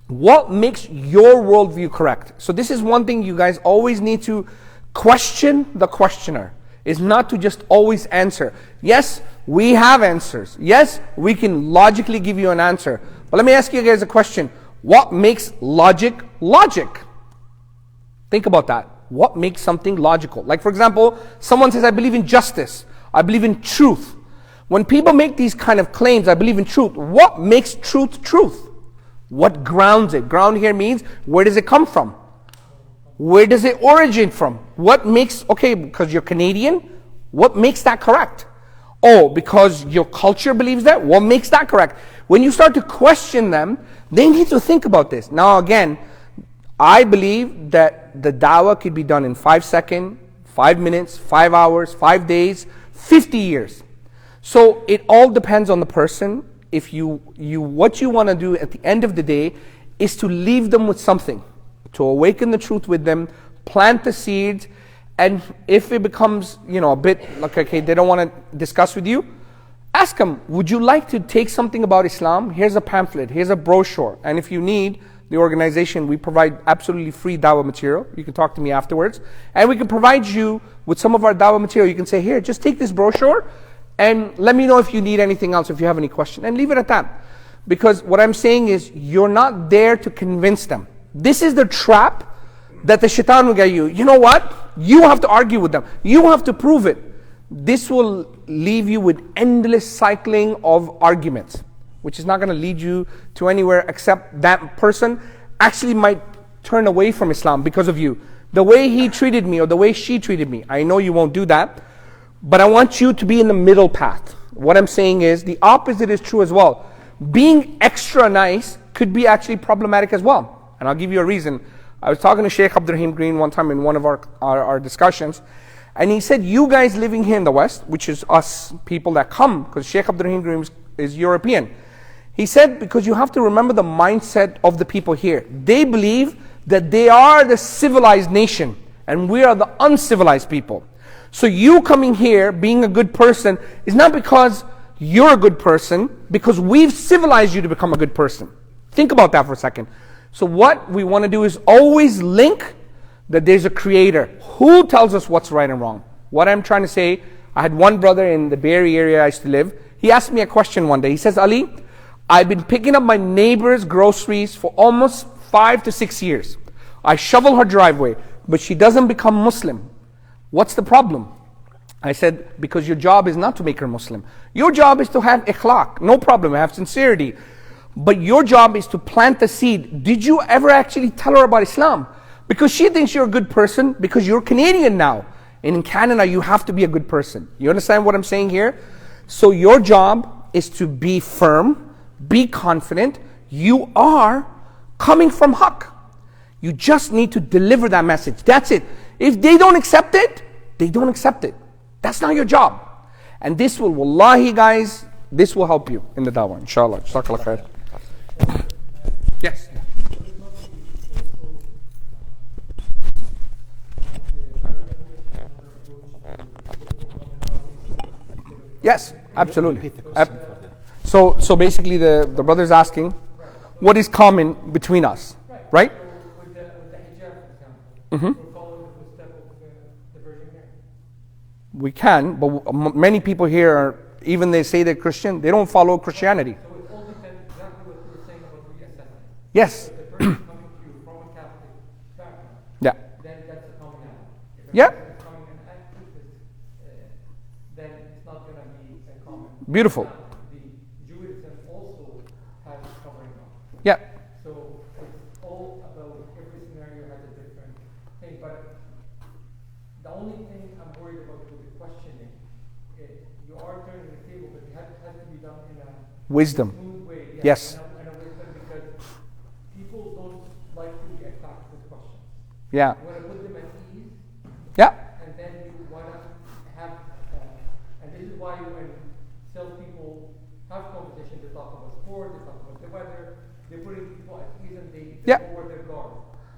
Speaker 3: what makes your worldview correct. So this is one thing you guys always need to question the questioner, is not to just always answer. Yes, we have answers. Yes, we can logically give you an answer. But let me ask you guys a question. What makes logic logic? Think about that. What makes something logical? Like for example, someone says, I believe in justice. I believe in truth. When people make these kind of claims, I believe in truth. What makes truth truth? What grounds it? Ground here means, where does it come from? Where does it originate from? What makes, okay, because you're Canadian, what makes that correct? Oh, because your culture believes that? What makes that correct? When you start to question them, they need to think about this. Now again, I believe that the dawah could be done in 5 seconds, 5 minutes, 5 hours, 5 days, 50 years. So it all depends on the person. If what you want to do at the end of the day is to leave them with something, to awaken the truth with them, plant the seeds, and if it becomes, a bit like, okay, they don't want to discuss with you, ask them, would you like to take something about Islam? Here's a pamphlet, here's a brochure, and if you need, the organization, we provide absolutely free dawah material. You can talk to me afterwards. And we can provide you with some of our dawah material. You can say, here, just take this brochure and let me know if you need anything else, if you have any question. And leave it at that. Because what I'm saying is, you're not there to convince them. This is the trap that the shaitan will get you. You know what? You have to argue with them. You have to prove it. This will leave you with endless cycling of arguments, which is not going to lead you to anywhere except that person actually might turn away from Islam because of you. The way he treated me or the way she treated me, I know you won't do that, but I want you to be in the middle path. What I'm saying is, the opposite is true as well. Being extra nice could be actually problematic as well. And I'll give you a reason. I was talking to Sheikh Abdurrahim Green one time in one of our discussions, and he said, you guys living here in the West, which is us people that come, because Sheikh Abdurrahim Green is European, he said, because you have to remember the mindset of the people here. They believe that they are the civilized nation and we are the uncivilized people. So you coming here, being a good person, is not because you're a good person, because we've civilized you to become a good person. Think about that for a second. So what we want to do is always link that there's a creator who tells us what's right and wrong. What I'm trying to say, I had one brother in the Bay Area I used to live. He asked me a question one day. He says, Ali, I've been picking up my neighbor's groceries for almost 5 to 6 years. I shovel her driveway, but she doesn't become Muslim. What's the problem? I said, because your job is not to make her Muslim. Your job is to have ikhlaq, no problem, have sincerity. But your job is to plant the seed. Did you ever actually tell her about Islam? Because she thinks you're a good person, because you're Canadian now. And in Canada, you have to be a good person. You understand what I'm saying here? So your job is to be firm, be confident, you are coming from haqq. You just need to deliver that message. That's it. If they don't accept it, they don't accept it. That's not your job. And this will, wallahi guys, this will help you in the dawah, inshallah. Jazakallah khair. Yes. Yes, absolutely. So basically the brother's asking, what is common between us, right?
Speaker 5: With the hijab, for example, we're following the footsteps of
Speaker 3: We can, but many people here, even they say they're Christian, they don't follow Christianity.
Speaker 2: So it all depends exactly what you were saying about reassessment.
Speaker 3: Yes.
Speaker 2: If the person coming to you from a Catholic background,
Speaker 3: Yeah.
Speaker 2: then that's a commonality. If a
Speaker 3: Yeah.
Speaker 2: person is coming and then it's not going to be a common.
Speaker 3: Beautiful.
Speaker 2: The Judaism also has covering up.
Speaker 3: Yeah.
Speaker 2: So it's all about every scenario has a different thing. But the only thing I'm worried about with the questioning, you are turning the table, but it has to be done in a
Speaker 3: Wisdom.
Speaker 2: smooth way.
Speaker 3: Yes.
Speaker 2: In a wisdom, because people don't like to be attacked with questions.
Speaker 3: Yeah.
Speaker 2: You want to put them at ease,
Speaker 3: Yeah.
Speaker 2: and then you want to have, and this is why when salespeople have conversations, they talk about sport, they talk about the weather, they're putting people at ease and they
Speaker 3: Yeah.
Speaker 2: lower their guard.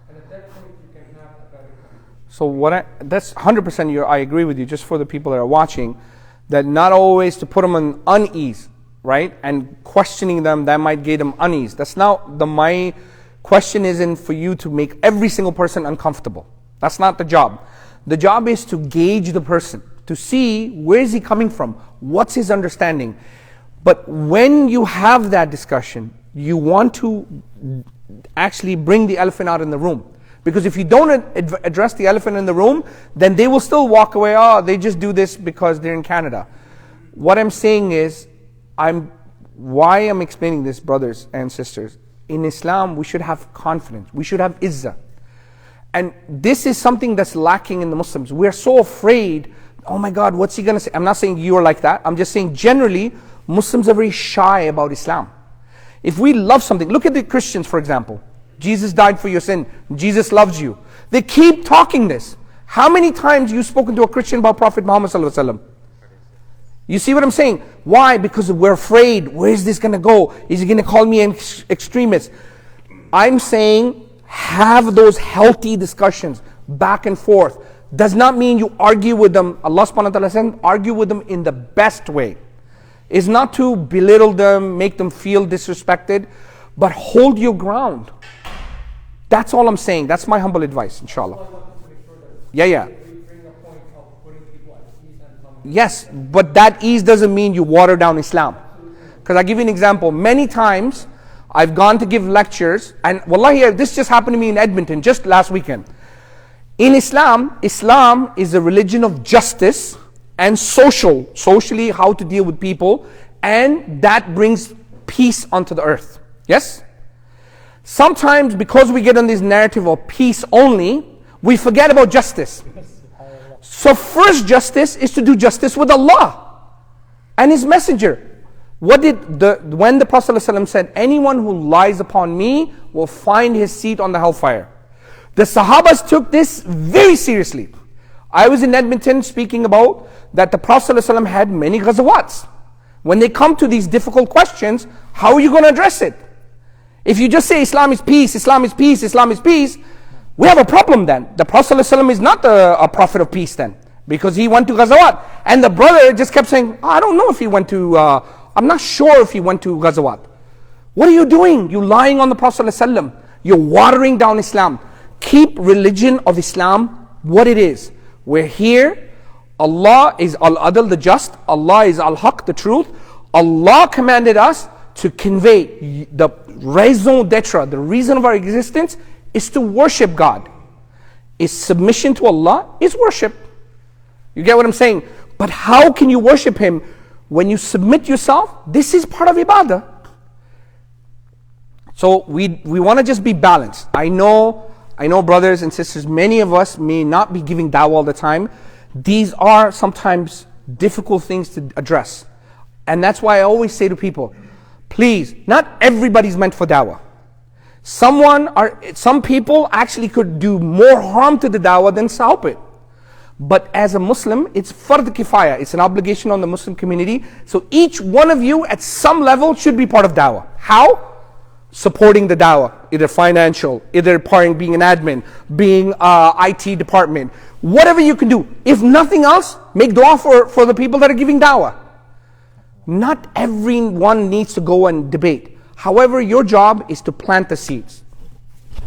Speaker 2: And at that point, you can have a better conversation.
Speaker 3: So that's 100% I agree with you, just for the people that are watching, that not always to put them on unease, right? And questioning them, that might give them unease. That's not my question isn't for you to make every single person uncomfortable. That's not the job. The job is to gauge the person, to see where is he coming from, what's his understanding. But when you have that discussion, you want to actually bring the elephant out in the room. Because if you don't address the elephant in the room, then they will still walk away, oh, they just do this because they're in Canada. What I'm saying is, why I'm explaining this, brothers and sisters, in Islam we should have confidence, we should have izzah. And this is something that's lacking in the Muslims. We're so afraid, oh my God, what's he going to say? I'm not saying you are like that. I'm just saying generally, Muslims are very shy about Islam. If we love something, look at the Christians, for example. Jesus died for your sin. Jesus loves you. They keep talking this. How many times you spoken to a Christian about Prophet Muhammad sallallahu alaihi wasallam? You see what I'm saying? Why? Because we're afraid. Where is this going to go? Is he going to call me an extremist? I'm saying have those healthy discussions back and forth. Does not mean you argue with them. Allah subhanahu wa ta'ala said, argue with them in the best way. It's not to belittle them, make them feel disrespected, but hold your ground. That's all I'm saying. That's my humble advice, inshallah. Yeah. Yes, but that ease doesn't mean you water down Islam. Because I'll give you an example. Many times, I've gone to give lectures, and wallahi, this just happened to me in Edmonton just last weekend. In Islam, Islam is a religion of justice and socially how to deal with people, and that brings peace onto the earth. Yes? Sometimes because we get on this narrative of peace only, we forget about justice. So first justice is to do justice with Allah and His Messenger. When the Prophet ﷺ said, anyone who lies upon me will find his seat on the hellfire. The Sahabas took this very seriously. I was in Edmonton speaking about that the Prophet ﷺ had many ghazawats. When they come to these difficult questions, how are you going to address it? If you just say Islam is peace, Islam is peace, Islam is peace, we have a problem then. The Prophet ﷺ is not a prophet of peace then, because he went to Ghazawat. And the brother just kept saying, I don't know if he went to, I'm not sure if he went to Ghazawat. What are you doing? You're lying on the Prophet ﷺ. You're watering down Islam. Keep religion of Islam what it is. We're here. Allah is Al-Adl, the just. Allah is Al-Haq, the truth. Allah commanded us to convey the raison d'etre, the reason of our existence is to worship God. Is submission to Allah is worship. You get what I'm saying? But how can you worship Him when you submit yourself? This is part of ibadah. So we want to just be balanced. I know brothers and sisters, many of us may not be giving dawah all the time. These are sometimes difficult things to address. And that's why I always say to people, please, not everybody's meant for dawah. Some people actually could do more harm to the dawah than help it. But as a Muslim, it's fard kifaya. It's an obligation on the Muslim community. So each one of you at some level should be part of dawah. How? Supporting the dawah, either financial, either being an admin, being IT department, whatever you can do. If nothing else, make dua for the people that are giving dawah. Not everyone needs to go and debate. However, your job is to plant the seeds.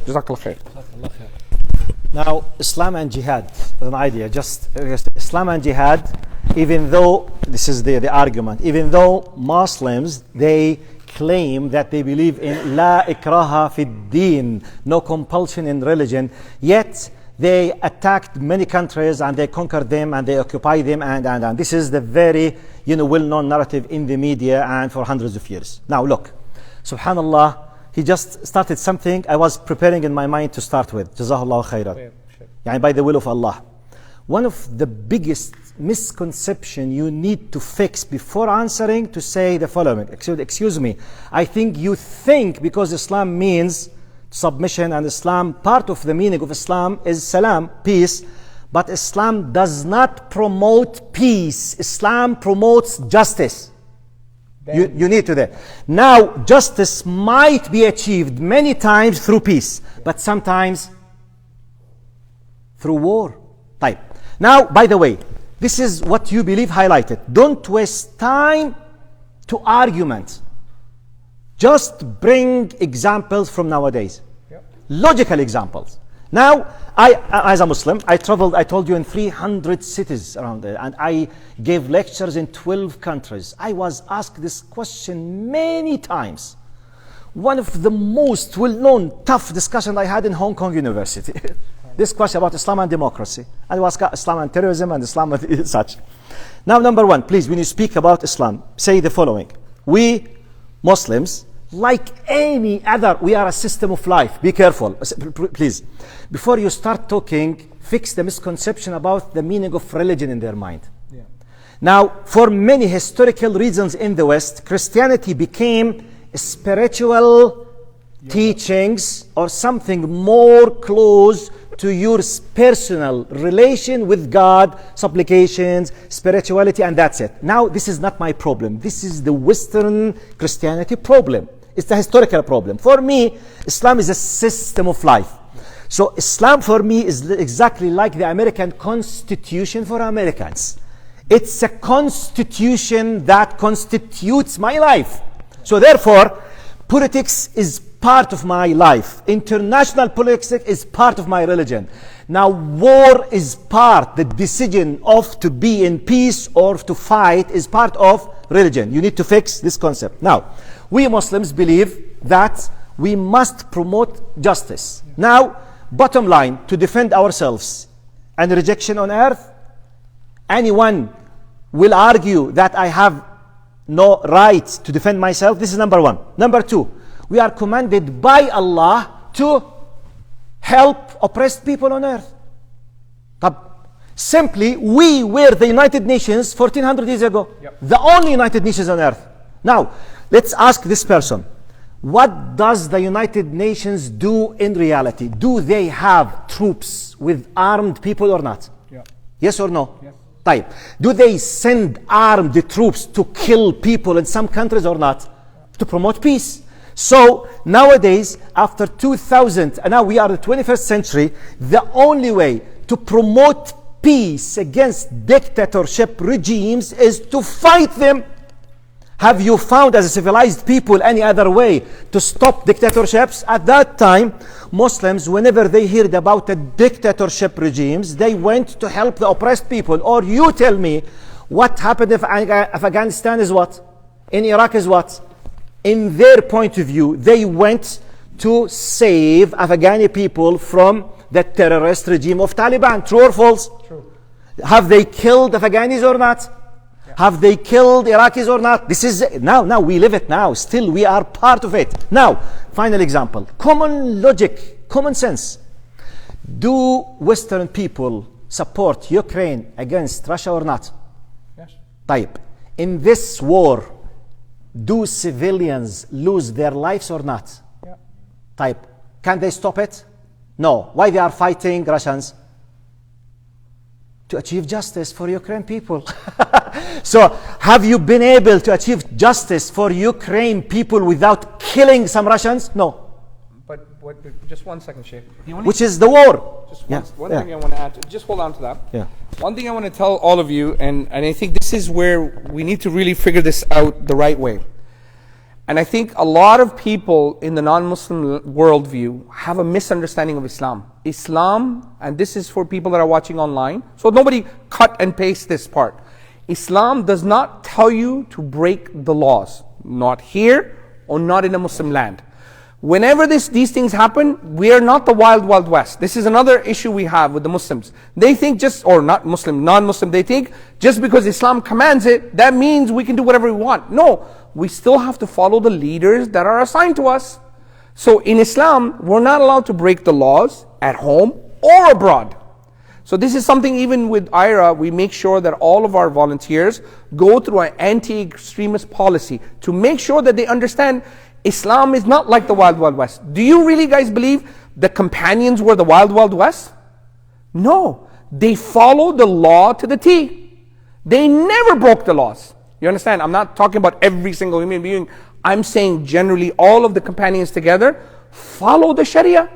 Speaker 3: Jazakallah khair.
Speaker 1: Now, Islam and Jihad, an idea, just Islam and Jihad, even though, this is the argument, even though Muslims, they claim that they believe in La ikraha fi din, no compulsion in religion, yet they attacked many countries and they conquered them and they occupied them and this is the very well-known narrative in the media and for hundreds of years. Now look, subhanallah, he just started something I was preparing in my mind to start with. Jazahullah khairan. Yani by the will of Allah. One of the biggest misconception you need to fix before answering to say the following. Excuse me. I think you think because Islam means submission and Islam, part of the meaning of Islam is salam, peace. But Islam does not promote peace. Islam promotes justice. You need to that. Now, justice might be achieved many times through peace, but sometimes through war. Type. Now, by the way, this is what you believe highlighted. Don't waste time to argument. Just bring examples from nowadays. Yep. Logical examples. Now, as a Muslim, I traveled, I told you, in 300 cities around there, and I gave lectures in 12 countries. I was asked this question many times. One of the most well-known tough discussions I had in Hong Kong University. This question about Islam and democracy. And it was Islam and terrorism and Islam and such. Now, number one, please, when you speak about Islam, say the following. We Muslims, like any other, we are a system of life. Be careful, please. Before you start talking, fix the misconception about the meaning of religion in their mind. Yeah. Now, for many historical reasons in the West, Christianity became spiritual teachings or something more close to your personal relation with God, supplications, spirituality, and that's it. Now, this is not my problem. This is the Western Christianity problem. It's a historical problem. For me, Islam is a system of life. So Islam for me is exactly like the American Constitution for Americans. It's a constitution that constitutes my life. So therefore, politics is part of my life. International politics is part of my religion. Now, war is part, the decision of to be in peace or to fight is part of religion. You need to fix this concept. Now, we Muslims believe that we must promote justice. Now, bottom line, to defend ourselves and rejection on earth, anyone will argue that I have no right to defend myself. This is number one. Number two, we are commanded by Allah to help oppressed people on earth. Simply, we were the United Nations 1400 years ago. Yep. The only United Nations on earth. Now, let's ask this person. What does the United Nations do in reality? Do they have troops with armed people or not? Yeah. Yes or no? Yes. Type. Do they send armed troops to kill people in some countries or not? To promote peace. So nowadays, after 2000, and now we are the 21st century, the only way to promote peace against dictatorship regimes is to fight them. Have you found as a civilized people any other way to stop dictatorships? At that time, Muslims, whenever they heard about the dictatorship regimes, they went to help the oppressed people. Or you tell me, what happened if Afghanistan is what? In Iraq is what? In their point of view, they went to save Afghani people from the terrorist regime of Taliban. True or false? True. Have they killed Afghanis or not? Yeah. Have they killed Iraqis or not? This is now we live it now. Still, we are part of it. Now, final example. Common logic, common sense. Do Western people support Ukraine against Russia or not? Yes. Type. In this war, do civilians lose their lives or not? Yeah. Type. Can they stop it? No. Why they are fighting Russians? To achieve justice for Ukraine people. So, have you been able to achieve justice for Ukraine people without killing some Russians? No.
Speaker 3: But just 1 second, Sheikh.
Speaker 1: Which is the war.
Speaker 3: Just one thing I want to add. Just hold on to that. Yeah. One thing I want to tell all of you, and I think this is where we need to really figure this out the right way. And I think a lot of people in the non-Muslim worldview have a misunderstanding of Islam. Islam, and this is for people that are watching online, so nobody cut and paste this part. Islam does not tell you to break the laws. Not here or not in a Muslim land. Whenever these things happen, we are not the wild, wild west. This is another issue we have with the Muslims. They think just, or not Muslim, non-Muslim, they think just because Islam commands it, that means we can do whatever we want. No, we still have to follow the leaders that are assigned to us. So in Islam, we're not allowed to break the laws at home or abroad. So this is something even with IRA, we make sure that all of our volunteers go through an anti-extremist policy to make sure that they understand Islam is not like the Wild Wild West. Do you really guys believe the companions were the Wild Wild West? No. They followed the law to the T. They never broke the laws. You understand? I'm not talking about every single human being. I'm saying generally all of the companions together follow the Sharia.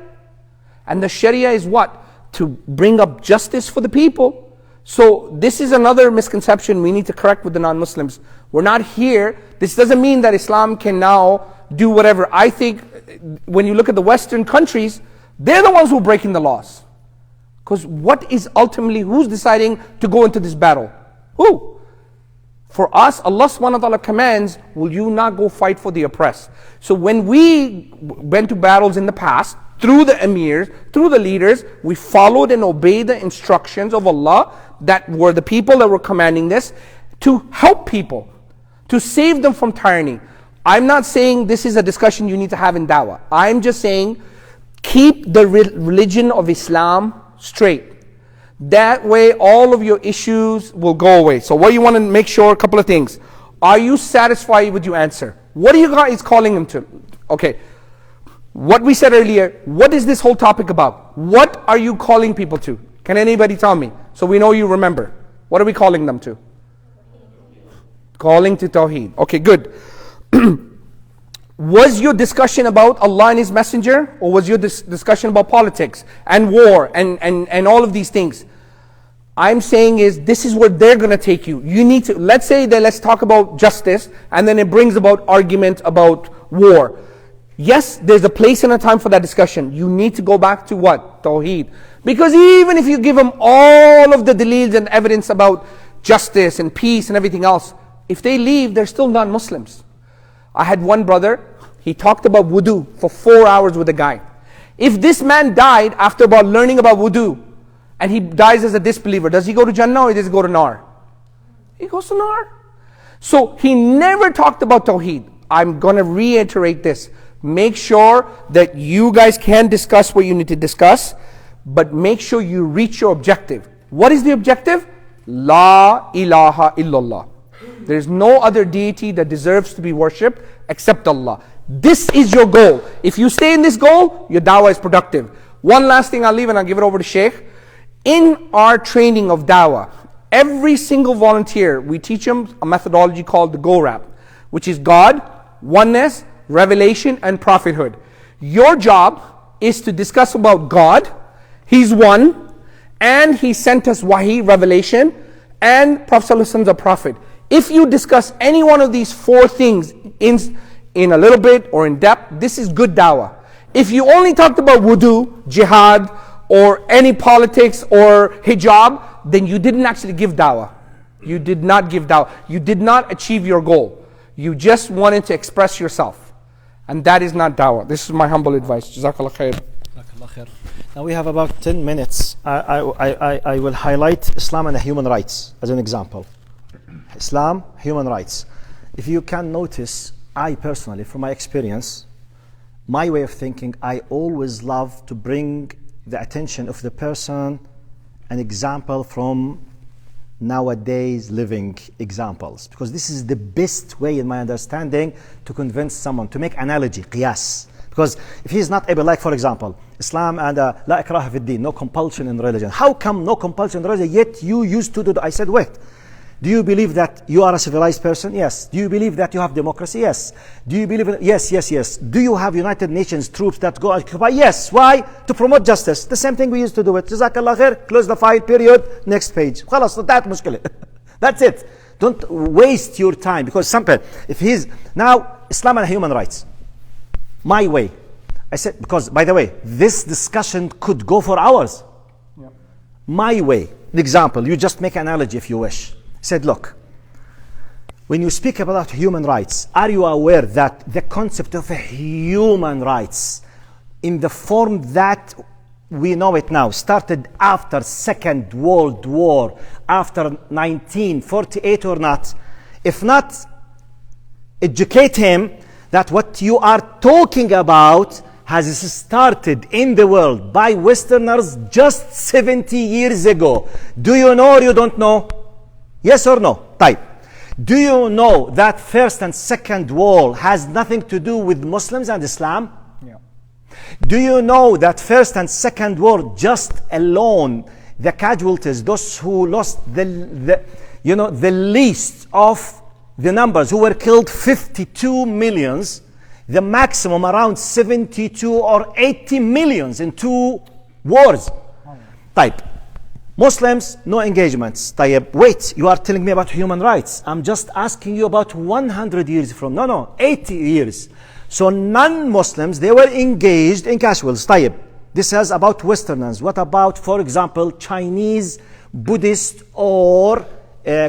Speaker 3: And the Sharia is what? To bring up justice for the people. So this is another misconception we need to correct with the non-Muslims. We're not here. This doesn't mean that Islam can now do whatever. I think when you look at the Western countries, they're the ones who are breaking the laws. Because what is ultimately, who's deciding to go into this battle? Who? For us, Allah subhanahu wa ta'ala commands, will you not go fight for the oppressed? So when we went to battles in the past, through the emirs, through the leaders, we followed and obeyed the instructions of Allah that were the people that were commanding this to help people, to save them from tyranny. I'm not saying this is a discussion you need to have in Dawah. I'm just saying keep the religion of Islam straight. That way all of your issues will go away. So what you want to make sure, a couple of things. Are you satisfied with your answer? What are you guys calling them to? Okay. What we said earlier, what is this whole topic about? What are you calling people to? Can anybody tell me? So we know you remember. What are we calling them to? Calling to Tawheed. Okay, good. Was your discussion about Allah and His Messenger, or was your discussion about politics and war and all of these things? I'm saying is, this is where they're going to take you. You need to, let's say that let's talk about justice, and then it brings about argument about war. Yes, there's a place and a time for that discussion. You need to go back to what? Tawheed. Because even if you give them all of the deleels and evidence about justice and peace and everything else, if they leave, they're still non-Muslims. I had one brother, he talked about wudu for 4 hours with a guy. If this man died after about learning about wudu, and he dies as a disbeliever, does he go to Jannah or does he go to Nar? He goes to Nar. So he never talked about Tawheed. I'm going to reiterate this. Make sure that you guys can discuss what you need to discuss, but make sure you reach your objective. What is the objective? La ilaha illallah. There is no other deity that deserves to be worshipped except Allah. This is your goal. If you stay in this goal, your dawah is productive. One last thing I'll leave and I'll give it over to Sheikh. In our training of dawah, every single volunteer, we teach them a methodology called the GO-RAP, which is God, oneness, revelation, and prophethood. Your job is to discuss about God, He's one, and He sent us wahi, revelation, and Prophet ﷺ is a prophet. If you discuss any one of these four things in a little bit or in depth, this is good dawah. If you only talked about wudu, jihad, or any politics or hijab, then you didn't actually give dawah. You did not give dawah. You did not achieve your goal. You just wanted to express yourself. And that is not dawah. This is my humble advice. Jazakallah khair.
Speaker 1: Now we have about 10 minutes. I will highlight Islam and human rights as an example. Islam, human rights. If you can notice, I personally, from my experience, my way of thinking, I always love to bring the attention of the person an example from nowadays living examples, because this is the best way in my understanding to convince someone, to make analogy, qiyas. Because if he is not able, like for example, Islam and la ikraha fi din, no compulsion in religion. How come no compulsion in religion, yet you used to do that? I said, wait. Do you believe that you are a civilized person? Yes. Do you believe that you have democracy? Yes. Do you believe in, yes. Do you have United Nations troops that go occupy? Yes. Why? To promote justice. The same thing we used to do it. Jazakallah khair. Close the file, period. Next page. Khalas, that mushkila. That's it. Don't waste your time, because simple. If he's now Islam and human rights. My way. I said, because, by the way, this discussion could go for hours.
Speaker 3: Yeah.
Speaker 1: My way. An example, you just make an analogy if you wish. I said, look, when you speak about human rights, are you aware that the concept of human rights in the form that we know it now started after Second World War, after 1948 or not? If not, educate him that what you are talking about has started in the world by Westerners just 70 years ago. Do you know or you don't know? Yes or no? Type. Do you know that First and Second World has nothing to do with Muslims and Islam?
Speaker 3: Yeah.
Speaker 1: Do you know that First and Second World just alone, the casualties, those who lost the least of the numbers, who were killed 52 millions, the maximum around 72 or 80 millions in 2 wars. Type. Muslims, no engagements. Tayyib, wait, you are telling me about human rights. I'm just asking you about 100 years from, no, 80 years. So non-Muslims, they were engaged in casuals. Tayyib, this is about Westerners. What about, for example, Chinese, Buddhist, or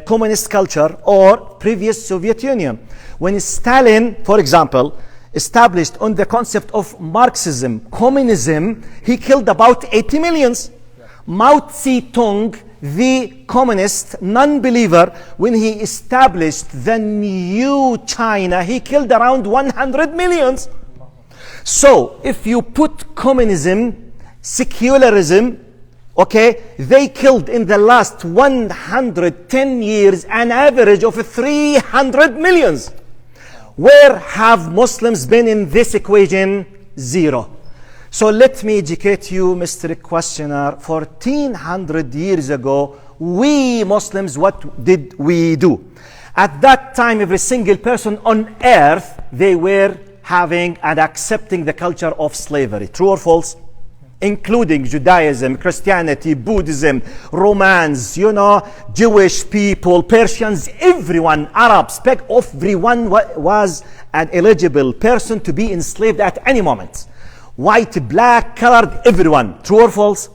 Speaker 1: communist culture, or previous Soviet Union? When Stalin, for example, established on the concept of Marxism, communism, he killed about 80 millions. Mao Zedong, the communist non-believer, when he established the new China, he killed around 100 millions. So if you put communism, secularism, okay, they killed in the last 110 years an average of 300 millions. Where have Muslims been in this equation? Zero. So let me educate you, Mr. Questioner. 1400 years ago, we Muslims, what did we do? At that time, every single person on earth, they were having and accepting the culture of slavery. True or false? Including Judaism, Christianity, Buddhism, Romans, Jewish people, Persians, everyone, Arabs, everyone was an eligible person to be enslaved at any moment. White, black, colored, everyone. True or false?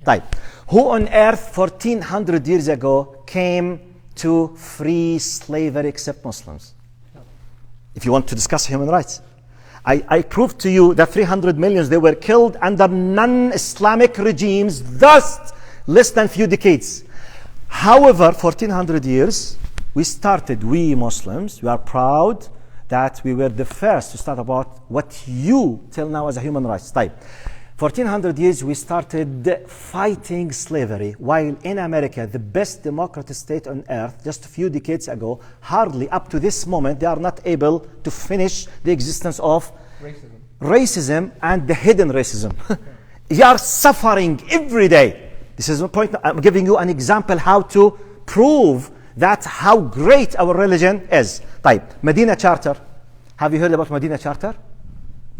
Speaker 1: Type. Who on earth 1400 years ago came to free slavery except Muslims? If you want to discuss human rights. I proved to you that 300 millions, they were killed under non-Islamic regimes, thus less than few decades. However, 1400 years, we Muslims, we are proud that we were the first to start about what you till now as a human rights type. 1400 years, we started fighting slavery, while in America, the best democratic state on earth, just a few decades ago, hardly up to this moment, they are not able to finish the existence of racism and the hidden racism. You are suffering every day. This is my point. I'm giving you an example how to prove that how great our religion is. Type. Medina Charter. Have you heard about Medina Charter?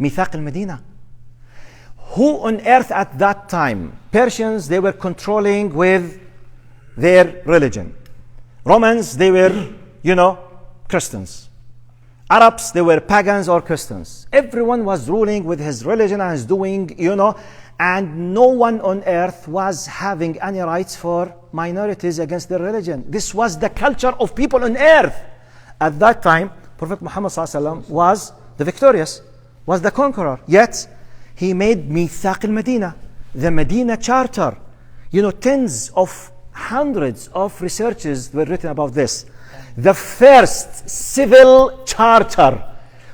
Speaker 1: Mithaq al-Medina. Who on earth at that time? Persians, they were controlling with their religion. Romans, they were, Christians. Arabs, they were pagans or Christians. Everyone was ruling with his religion and is doing, and no one on earth was having any rights for minorities against their religion. This was the culture of people on earth. At that time, Prophet Muhammad ﷺ was the victorious, was the conqueror. Yet, he made Mithaq al-Medina, the Medina Charter. Tens of hundreds of researches were written about this. The first civil charter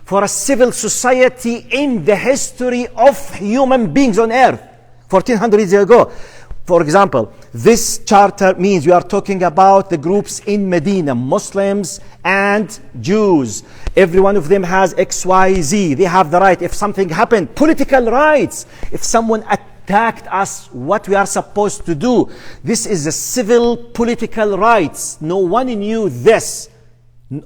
Speaker 1: for a civil society in the history of human beings on earth, 1400 years ago. For example, this charter means we are talking about the groups in Medina, Muslims and Jews. Every one of them has XYZ. They have the right. If something happened, political rights. If someone attacked us, what we are supposed to do. This is a civil political rights. No one knew this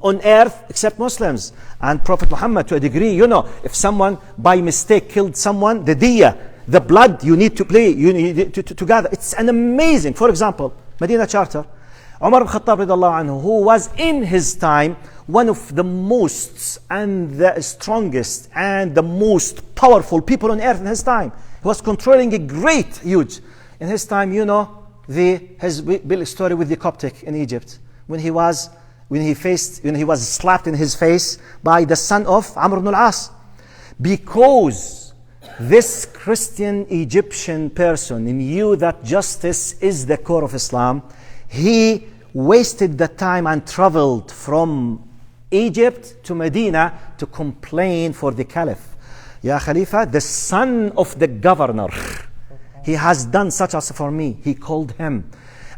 Speaker 1: on earth except Muslims. And Prophet Muhammad, to a degree, if someone by mistake killed someone, the diya, the blood you need to pay, you need to gather. It's an amazing, for example, Medina Charter. Umar ibn Khattab radiallahu anhu, who was in his time one of the most and the strongest and the most powerful people on earth in his time. He was controlling a great, huge. In his time, you know, his big story with the Coptic in Egypt, when he was slapped in his face by the son of Amr ibn al-As. Because this Christian Egyptian person knew that justice is the core of Islam, he wasted the time and traveled from Egypt to Medina to complain for the Caliph. Ya Khalifa, the son of the governor, he has done such as for me. He called him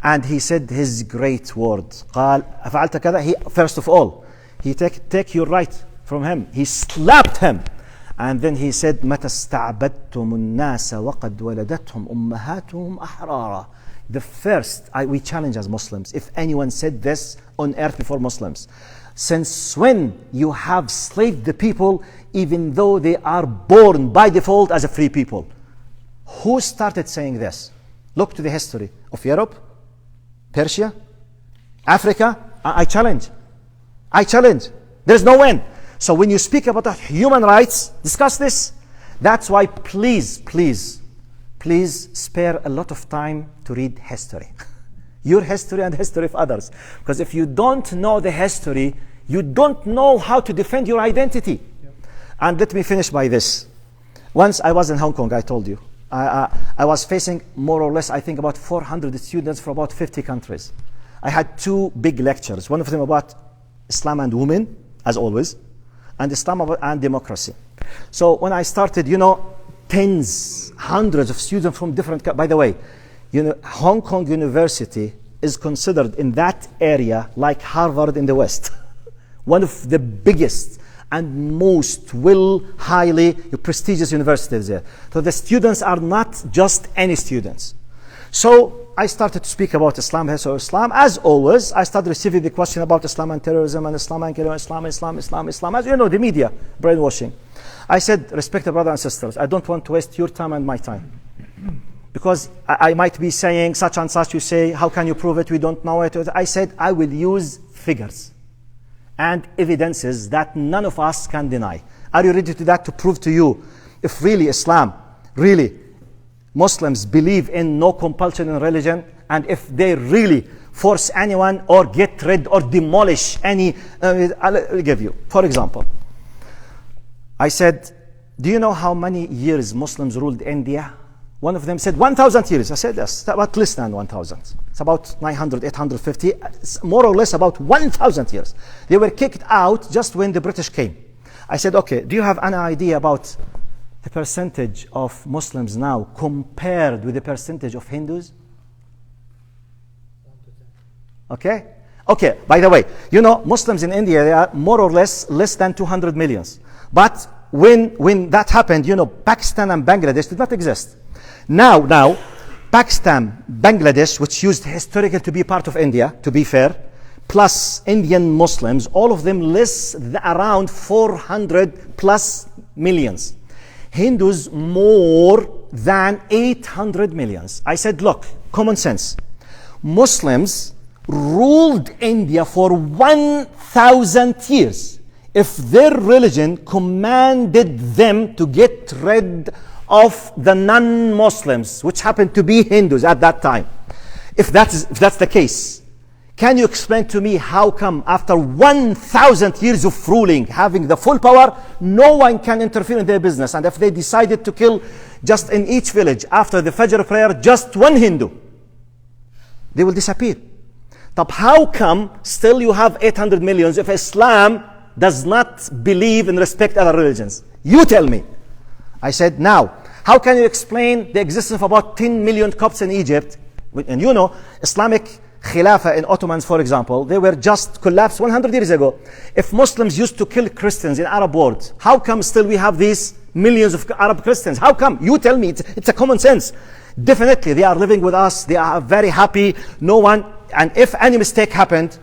Speaker 1: and he said his great words. قال أفعلت كذا. First of all, he take your right from him. He slapped him. And then he said, متى استعبدتم الناس وقد ولدتهم أمهاتهم أحرارا. The first, we challenge as Muslims, if anyone said this on earth before Muslims, since when you have slaved the people even though they are born by default as a free people? Who started saying this? Look to the history of Europe, Persia, Africa. I challenge. There's no end. So when you speak about human rights, discuss this. That's why please spare a lot of time to read history. Your history and the history of others. Because if you don't know the history, you don't know how to defend your identity. Yep. And let me finish by this. Once I was in Hong Kong, I told you. I was facing more or less, I think, about 400 students from about 50 countries. I had two big lectures. One of them about Islam and women, as always, and Islam and democracy. So when I started, you know, tens, hundreds of students from different, by the way, you know, Hong Kong University is considered in that area like Harvard in the West. One of the biggest and most highly prestigious universities there. So the students are not just any students. So I started to speak about Islam, history of Islam. As always, I started receiving the question about Islam and terrorism and Islam and Islam. As you know, the media, brainwashing. I said, respected brothers and sisters, I don't want to waste your time and my time. Because I might be saying such and such, you say, how can you prove it? We don't know it. I said, I will use figures and evidences that none of us can deny. Are you ready to that to prove to you if really Islam, really Muslims believe in no compulsion in religion, and if they really force anyone or get rid or demolish any, I'll give you. For example, I said, do you know how many years Muslims ruled India? One of them said 1,000 years. I said, yes, about less than 1,000. It's about 900, 850, more or less about 1,000 years. They were kicked out just when the British came. I said, okay, do you have any idea about the percentage of Muslims now compared with the percentage of Hindus? Okay? Okay, by the way, you know, Muslims in India, they are more or less than 200 millions. But when that happened, you know, Pakistan and Bangladesh did not exist. Now, Pakistan, Bangladesh, which used historically to be part of India, to be fair, plus Indian Muslims, all of them less around 400 plus millions. Hindus more than 800 millions. I said, look, common sense. Muslims ruled India for 1,000 years. If their religion commanded them to get rid of the non-Muslims, which happened to be Hindus at that time, if that's the case, can you explain to me how come after 1,000 years of ruling, having the full power, no one can interfere in their business? And if they decided to kill just in each village after the Fajr prayer, just one Hindu, they will disappear. But how come still you have 800 millions if Islam does not believe and respect other religions? You tell me. I said, now, how can you explain the existence of about 10 million Copts in Egypt? And you know, Islamic Khilafah in Ottomans, for example, they were just collapsed 100 years ago. If Muslims used to kill Christians in Arab world, how come still we have these millions of Arab Christians? How come? You tell me. It's a common sense. Definitely, they are living with us. They are very happy. No one, and if any mistake happened,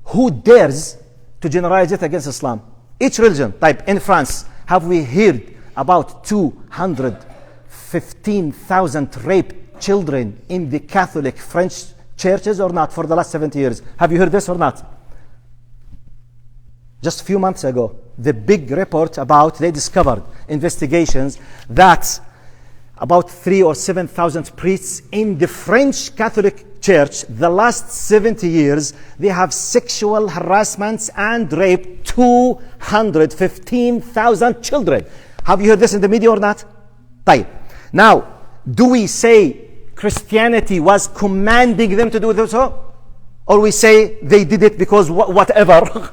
Speaker 1: who dares to generalize it against Islam? Each religion, type in France, have we heard about 215,000 raped children in the Catholic French churches or not for the last 70 years? Have you heard this or not? Just a few months ago, the big report about, they discovered investigations that about 3,000 or 7,000 priests in the French Catholic Church, the last 70 years, they have sexual harassments and raped 215,000 children. Have you heard this in the media or not? طيب. Now, do we say Christianity was commanding them to do this? Or we say they did it because whatever?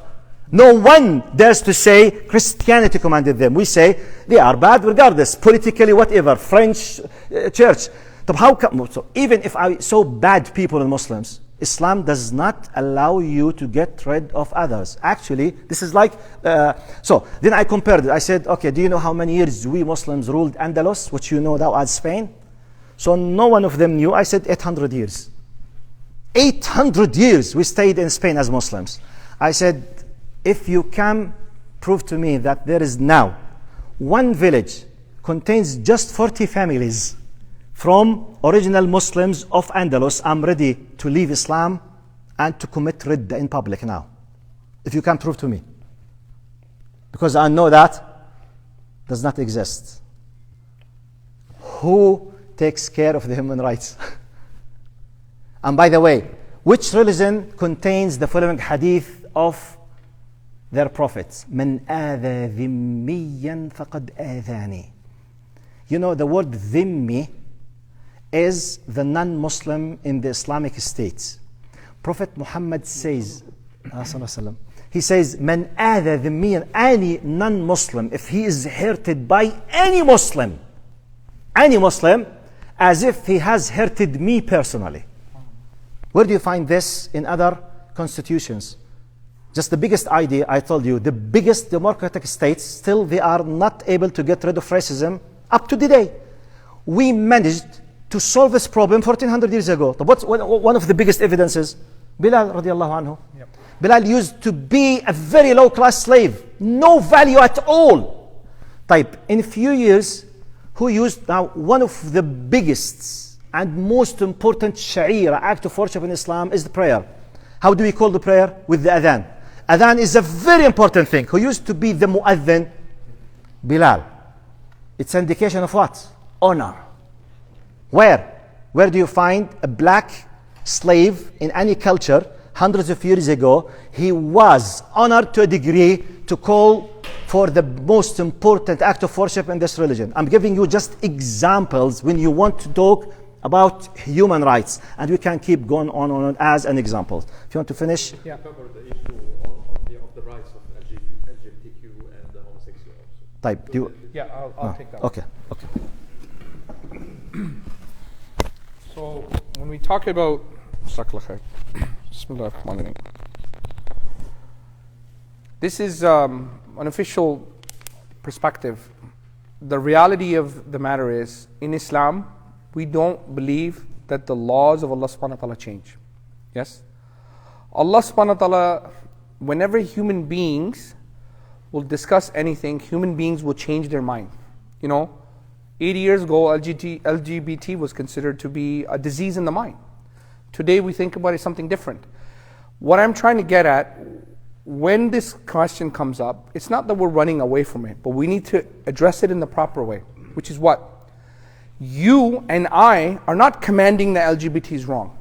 Speaker 1: No one dares to say Christianity commanded them. We say they are bad regardless, politically, whatever, French church. So how come, so even if I saw bad people in Muslims, Islam does not allow you to get rid of others. Actually, this is like, so then I compared it. I said, okay, do you know how many years we Muslims ruled Andalus, which you know now as Spain? So no one of them knew. I said 800 years. 800 years we stayed in Spain as Muslims. I said, if you can prove to me that there is now one village contains just 40 families from original Muslims of Andalus, I'm ready to leave Islam and to commit ridda in public now. If you can prove to me. Because I know that does not exist. Who takes care of the human rights? And by the way, which religion contains the following hadith of their prophets? من آذى ذميا فقد آذاني. You know, the word dhimmi is the non-Muslim in the Islamic States. Prophet Muhammad says, he says, من آذى ذميا, any non-Muslim, if he is hurted by any Muslim, as if he has hurted me personally. Where do you find this in other constitutions? Just the biggest idea, I told you, the biggest democratic states, still they are not able to get rid of racism up to today. We managed to solve this problem 1400 years ago. But what's one of the biggest evidences? Bilal radiallahu anhu. Yep. Bilal used to be a very low class slave, no value at all. Type, in a few years, who used now one of the biggest and most important sha'ira, act of worship in Islam, is the prayer. How do we call the prayer? With the adhan. Adhan is a very important thing. Who used to be the muadhin? Bilal. It's an indication of what? Honor. Where? Where do you find a black slave in any culture hundreds of years ago? He was honored to a degree to call for the most important act of worship in this religion. I'm giving you just examples when you want to talk about human rights, and we can keep going on as an example. If you want to finish.
Speaker 5: Yeah. Cover the issue of the rights of LGBTQ and the homosexual also.
Speaker 1: Type. Do you,
Speaker 3: Yeah, I'll take that.
Speaker 1: Okay.
Speaker 3: So when we talk about this is an official perspective. The reality of the matter is, in Islam, we don't believe that the laws of Allah subhanahu wa ta'ala change. Yes? Allah subhanahu wa ta'ala, whenever human beings will discuss anything, human beings will change their mind. You know, 80 years ago, LGBT was considered to be a disease in the mind. Today we think about it something different. What I'm trying to get at, when this question comes up, it's not that we're running away from it, but we need to address it in the proper way, which is what? You and I are not commanding that LGBT is wrong.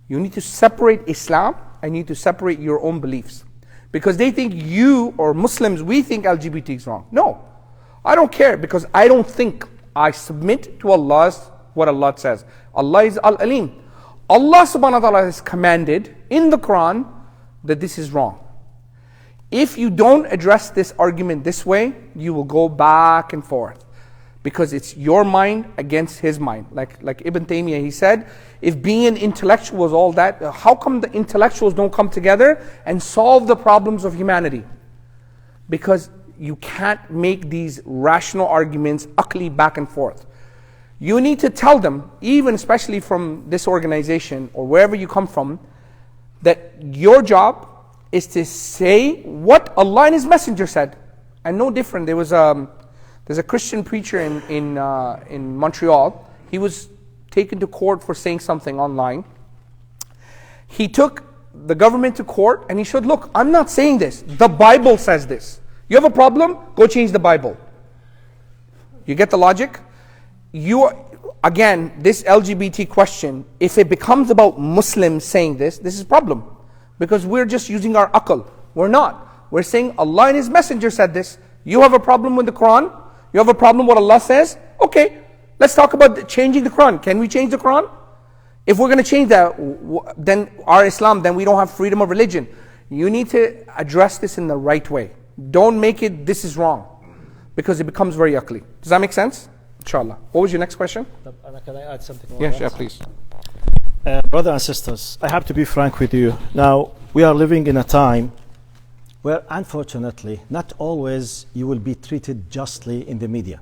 Speaker 3: You need to separate Islam and you need to separate your own beliefs. Because they think you, or Muslims, we think LGBT is wrong. No, I don't care, because I don't think. I submit to what Allah says. Allah is Al-Alim. Allah subhanahu wa ta'ala has commanded in the Quran that this is wrong. If you don't address this argument this way, you will go back and forth. Because it's your mind against his mind. Like Ibn Taymiyyah, he said, if being an intellectual is all that, how come the intellectuals don't come together and solve the problems of humanity? Because you can't make these rational arguments ugly back and forth. You need to tell them, even especially from this organization or wherever you come from, that your job is to say what Allah and His Messenger said. And no different. There's a Christian preacher in Montreal. He was taken to court for saying something online. He took the government to court and he showed, look, I'm not saying this. The Bible says this. You have a problem? Go change the Bible. You get the logic? Again, this LGBT question, if it becomes about Muslims saying this is a problem. Because we're just using our aql. We're not. We're saying Allah and His Messenger said this. You have a problem with the Quran? You have a problem with what Allah says? Okay, let's talk about changing the Quran. Can we change the Quran? If we're going to change that, then our Islam, then we don't have freedom of religion. You need to address this in the right way. Don't make it, this is wrong. Because it becomes very ugly. Does that make sense? Inshallah. What was your next question?
Speaker 1: Can I add something?
Speaker 3: Yes, yeah, please.
Speaker 1: Brothers and sisters, I have to be frank with you. Now, we are living in a time where, unfortunately, not always you will be treated justly in the media.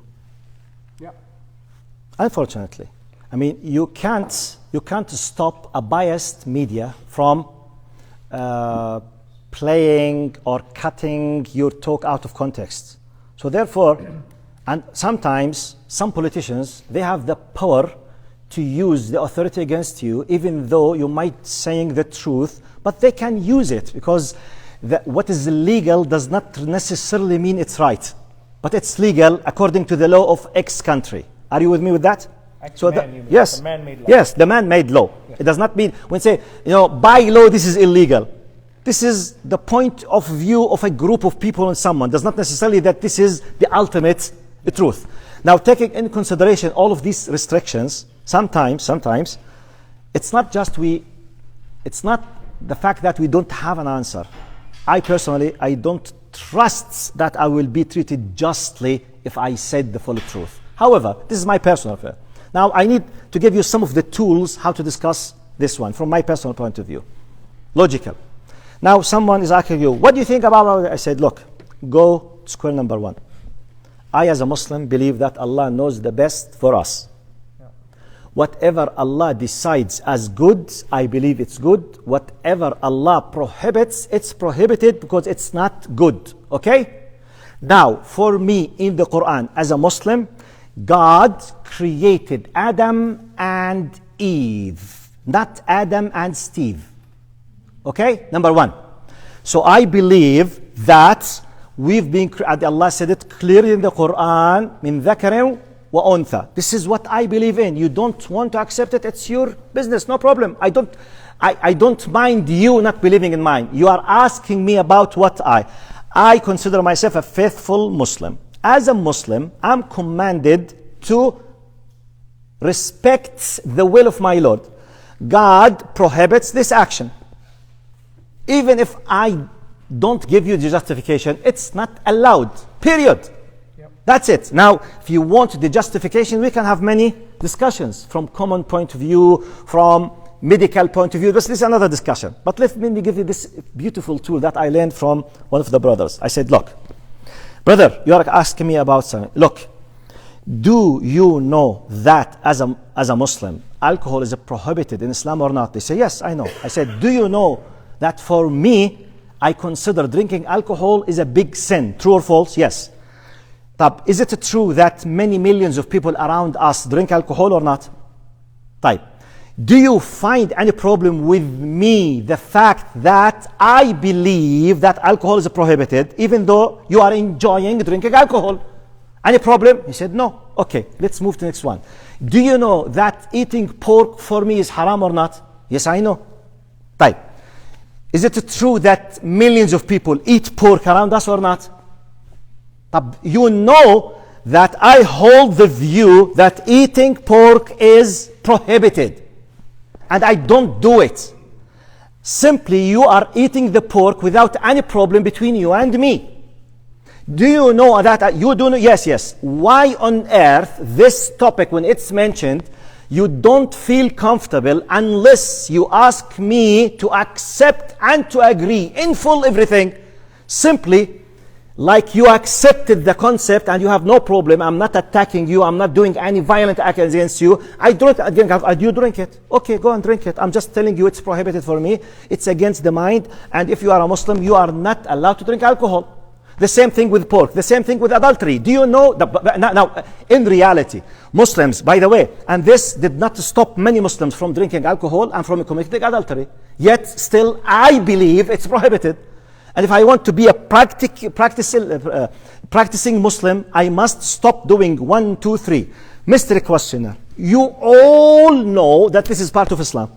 Speaker 3: Yeah.
Speaker 1: Unfortunately. I mean, you can't stop a biased media from playing or cutting your talk out of context. So therefore, and sometimes some politicians, they have the power to use the authority against you, even though you might saying the truth, but they can use it because what is legal does not necessarily mean it's right, but it's legal according to the law of X country. Are you with me with that? So yes,
Speaker 6: the man-made law.
Speaker 1: Yes, the man-made law. Yes. It does not mean when say, by law this is illegal. This is the point of view of a group of people and someone. Does not necessarily that this is the ultimate truth. Now, taking in consideration all of these restrictions, sometimes it's not the fact that we don't have an answer. I personally, I don't trust that I will be treated justly if I said the full truth. However, this is my personal affair. Now, I need to give you some of the tools how to discuss this one from my personal point of view. Logical. Now, someone is asking you, what do you think about it? I said, look, go to square number one. I, as a Muslim, believe that Allah knows the best for us. Yeah. Whatever Allah decides as good, I believe it's good. Whatever Allah prohibits, it's prohibited because it's not good. Okay? Now, for me, in the Quran, as a Muslim, God created Adam and Eve, not Adam and Steve. Okay? Number one. So I believe that we've been created. Allah said it clearly in the Quran, min dhakarin wa untha. This is what I believe in. You don't want to accept it, it's your business, no problem. I don't mind you not believing in mine. You are asking me about what I consider myself a faithful Muslim. As a Muslim, I'm commanded to respect the will of my Lord. God prohibits this action. Even if I don't give you the justification, it's not allowed, period. Yep. That's it. Now, if you want the justification, we can have many discussions from common point of view, from medical point of view. This is another discussion. But let me give you this beautiful tool that I learned from one of the brothers. I said, look, brother, you are asking me about something. Look, do you know that as a Muslim, alcohol is prohibited in Islam or not? They say, yes, I know. I said, do you know that for me, I consider drinking alcohol is a big sin? True or false? Yes. Is it true that many millions of people around us drink alcohol or not? Do you find any problem with me, the fact that I believe that alcohol is prohibited, even though you are enjoying drinking alcohol? Any problem? He said, no. Okay, let's move to the next one. Do you know that eating pork for me is haram or not? Yes, I know. Is it true that millions of people eat pork around us or not? You know that I hold the view that eating pork is prohibited. And I don't do it. Simply, you are eating the pork without any problem between you and me. Do you know that you do know? Yes. Why on earth this topic, when it's mentioned, you don't feel comfortable unless you ask me to accept and to agree in full everything? Simply, like you accepted the concept and you have no problem. I'm not attacking you. I'm not doing any violent act against you. I drink you drink it. Okay, go and drink it. I'm just telling you it's prohibited for me. It's against the mind. And if you are a Muslim, you are not allowed to drink alcohol. The same thing with pork. The same thing with adultery. Do you know? Now, in reality, Muslims, by the way, and this did not stop many Muslims from drinking alcohol and from committing adultery. Yet, still, I believe it's prohibited. And if I want to be a practicing Muslim, I must stop doing 1, 2, 3. Mystery questioner. You all know that this is part of Islam.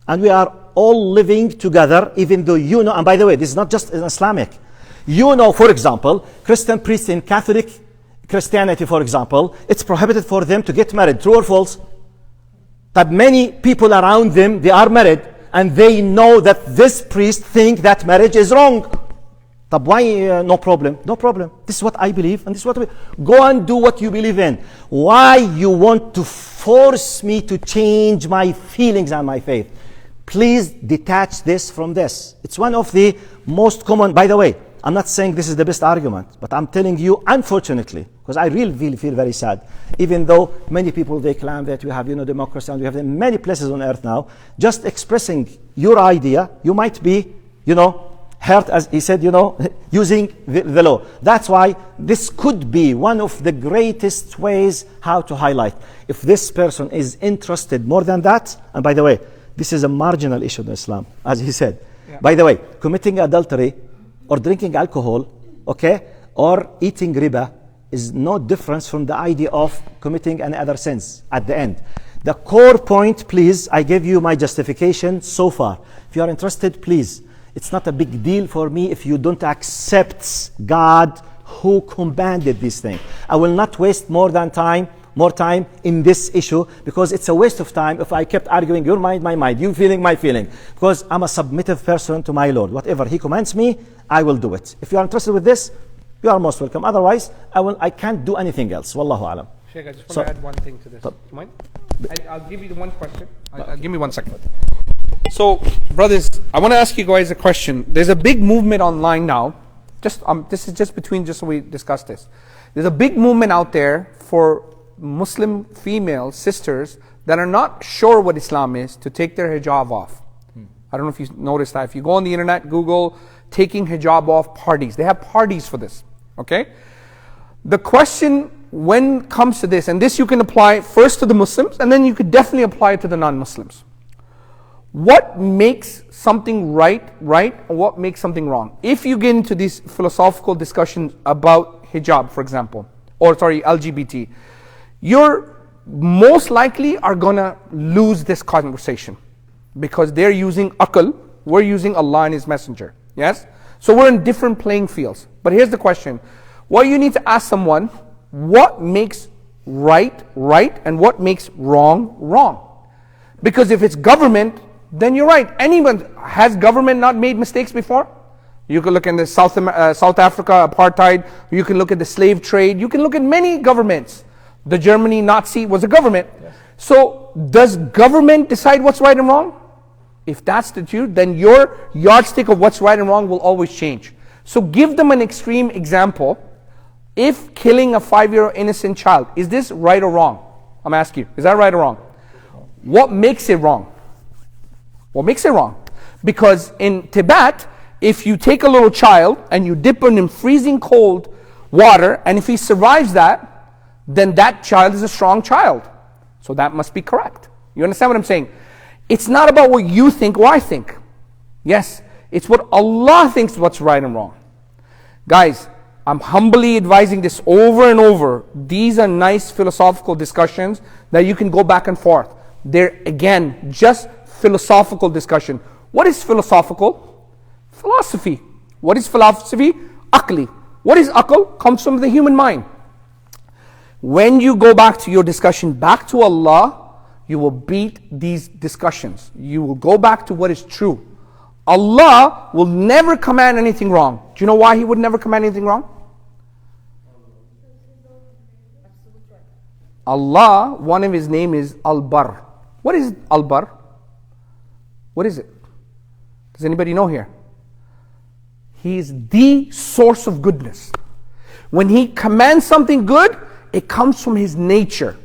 Speaker 1: And we are all living together, even though you know, and by the way, this is not just in Islamic. You know, for example, Christian priests in Catholic Christianity, for example, it's prohibited for them to get married. True or false? But many people around them, they are married, and they know that this priest think that marriage is wrong. But why no problem? No problem. This is what I believe, and this is what go and do what you believe in. Why you want to force me to change my feelings and my faith? Please detach this from this. It's one of the most common, by the way, I'm not saying this is the best argument, but I'm telling you, unfortunately, because I really feel very sad, even though many people, they claim that we have, democracy, and we have in many places on earth now, just expressing your idea, you might be, hurt, as he said, using the law. That's why this could be one of the greatest ways how to highlight. If this person is interested more than that, and by the way, this is a marginal issue in Islam, as he said. Yeah. By the way, committing adultery or drinking alcohol, or eating riba is no difference from the idea of committing any other sins at the end. The core point, please, I gave you my justification so far. If you are interested, please. It's not a big deal for me if you don't accept God who commanded this thing. I will not waste more time in this issue, because it's a waste of time if I kept arguing your mind, my mind, you feeling, my feeling. Because I'm a submissive person to my Lord. Whatever He commands me, I will do it. If you are interested with this, you are most welcome. Otherwise, I can't do anything else. Wallahu alam.
Speaker 3: Sheikh, I just want to add one thing to this. Do you mind? I'll give you the one question. Give me 1 second. So, brothers, I want to ask you guys a question. There's a big movement online now. This is just so we discuss this. There's a big movement out there for Muslim female sisters that are not sure what Islam is to take their hijab off. I don't know if you noticed that. If you go on the internet, Google taking hijab off parties. They have parties for this. Okay? The question when it comes to this, and this you can apply first to the Muslims, and then you could definitely apply it to the non-Muslims. What makes something right, and what makes something wrong? If you get into these philosophical discussions about hijab, for example, LGBT, you're most likely are gonna lose this conversation, because they're using aql, we're using Allah and His Messenger. Yes? So we're in different playing fields. But here's the question. What you need to ask someone, what makes right, and what makes wrong? Because if it's government, then you're right. Has government not made mistakes before? You can look in the South Africa apartheid, you can look at the slave trade, you can look at many governments. The Germany Nazi was a government. Yes. So does government decide what's right and wrong? If that's the truth, then your yardstick of what's right and wrong will always change. So give them an extreme example. If killing a 5-year-old innocent child, is this right or wrong? I'm asking you, is that right or wrong? What makes it wrong? What makes it wrong? Because in Tibet, if you take a little child and you dip him in freezing cold water, and if he survives that, then that child is a strong child. So that must be correct. You understand what I'm saying? It's not about what you think or I think. Yes, it's what Allah thinks what's right and wrong. Guys, I'm humbly advising this over and over. These are nice philosophical discussions that you can go back and forth. They're, again, just philosophical discussion. What is philosophical? Philosophy. What is philosophy? Aqli. What is aql? Comes from the human mind. When you go back to your discussion, back to Allah, you will beat these discussions. You will go back to what is true. Allah will never command anything wrong. Do you know why He would never command anything wrong? Allah, one of His name is Al-Bar. What is Al-Bar? What is it? Does anybody know here? He is the source of goodness. When He commands something good, it comes from His nature.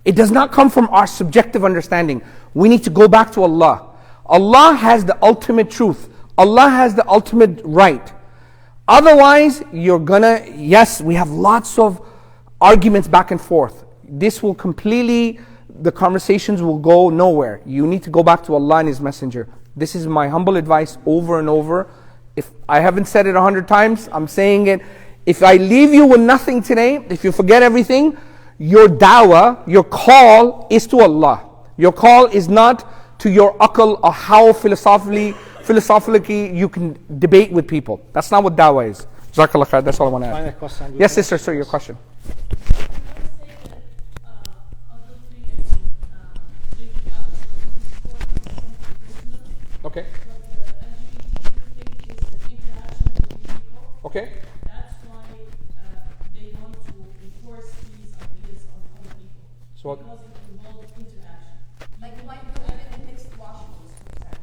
Speaker 3: It does not come from our subjective understanding. We need to go back to Allah. Allah has the ultimate truth. Allah has the ultimate right. Otherwise, yes, we have lots of arguments back and forth. This will completely, the conversations will go nowhere. You need to go back to Allah and His Messenger. This is my humble advice over and over. If I haven't said it 100 times, I'm saying it. If I leave you with nothing today, if you forget everything, your dawah, your call is to Allah. Your call is not to your aql or how philosophically you can debate with people. That's not what dawah is. Jazakallah khair. That's all I want to add. Yes, sister, sir, your question. Okay. Okay.
Speaker 4: That's why they want to enforce these ideas on other people.
Speaker 3: So
Speaker 4: because it involves interaction.
Speaker 6: Like you might do it in mixed washings, for example.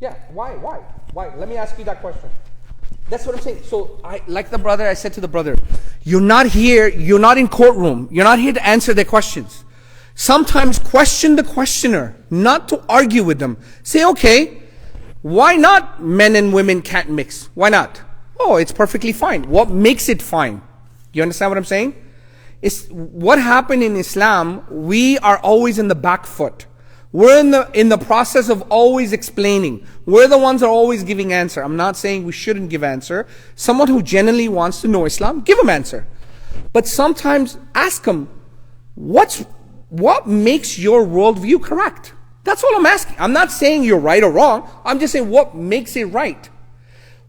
Speaker 3: yeah, why? Let me ask you that question. That's what I'm saying. So like the brother, I said to the brother, you're not here, you're not in courtroom, you're not here to answer their questions. Sometimes question the questioner, not to argue with them. Say, okay, why not men and women can't mix? Why not? Oh, it's perfectly fine. What makes it fine? You understand what I'm saying? It's what happened in Islam. We are always in the back foot. We're in the process of always explaining. We're the ones that are always giving answer. I'm not saying we shouldn't give answer. Someone who genuinely wants to know Islam, give him answer. But sometimes ask him, what makes your worldview correct? That's all I'm asking. I'm not saying you're right or wrong. I'm just saying what makes it right.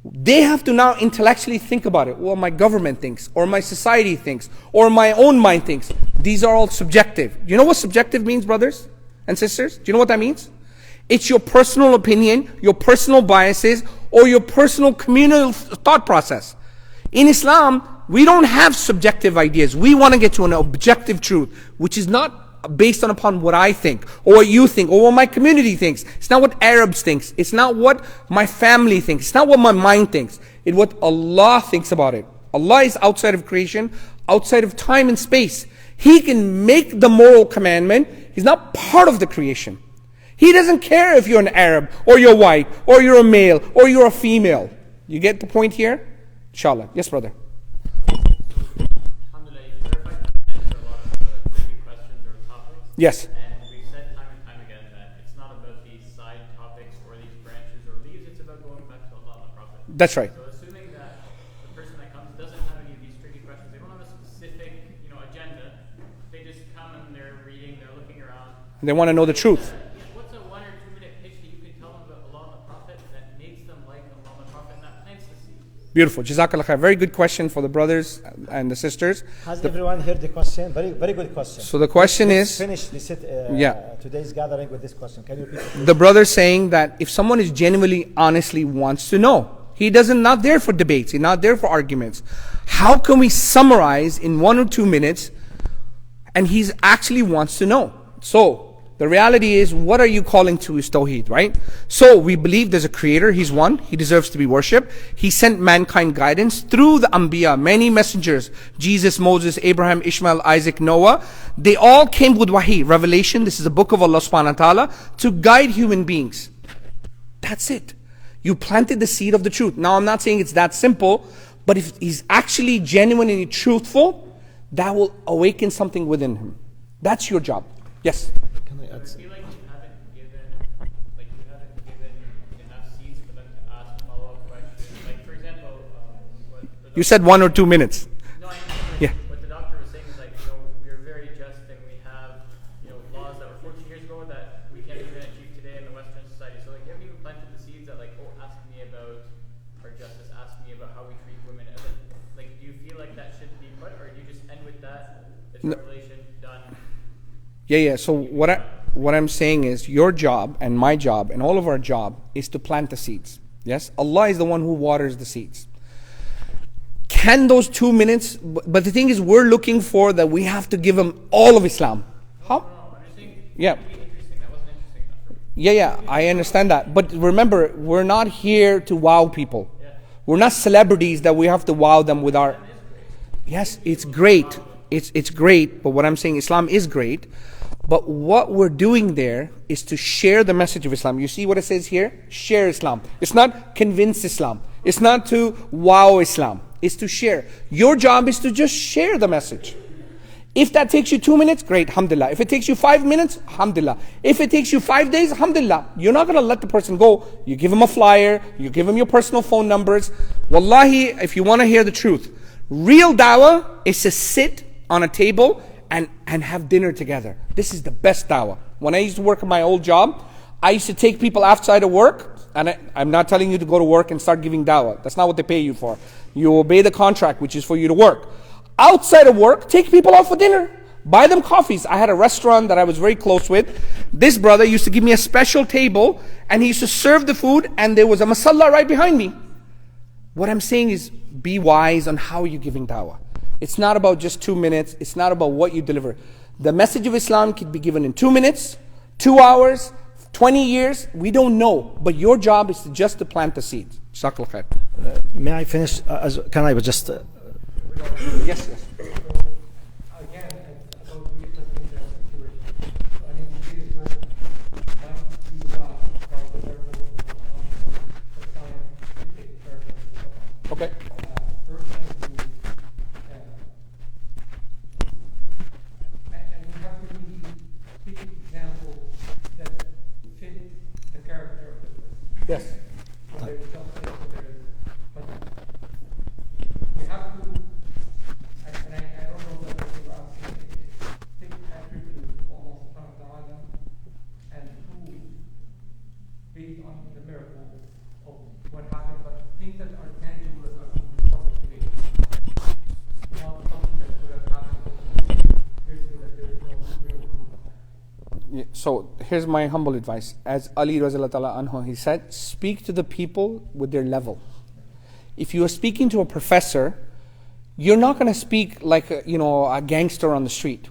Speaker 3: They have to now intellectually think about it. Well, my government thinks, or my society thinks, or my own mind thinks. These are all subjective. Do you know what subjective means, brothers and sisters? Do you know what that means? It's your personal opinion, your personal biases, or your personal communal thought process. In Islam, we don't have subjective ideas. We want to get to an objective truth, which is not based on upon what I think, or what you think, or what my community thinks. It's not what Arabs thinks. It's not what my family thinks. It's not what my mind thinks. It's what Allah thinks about it. Allah is outside of creation, outside of time and space. He can make the moral commandment. He's not part of the creation. He doesn't care if you're an Arab, or you're white, or you're a male, or you're a female. You get the point here? Inshallah. Yes, brother. Yes.
Speaker 7: And we've said time and time again that it's not about these side topics or these branches or leaves, it's about going back to Allah and the Prophet.
Speaker 3: That's right.
Speaker 7: So assuming that the person that comes doesn't have any of these tricky questions, they don't have a specific, agenda, they just come and they're reading, they're looking around.
Speaker 3: They want to know the truth.
Speaker 7: What's a 1 or 2 minute pitch that you can tell them about Allah and the Prophet that makes them like Allah and the Prophet and that plants the seed?
Speaker 3: Beautiful. Jazakallah khair. Very good question for the brothers and the sisters.
Speaker 1: Has everyone heard the question? Very, very good question.
Speaker 3: So the question is,
Speaker 1: finish today's gathering with this question. Can you repeat it?
Speaker 3: The brother saying that if someone is genuinely, honestly wants to know, he doesn't not there for debates, he's not there for arguments. How can we summarize in 1 or 2 minutes, and he actually wants to know? So the reality is, what are you calling to is Tawheed, right? So we believe there's a creator, he's one, he deserves to be worshipped. He sent mankind guidance through the Anbiya, many messengers, Jesus, Moses, Abraham, Ishmael, Isaac, Noah. They all came with wahi, revelation. This is a book of Allah subhanahu wa ta'ala to guide human beings. That's it. You planted the seed of the truth. Now I'm not saying it's that simple, but if he's actually genuinely truthful, that will awaken something within him. That's your job. Yes?
Speaker 7: I feel like you haven't given enough seeds for them to ask follow-up questions. Like, for example,
Speaker 3: You said 1 or 2 minutes.
Speaker 7: No, I
Speaker 3: Yeah.
Speaker 7: what the doctor was saying is we're very just and we have laws that were 14 years ago that we can't even achieve today in the Western society. So you haven't even planted the seeds that ask me about our justice, ask me about how we treat women. And then, do you feel like that should be put, or do you just end with that? It's a relation done.
Speaker 3: Yeah. So what I'm saying is, your job and my job and all of our job is to plant the seeds. Yes? Allah is the one who waters the seeds. Can those 2 minutes, but the thing is, we're looking for that we have to give them all of Islam. How?
Speaker 7: No, I'm just saying,
Speaker 3: Yeah.
Speaker 7: it'd be interesting. That wasn't interesting enough.
Speaker 3: Yeah, I understand that. But remember, we're not here to wow people. We're not celebrities that we have to wow them with our... Yes, it's great. It's great, but what I'm saying, Islam is great. But what we're doing there is to share the message of Islam. You see what it says here? Share Islam. It's not convince Islam. It's not to wow Islam. It's to share. Your job is to just share the message. If that takes you 2 minutes, great, alhamdulillah. If it takes you 5 minutes, alhamdulillah. If it takes you 5 days, alhamdulillah. You're not going to let the person go. You give him a flyer. You give him your personal phone numbers. Wallahi, if you want to hear the truth, real dawah is to sit on a table and have dinner together. This is the best dawah. When I used to work at my old job, I used to take people outside of work, and I'm not telling you to go to work and start giving dawah. That's not what they pay you for. You obey the contract, which is for you to work. Outside of work, take people out for dinner. Buy them coffees. I had a restaurant that I was very close with. This brother used to give me a special table, and he used to serve the food, and there was a masalla right behind me. What I'm saying is, be wise on how you're giving dawah. It's not about just 2 minutes. It's not about what you deliver. The message of Islam can be given in 2 minutes, 2 hours, 20 years. We don't know. But your job is just to plant the seeds. Jazakallah khair.
Speaker 1: May I finish? Can I just...
Speaker 3: Yes, yes.
Speaker 2: Again, about reassessing the situation. So I need to see this person might be about the level of the science to take care of it.
Speaker 3: Okay.
Speaker 2: First thing to and you have to really pick examples that fit the character of the person.
Speaker 3: Yes.
Speaker 2: Whether it's justice, whether it's, but you have to, and I don't know whether you are asking, pick attributes of Allah and prove based on the miracle of what happened, but things that are tangible that are possible today. Not something that could have happened years ago that there is no real proof of that.
Speaker 3: Yeah, so here's my humble advice. As Ali Razallahu Ta'ala anhu, he said, speak to the people with their level. If you are speaking to a professor, you're not going to speak like a gangster on the street.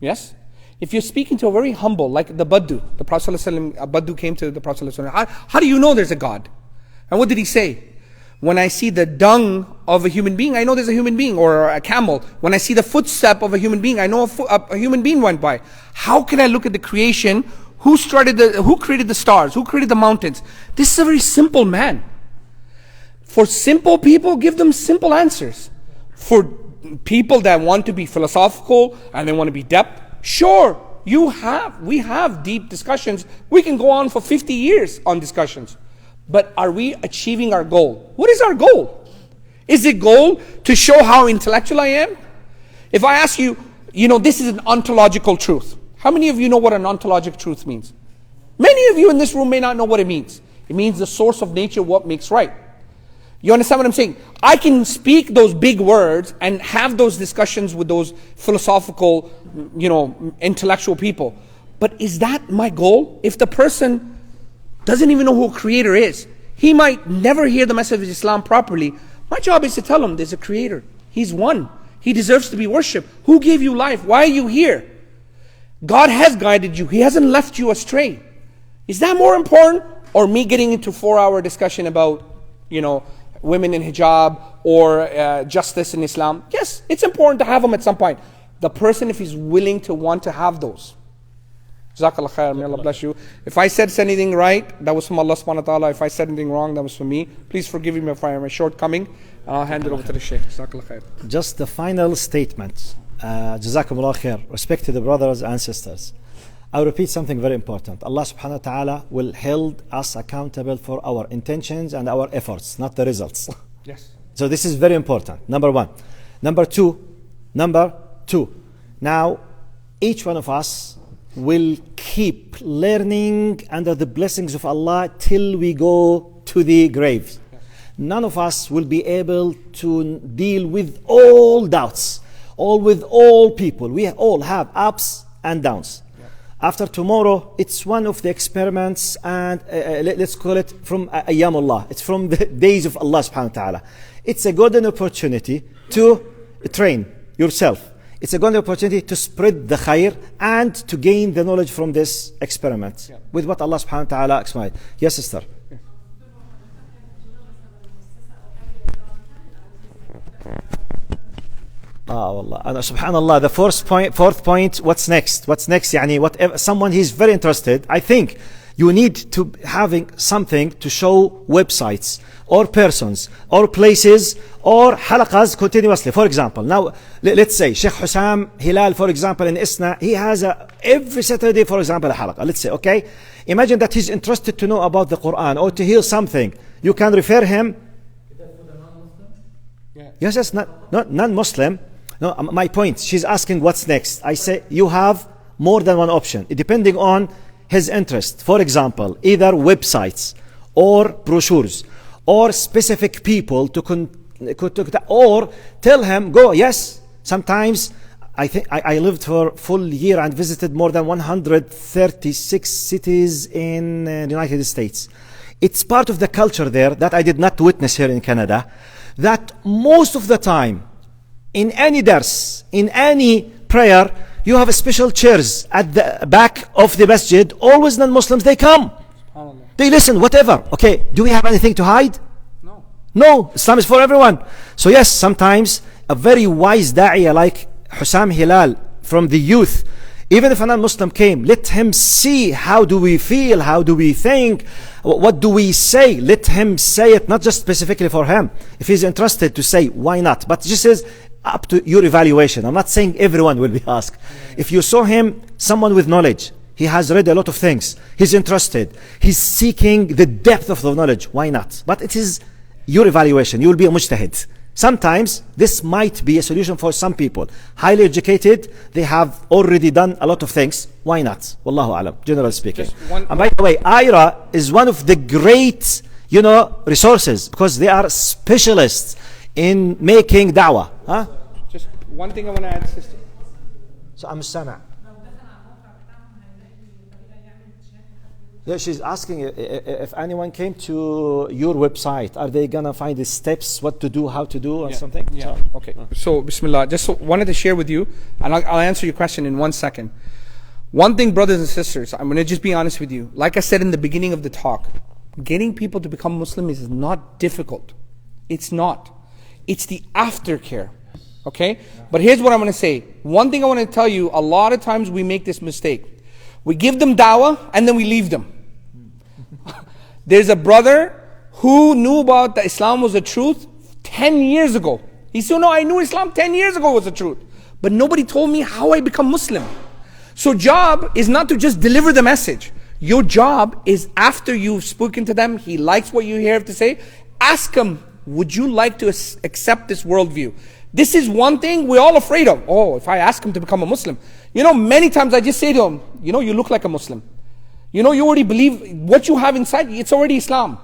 Speaker 3: Yes? If you're speaking to a very humble, like the Baddu, the Prophet ﷺ, a Baddu came to the Prophet ﷺ, how do you know there's a God? And what did he say? When I see the dung of a human being, I know there's a human being, or a camel. When I see the footstep of a human being, I know a human being went by. How can I look at the creation? Who created the stars? Who created the mountains? This is a very simple man. For simple people, give them simple answers. For people that want to be philosophical and they want to be depth, sure, we have deep discussions. We can go on for 50 years on discussions. But are we achieving our goal? What is our goal? Is the goal to show how intellectual I am? If I ask you, this is an ontological truth. How many of you know what an ontological truth means? Many of you in this room may not know what it means. It means the source of nature, what makes right. You understand what I'm saying? I can speak those big words and have those discussions with those philosophical, intellectual people. But is that my goal? If the person doesn't even know who a creator is, he might never hear the message of Islam properly. My job is to tell him there's a creator. He's one. He deserves to be worshipped. Who gave you life? Why are you here? God has guided you. He hasn't left you astray. Is that more important? Or me getting into 4-hour discussion about, women in hijab or justice in Islam? Yes, it's important to have them at some point. The person, if he's willing to want to have those. Jazakallah khair, may Allah bless you. If I said anything right, that was from Allah subhanahu wa ta'ala. If I said anything wrong, that was from me. Please forgive me for my shortcoming. I'll hand it over to the Shaykh. Jazakallah khair.
Speaker 1: Just the final statement. Jazakumullah khair. Respect to the brothers and sisters. I'll repeat something very important. Allah subhanahu wa ta'ala will hold us accountable for our intentions and our efforts, not the results.
Speaker 3: Yes.
Speaker 1: So this is very important. Number one. Number two. Now, each one of us will keep learning under the blessings of Allah till we go to the grave. None of us will be able to deal with all doubts, with all people. We all have ups and downs. After tomorrow, it's one of the experiments, and let's call it from Ayyamullah. It's from the days of Allah subhanahu wa ta'ala. It's a golden opportunity to train yourself. It's a golden opportunity to spread the khair and to gain the knowledge from this experiment with what Allah subhanahu wa ta'ala explained. Yes, sister. والله أنا سبحان الله. The fourth point, what's next? What's next? يعني whatever, someone he's very interested, I think you need to having something to show websites or persons or places or halaqas continuously. For example, now let's say Sheikh Hussam Hilal, for example, in ISNA, he has every Saturday, for example, a halaqa. Let's say, okay, imagine that he's interested to know about the Quran or to hear something. You can refer him. Yes, not non-Muslim. No, my point, she's asking what's next. I say you have more than one option, depending on his interest. For example, either websites or brochures or specific people to or tell him, go, yes. Sometimes I think I lived for a full year and visited more than 136 cities in the United States. It's part of the culture there that I did not witness here in Canada, that most of the time, in any dars, in any prayer, you have special chairs at the back of the masjid. Always non-Muslims, they come. They listen, whatever. Okay, do we have anything to hide? No, Islam is for everyone. So yes, sometimes a very wise da'iyah like Hussam Hilal from the youth, even if a non-Muslim came, let him see how do we feel, how do we think, what do we say. Let him say it, not just specifically for him. If he's interested to say, why not? But just says, up to your evaluation. I'm not saying everyone will be asked. If you saw him, someone with knowledge, he has read a lot of things, he's interested, he's seeking the depth of the knowledge, why not? But it is your evaluation. You will be a mujtahid. Sometimes this might be a solution for some people. Highly educated, they have already done a lot of things. Why not? Wallahu alam, generally speaking. And by the way, IRA is one of the great, resources, because they are specialists in making da'wah. Huh?
Speaker 3: Just one thing I want to add, sister.
Speaker 1: So I'm Sana. Yeah, she's asking if anyone came to your website, are they gonna find the steps, what to do, how to do, or something?
Speaker 3: Yeah. Okay. So, Bismillah. Just wanted to share with you, and I'll answer your question in 1 second. One thing, brothers and sisters, I'm gonna just be honest with you. Like I said in the beginning of the talk, getting people to become Muslim is not difficult. It's not. It's the aftercare. Okay? But here's what I'm gonna say. One thing I want to tell you, a lot of times we make this mistake. We give them dawah and then we leave them. There's a brother who knew about that Islam was the truth 10 years ago. He said, no, I knew Islam 10 years ago was the truth. But nobody told me how I become Muslim. So job is not to just deliver the message. Your job is, after you've spoken to them, he likes what you have to say, ask him, would you like to accept this worldview? This is one thing we're all afraid of. Oh, if I ask him to become a Muslim. Many times I just say to him, you look like a Muslim. You already believe what you have inside, it's already Islam.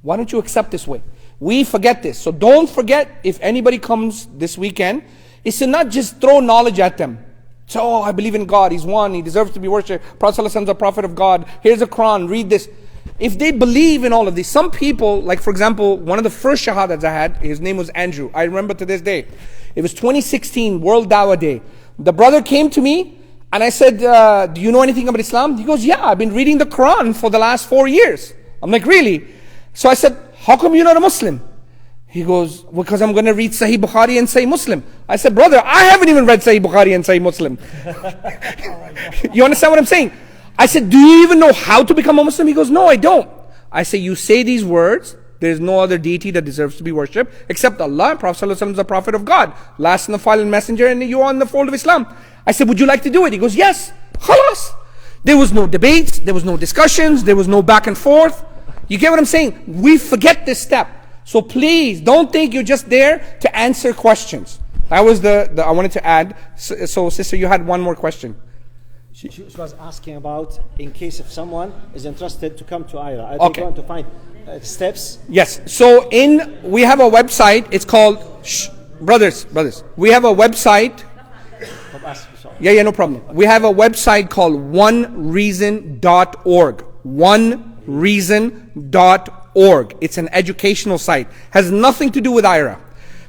Speaker 3: Why don't you accept this way? We forget this. So don't forget, if anybody comes this weekend, is to not just throw knowledge at them. So, I believe in God, He's one, He deserves to be worshipped. Prophet ﷺ is a prophet of God. Here's a Quran, read this. If they believe in all of this, some people, like for example, one of the first shahadas I had, his name was Andrew. I remember to this day. It was 2016, World Dawah Day. The brother came to me and I said, do you know anything about Islam? He goes, yeah, I've been reading the Quran for the last 4 years. I'm like, really? So I said, how come you're not a Muslim? He goes, because I'm going to read Sahih Bukhari and Sahih Muslim. I said, brother, I haven't even read Sahih Bukhari and Sahih Muslim. You understand what I'm saying? I said, do you even know how to become a Muslim? He goes, no, I don't. I say, you say these words, there is no other deity that deserves to be worshipped except Allah. Prophet ﷺ is the prophet of God, last in the file and messenger, and you are in the fold of Islam. I said, would you like to do it? He goes, yes. Khalas. There was no debates, there was no discussions, there was no back and forth. You get what I'm saying? We forget this step. So please, don't think you're just there to answer questions. That was the I wanted to add. So sister, you had one more question.
Speaker 1: She was asking about, in case if someone is interested to come to IRA, are they going to find steps?
Speaker 3: Yes. So we have a website. It's called brothers. We have a website. Yeah, no problem. We have a website called onereason.org. Onereason.org. It's an educational site. Has nothing to do with IRA.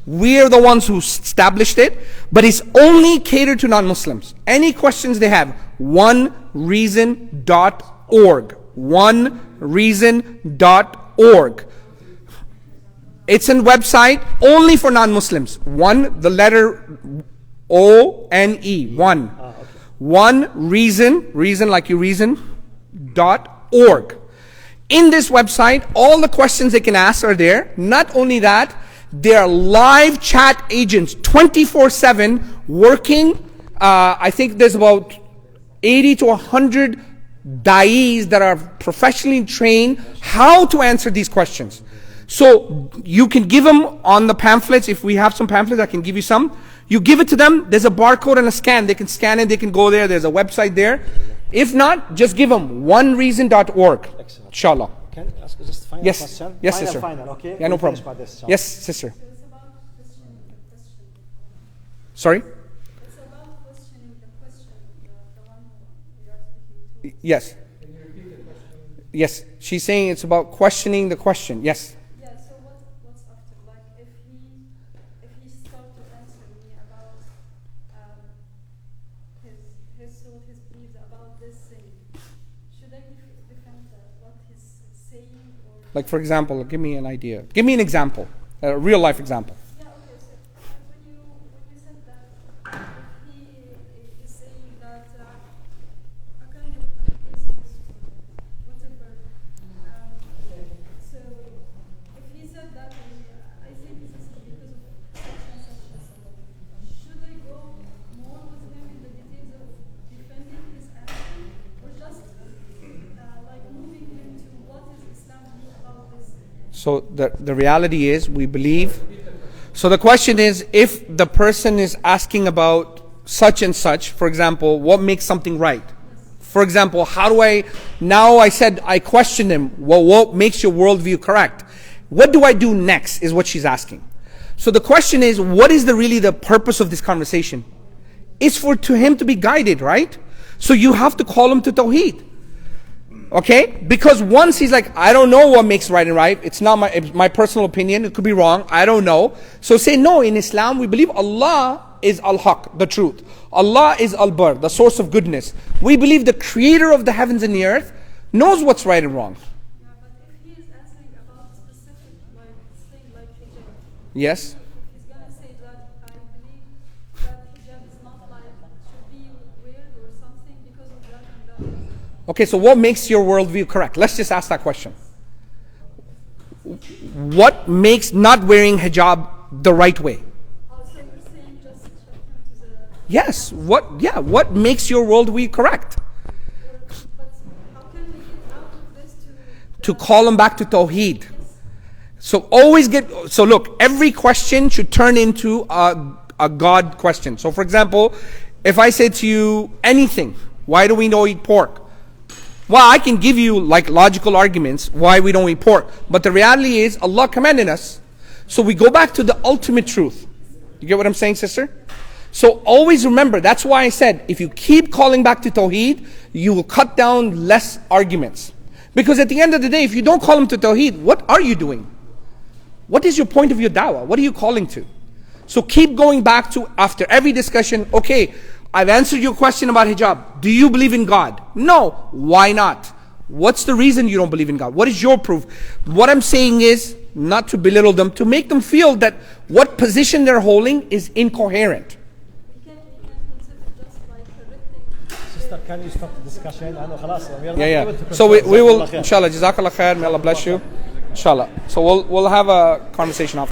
Speaker 3: We are the ones who established it, but it's only catered to non-Muslims. Any questions they have, onereason.org. Onereason.org. It's a website only for non-Muslims. One, the letter ONE, one. One reason like you reason, .org. In this website, all the questions they can ask are there. Not only that, there are live chat agents 24/7 working. I think there's about 80 to 100 da'is that are professionally trained how to answer these questions. So you can give them on the pamphlets. If we have some pamphlets, I can give you some. You give it to them. There's a barcode and a scan. They can scan it. They can go there. There's a website there. If not, just give them onereason.org.
Speaker 1: Excellent.
Speaker 3: Inshallah.
Speaker 1: Can I ask just final
Speaker 3: Yes.
Speaker 1: question?
Speaker 3: Yes,
Speaker 1: final,
Speaker 3: sister.
Speaker 1: Final, okay?
Speaker 3: Yeah, no
Speaker 1: We'll finish
Speaker 3: problem.
Speaker 1: by this,
Speaker 3: Yes, sister.
Speaker 6: So it's about questioning the question.
Speaker 3: Sorry?
Speaker 6: It's about questioning the question, the one we are speaking to.
Speaker 3: Yes. Yes. She's saying it's about questioning the question. Yes.
Speaker 6: Yeah, so what's after? Like if he start to answer me about his thought, his beliefs about this thing, should I defend what he's saying or
Speaker 3: Like, for example, give me an idea. Give me an example. A real life example.
Speaker 6: yeah, okay, so when you said that he is saying that a kind of atheist or whatever, so if he said that I think this is because of such and such and such, should I go more with him in the details of defending his answer or just like moving him to what is Islam mean about this?
Speaker 3: So the reality is we believe. So the question is, if the person is asking about such and such, for example, what makes something right? For example, how do I said I question him, well, what makes your worldview correct? What do I do next is what she's asking. So the question is, what is really the purpose of this conversation? It's to him to be guided, right? So you have to call him to Tawheed. Okay? Because once he's like, I don't know what makes right and right. It's not my personal opinion. It could be wrong. I don't know. So say, no, in Islam, we believe Allah is Al-Haq, the truth. Allah is Al-Bar, the source of goodness. We believe the creator of the heavens and the earth knows what's right and wrong.
Speaker 6: Yeah, but if he is answering about specific thing like hijab,
Speaker 3: Yes?
Speaker 6: he's gonna say that I believe that hijab is not should be weird or something because of that and that.
Speaker 3: Okay, so what makes your worldview correct? Let's just ask that question. What makes not wearing hijab the right way?
Speaker 6: Also, you're saying just check him to the.
Speaker 3: Yes. What makes your worldview correct?
Speaker 6: But how can we get out of this
Speaker 3: To call them back to Tawheed. So look, every question should turn into a God question. So for example, if I say to you anything, why do we don't eat pork? Well, I can give you like logical arguments why we don't eat pork. But the reality is Allah commanded us. So we go back to the ultimate truth. You get what I'm saying, sister? So always remember, that's why I said, if you keep calling back to Tawheed, you will cut down less arguments. Because at the end of the day, if you don't call them to Tawheed, what are you doing? What is your point of your dawah? What are you calling to? So keep going back to, after every discussion, okay, I've answered your question about hijab. Do you believe in God? No. Why not? What's the reason you don't believe in God? What is your proof? What I'm saying is, not to belittle them, to make them feel that what position they're holding is incoherent.
Speaker 6: We can consider just like correcting.
Speaker 1: Sister, can you stop the discussion? لأنه خلاص we are not
Speaker 3: Yeah.
Speaker 1: able to
Speaker 3: So we
Speaker 1: control.
Speaker 3: will,
Speaker 1: جزاكم الله خير.
Speaker 3: inshallah, jazakallah khair, may Allah bless you. Inshallah. So we'll have a conversation after.